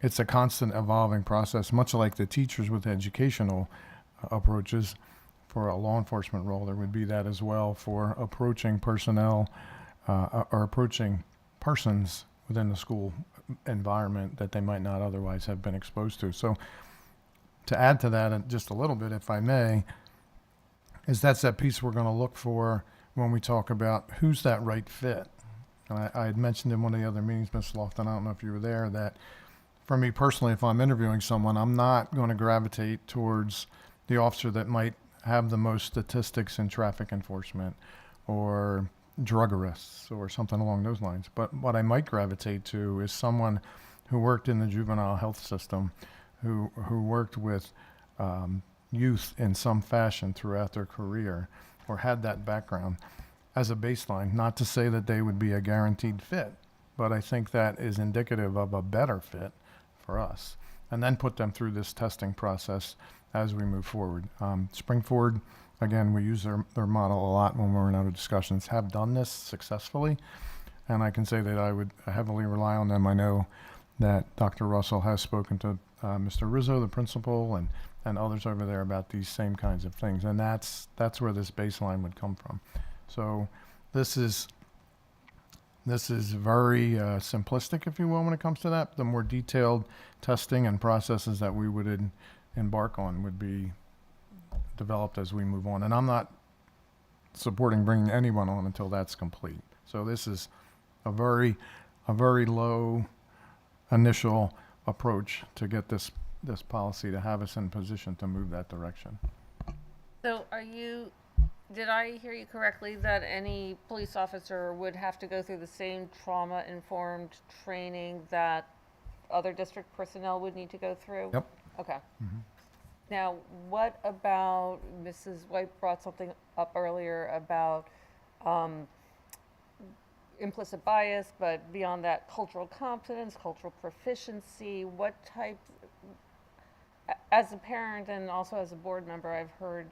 it's a constant evolving process, much like the teachers with educational approaches. For a law enforcement role, there would be that as well for approaching personnel or approaching persons within the school environment that they might not otherwise have been exposed to. So to add to that just a little bit, if I may, is that's that piece we're going to look for when we talk about who's that right fit. And I had mentioned in one of the other meetings, Ms. Lofton, I don't know if you were there, that for me personally, if I'm interviewing someone, I'm not going to gravitate towards the officer that might have the most statistics in traffic enforcement or drug arrests or something along those lines. But what I might gravitate to is someone who worked in the juvenile health system, who worked with youth in some fashion throughout their career or had that background as a baseline. Not to say that they would be a guaranteed fit, but I think that is indicative of a better fit for us. And then put them through this testing process as we move forward. Springford again, we use their model a lot when we're in other discussions, have done this successfully. And I can say that I would heavily rely on them. I know that Dr. Russell has spoken to Mr. Rizzo, the principal, and others over there about these same kinds of things. And that's where this baseline would come from. So this is very simplistic, if you will, when it comes to that. The more detailed testing and processes that we would embark on would be developed as we move on. And I'm not supporting bringing anyone on until that's complete. So this is a very low initial approach to get this policy to have us in position to move that direction. So did I hear you correctly that any police officer would have to go through the same trauma-informed training that other district personnel would need to go through? Yep. Okay. Mhm. Now, what about, Mrs. White brought something up earlier about implicit bias, but beyond that, cultural competence, cultural proficiency, what type, as a parent and also as a board member, I've heard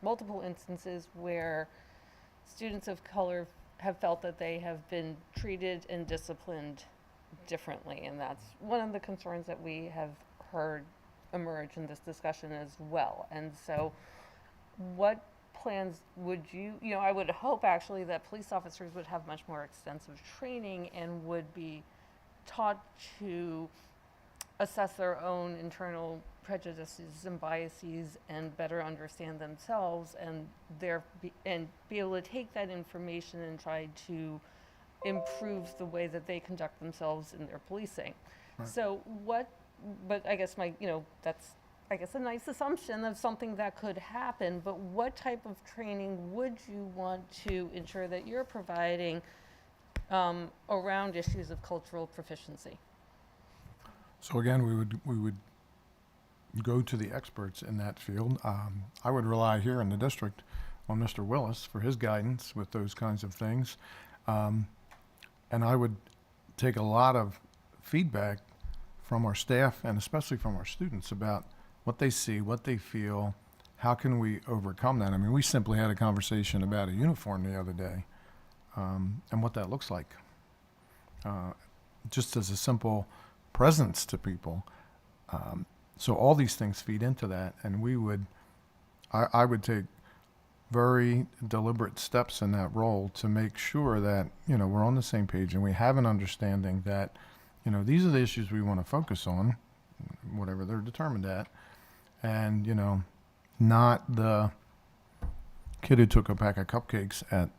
multiple instances where students of color have felt that they have been treated and disciplined differently, and that's one of the concerns that we have heard emerge in this discussion as well. And so what plans would I would hope actually that police officers would have much more extensive training and would be taught to assess their own internal prejudices and biases and better understand themselves, and be able to take that information and try to improve the way that they conduct themselves in their policing. Right. So but I guess that's a nice assumption of something that could happen, but what type of training would you want to ensure that you're providing around issues of cultural proficiency? So again, we would go to the experts in that field. I would rely here in the district on Mr. Willis for his guidance with those kinds of things. And I would take a lot of feedback from our staff and especially from our students about what they see, what they feel, how can we overcome that? I mean, we simply had a conversation about a uniform the other day and what that looks like. Just as a simple presence to people. So all these things feed into that, and I would take very deliberate steps in that role to make sure that, we're on the same page and we have an understanding that, these are the issues we want to focus on, whatever they're determined at, and, not the kid who took a pack of cupcakes at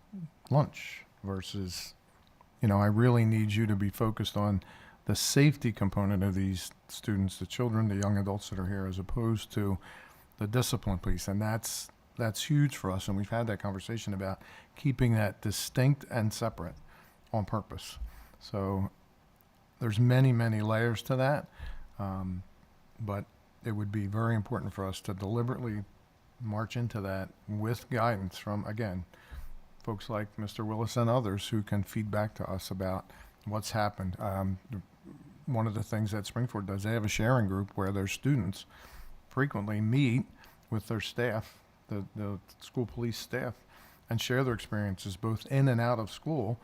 lunch versus, I really need you to be focused on the safety component of these students, the children, the young adults that are here, as opposed to the discipline piece. And that's huge for us, and we've had that conversation about keeping that distinct and separate on purpose. So there's many, many layers to that, but it would be very important for us to deliberately march into that with guidance from, again, folks like Mr. Willis and others who can feed back to us about what's happened. One of the things that Springford does, they have a sharing group where their students frequently meet with their staff, the school police staff, and share their experiences both in and out of school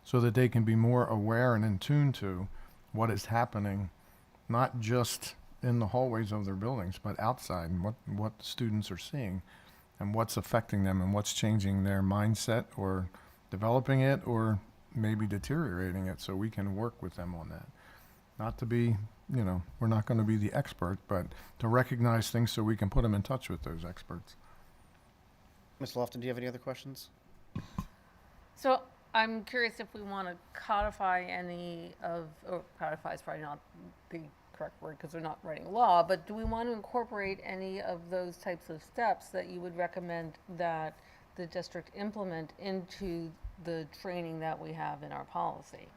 so that they can be more aware and in tune to what is happening, not just in the hallways of their buildings, but outside, and what the students are seeing and what's affecting them and what's changing their mindset or developing it or maybe deteriorating it, so we can work with them on that. Not to be, we're not going to be the expert, but to recognize things so we can put them in touch with those experts. Ms. Lofton, do you have any other questions? So I'm curious if we want to codify codify is probably not the correct word because we're not writing law, but do we want to incorporate any of those types of steps that you would recommend that the district implement into the training that we have in our policy?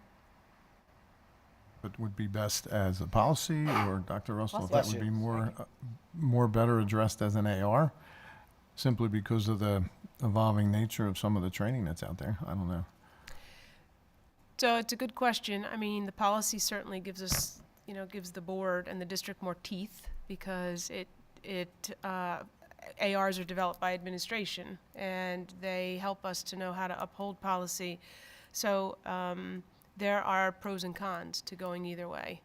It would be best as a policy, or Dr. Russell, if that Bless would you. be more better addressed as an AR, simply because of the evolving nature of some of the training that's out there. I don't know. So it's a good question. I mean, the policy certainly gives us, gives the board and the district more teeth because it ARs are developed by administration, and they help us to know how to uphold policy. So there are pros and cons to going either way.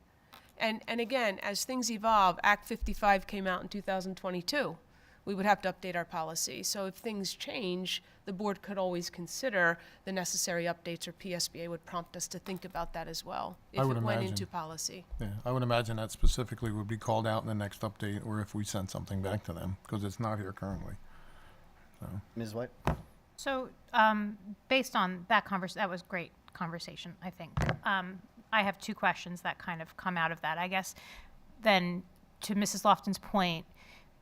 And again, as things evolve, Act 55 came out in 2022. We would have to update our policy. So if things change, the board could always consider the necessary updates, or PSBA would prompt us to think about that as well, if I it would went imagine. into policy. Yeah, I would imagine that specifically would be called out in the next update, or if we send something back to them, because it's not here currently. So. Ms. White? So, based on that that was great conversation, I think. I have two questions that kind of come out of that. I guess then, to Mrs. Lofton's point,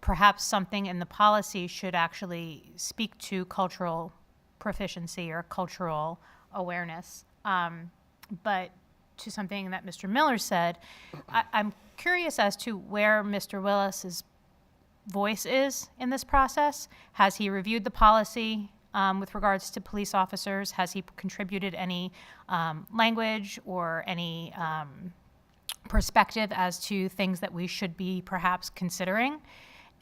perhaps something in the policy should actually speak to cultural proficiency or cultural awareness. But to something that Mr. Miller said, I'm curious as to where Mr. Willis's voice is in this process. Has he reviewed the policy with regards to police officers? Has he contributed any language or any perspective as to things that we should be perhaps considering?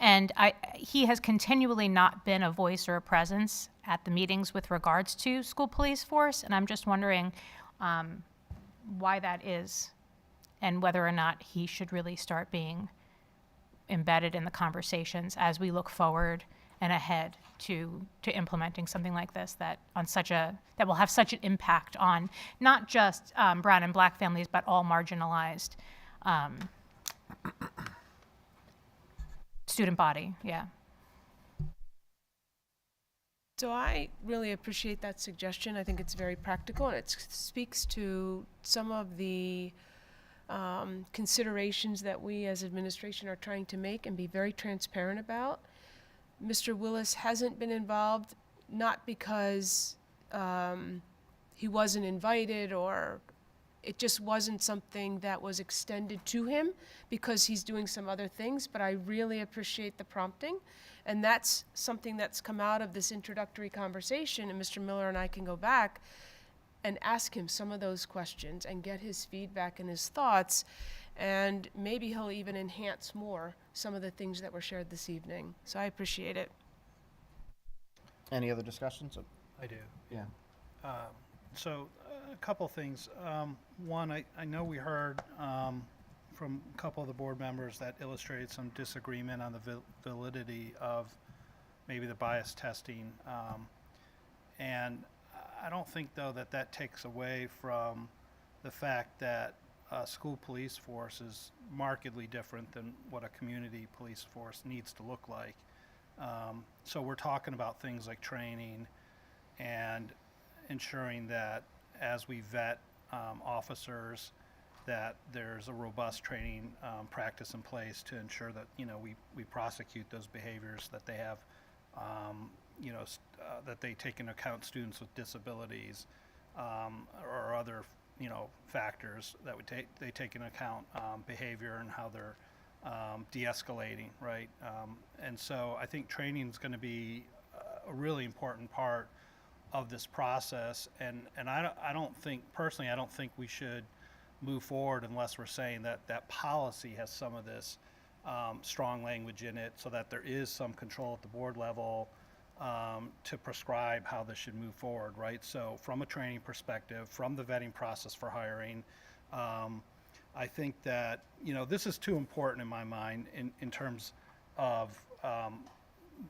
And he has continually not been a voice or a presence at the meetings with regards to school police force, and I'm just wondering why that is, and whether or not he should really start being embedded in the conversations as we look forward and ahead to implementing something like this that will have such an impact on not just brown and black families, but all marginalized student body. Yeah. So I really appreciate that suggestion. I think it's very practical, and it speaks to some of the considerations that we as administration are trying to make and be very transparent about. Mr. Willis hasn't been involved, not because he wasn't invited, or it just wasn't something that was extended to him because he's doing some other things, but I really appreciate the prompting. And that's something that's come out of this introductory conversation, and Mr. Miller and I can go back and ask him some of those questions and get his feedback and his thoughts, and maybe he'll even enhance more some of the things that were shared this evening. So I appreciate it. Any other discussions? I do. Yeah. So a couple things. One, I know we heard from a couple of the board members that illustrated some disagreement on the validity of maybe the bias testing. And I don't think, though, that takes away from the fact that a school police force is markedly different than what a community police force needs to look like. So we're talking about things like training and ensuring that as we vet officers, that there's a robust training practice in place to ensure that, we prosecute those behaviors, that they have, that they take into account students with disabilities or other, factors that they take into account behavior and how they're de-escalating, right? And so I think training is going to be a really important part of this process, and I don't think we should move forward unless we're saying that policy has some of this strong language in it, so that there is some control at the board level to prescribe how this should move forward, right? So from a training perspective, from the vetting process for hiring, I think that this is too important in my mind in terms of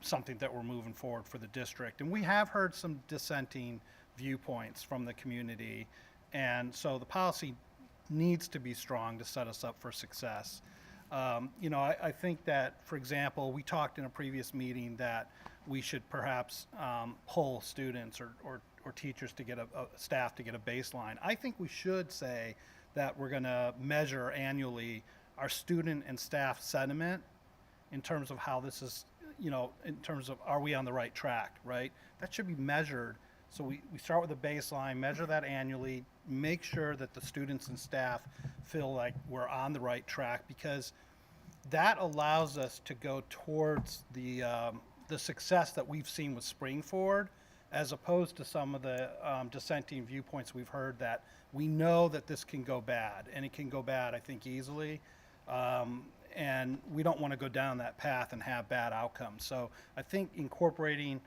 something that we're moving forward for the district. And we have heard some dissenting viewpoints from the community, and so the policy needs to be strong to set us up for success. I think that, for example, we talked in a previous meeting that we should perhaps poll students or teachers to get staff to get a baseline. I think we should say that we're going to measure annually our student and staff sentiment in terms of how this is, in terms of, are we on the right track, right? That should be measured. So we start with a baseline, measure that annually, make sure that the students and staff feel like we're on the right track, because that allows us to go towards the success that we've seen with Spring Forward, as opposed to some of the dissenting viewpoints we've heard that we know that this can go bad, and it can go bad, I think, easily. and we don't want to go down that path and have bad outcomes. So I think incorporating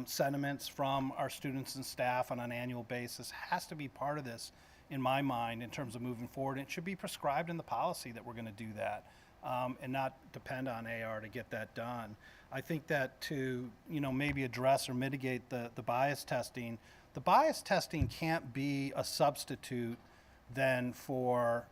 sentiments from our students and staff on an annual basis has to be part of this, in my mind, in terms of moving forward. It should be prescribed in the policy that we're going to do that, and not depend on AR to get that done. I think that to, maybe address or mitigate the bias testing, the bias testing can't be a substitute then for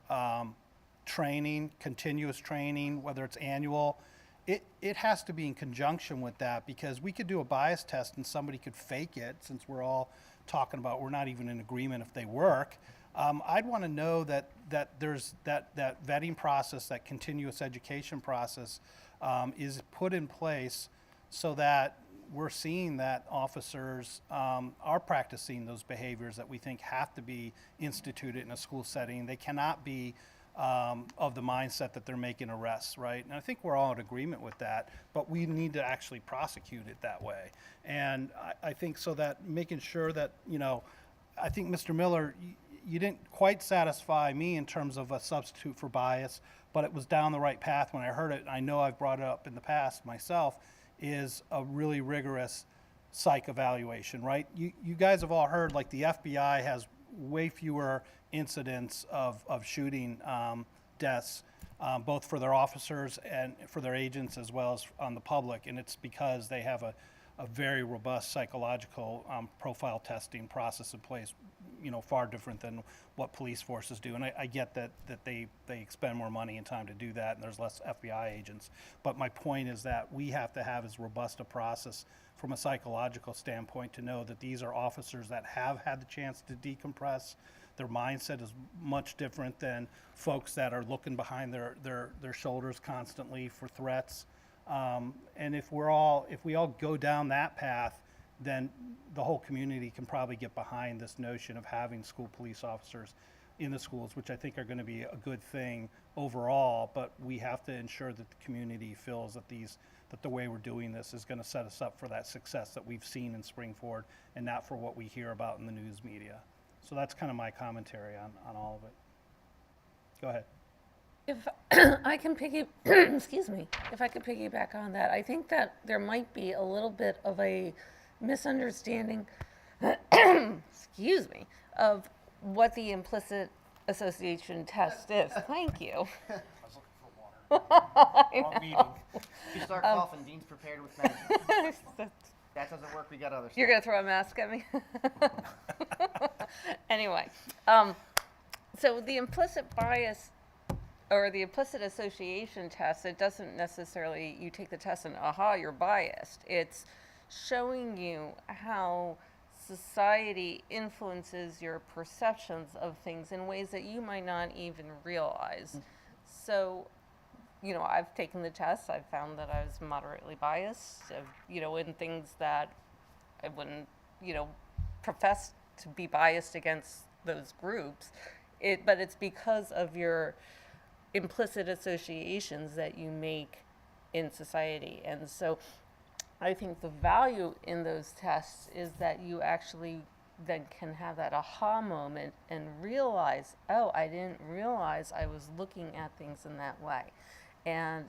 training, continuous training, whether it's annual. It has to be in conjunction with that, because we could do a bias test and somebody could fake it, since we're all talking about we're not even in agreement if they work. I'd want to know that there's that vetting process, that continuous education process is put in place so that we're seeing that officers are practicing those behaviors that we think have to be instituted in a school setting. They cannot be of the mindset that they're making arrests, right? And I think we're all in agreement with that, but we need to actually prosecute it that way. And I think so that making sure that, I think Mr. Miller, you didn't quite satisfy me in terms of a substitute for bias, but it was down the right path when I heard it. And I know I've brought it up in the past myself, is a really rigorous psych evaluation, right? You guys have all heard, like, the FBI has way fewer incidents of shooting deaths, both for their officers and for their agents, as well as on the public. And it's because they have a very robust psychological profile testing process in place, far different than what police forces do. And I get that they expend more money and time to do that, and there's less FBI agents. But my point is that we have to have as robust a process from a psychological standpoint to know that these are officers that have had the chance to decompress. Their mindset is much different than folks that are looking behind their shoulders constantly for threats. And if we all go down that path, then the whole community can probably get behind this notion of having school police officers in the schools, which I think are going to be a good thing overall. But we have to ensure that the community feels that the way we're doing this is going to set us up for that success that we've seen in Springford, and not for what we hear about in the news media. So that's kind of my commentary on all of it. Go ahead. If I can excuse me, if I could piggyback on that, I think that there might be a little bit of a misunderstanding, excuse me, of what the implicit association test is. Thank you. I was looking for water. Wrong meeting. If you start coughing, Dean's prepared with medicine. That doesn't work, we got other stuff. You're going to throw a mask at me? Anyway, so the implicit bias or the implicit association test, it doesn't necessarily, you take the test and aha, you're biased. It's showing you how society influences your perceptions of things in ways that you might not even realize. So, I've taken the test. I've found that I was moderately biased, in things that I wouldn't, profess to be biased against those groups. But it's because of your implicit associations that you make in society. And so I think the value in those tests is that you actually then can have that aha moment and realize, oh, I didn't realize I was looking at things in that way. And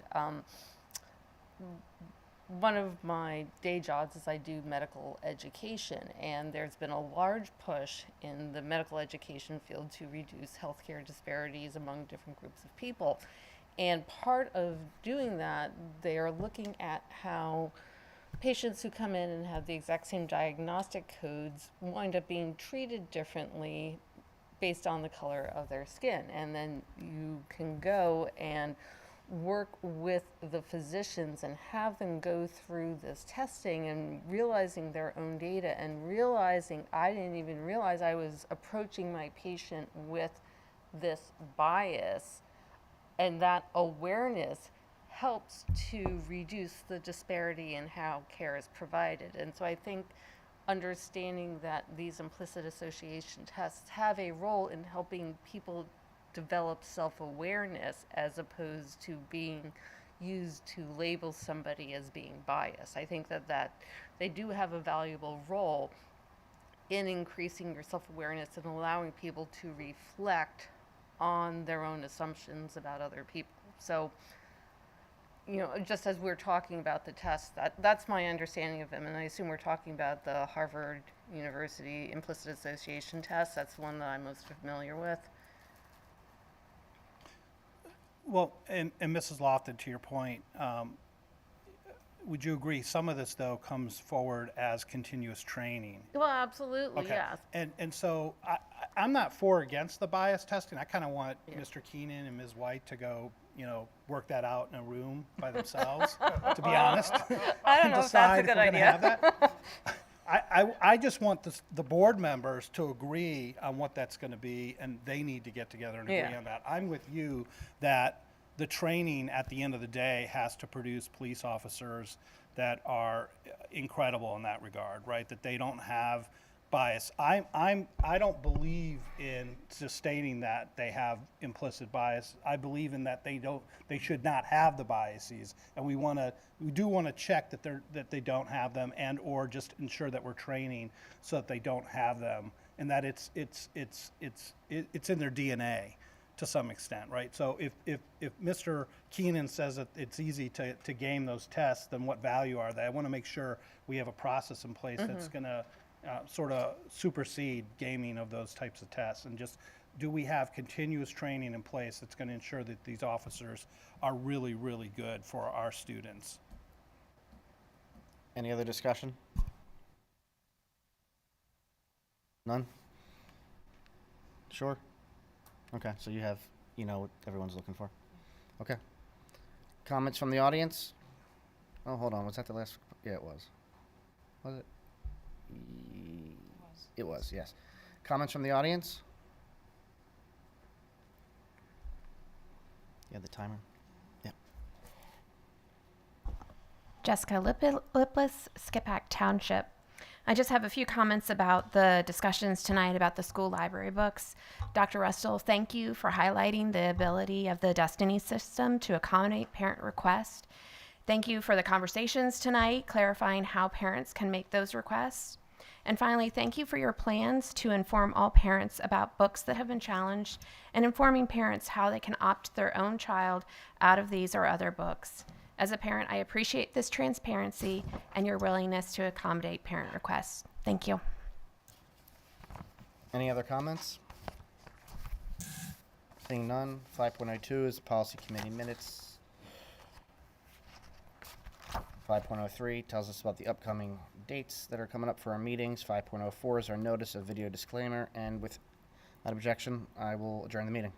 one of my day jobs is I do medical education, and there's been a large push in the medical education field to reduce healthcare disparities among different groups of people. And part of doing that, they are looking at how patients who come in and have the exact same diagnostic codes wind up being treated differently based on the color of their skin. And then you can go and work with the physicians and have them go through this testing and realizing their own data and realizing I didn't even realize I was approaching my patient with this bias, and that awareness helps to reduce the disparity in how care is provided. And so I think understanding that these implicit association tests have a role in helping people develop self-awareness as opposed to being used to label somebody as being biased. I think that they do have a valuable role in increasing your self-awareness and allowing people to reflect on their own assumptions about other people. So you know, just as we're talking about the test, that's my understanding of them, and I assume we're talking about the Harvard University Implicit Association test. That's the one that I'm most familiar with. Well, and Mrs. Lofton, to your point, would you agree some of this, though, comes forward as continuous training? Well, absolutely, Okay. yes. And so I'm not for or against the bias testing. I kind of want Mr. Keenan and Ms. White to go, you know, work that out in a room by themselves, to be honest. I don't know if that's a good idea. I just want the board members to agree on what that's going to be, and they need to get together and agree on that. I'm with you that the training at the end of the day has to produce police officers that are incredible in that regard, right? That they don't have bias. I don't believe in sustaining that they have implicit bias. I believe in that they should not have the biases, and we do want to check that they don't have them, and or just ensure that we're training so that they don't have them, and that it's in their DNA to some extent, right? So if Mr. Keenan says that it's easy to game those tests, then what value are they? I want to make sure we have a process in place that's going to sort of supersede gaming of those types of tests, and just do we have continuous training in place that's going to ensure that these officers are really, really good for our students? Any other discussion? None? Sure? Okay, so you know what everyone's looking for. Okay. Comments from the audience? Oh, hold on, was that the last? Yeah, it was. Was it? It was, yes. Comments from the audience? You have the timer? Yeah. Jessica Lipless, Skipack Township. I just have a few comments about the discussions tonight about the school library books. Dr. Russell, thank you for highlighting the ability of the Destiny system to accommodate parent requests. Thank you for the conversations tonight, clarifying how parents can make those requests. And finally, thank you for your plans to inform all parents about books that have been challenged and informing parents how they can opt their own child out of these or other books. As a parent, I appreciate this transparency and your willingness to accommodate parent requests. Thank you. Any other comments? Seeing none, 5.02 is policy committee minutes. 5.03 tells us about the upcoming dates that are coming up for our meetings. 5.04 is our notice of video disclaimer, and without objection, I will adjourn the meeting.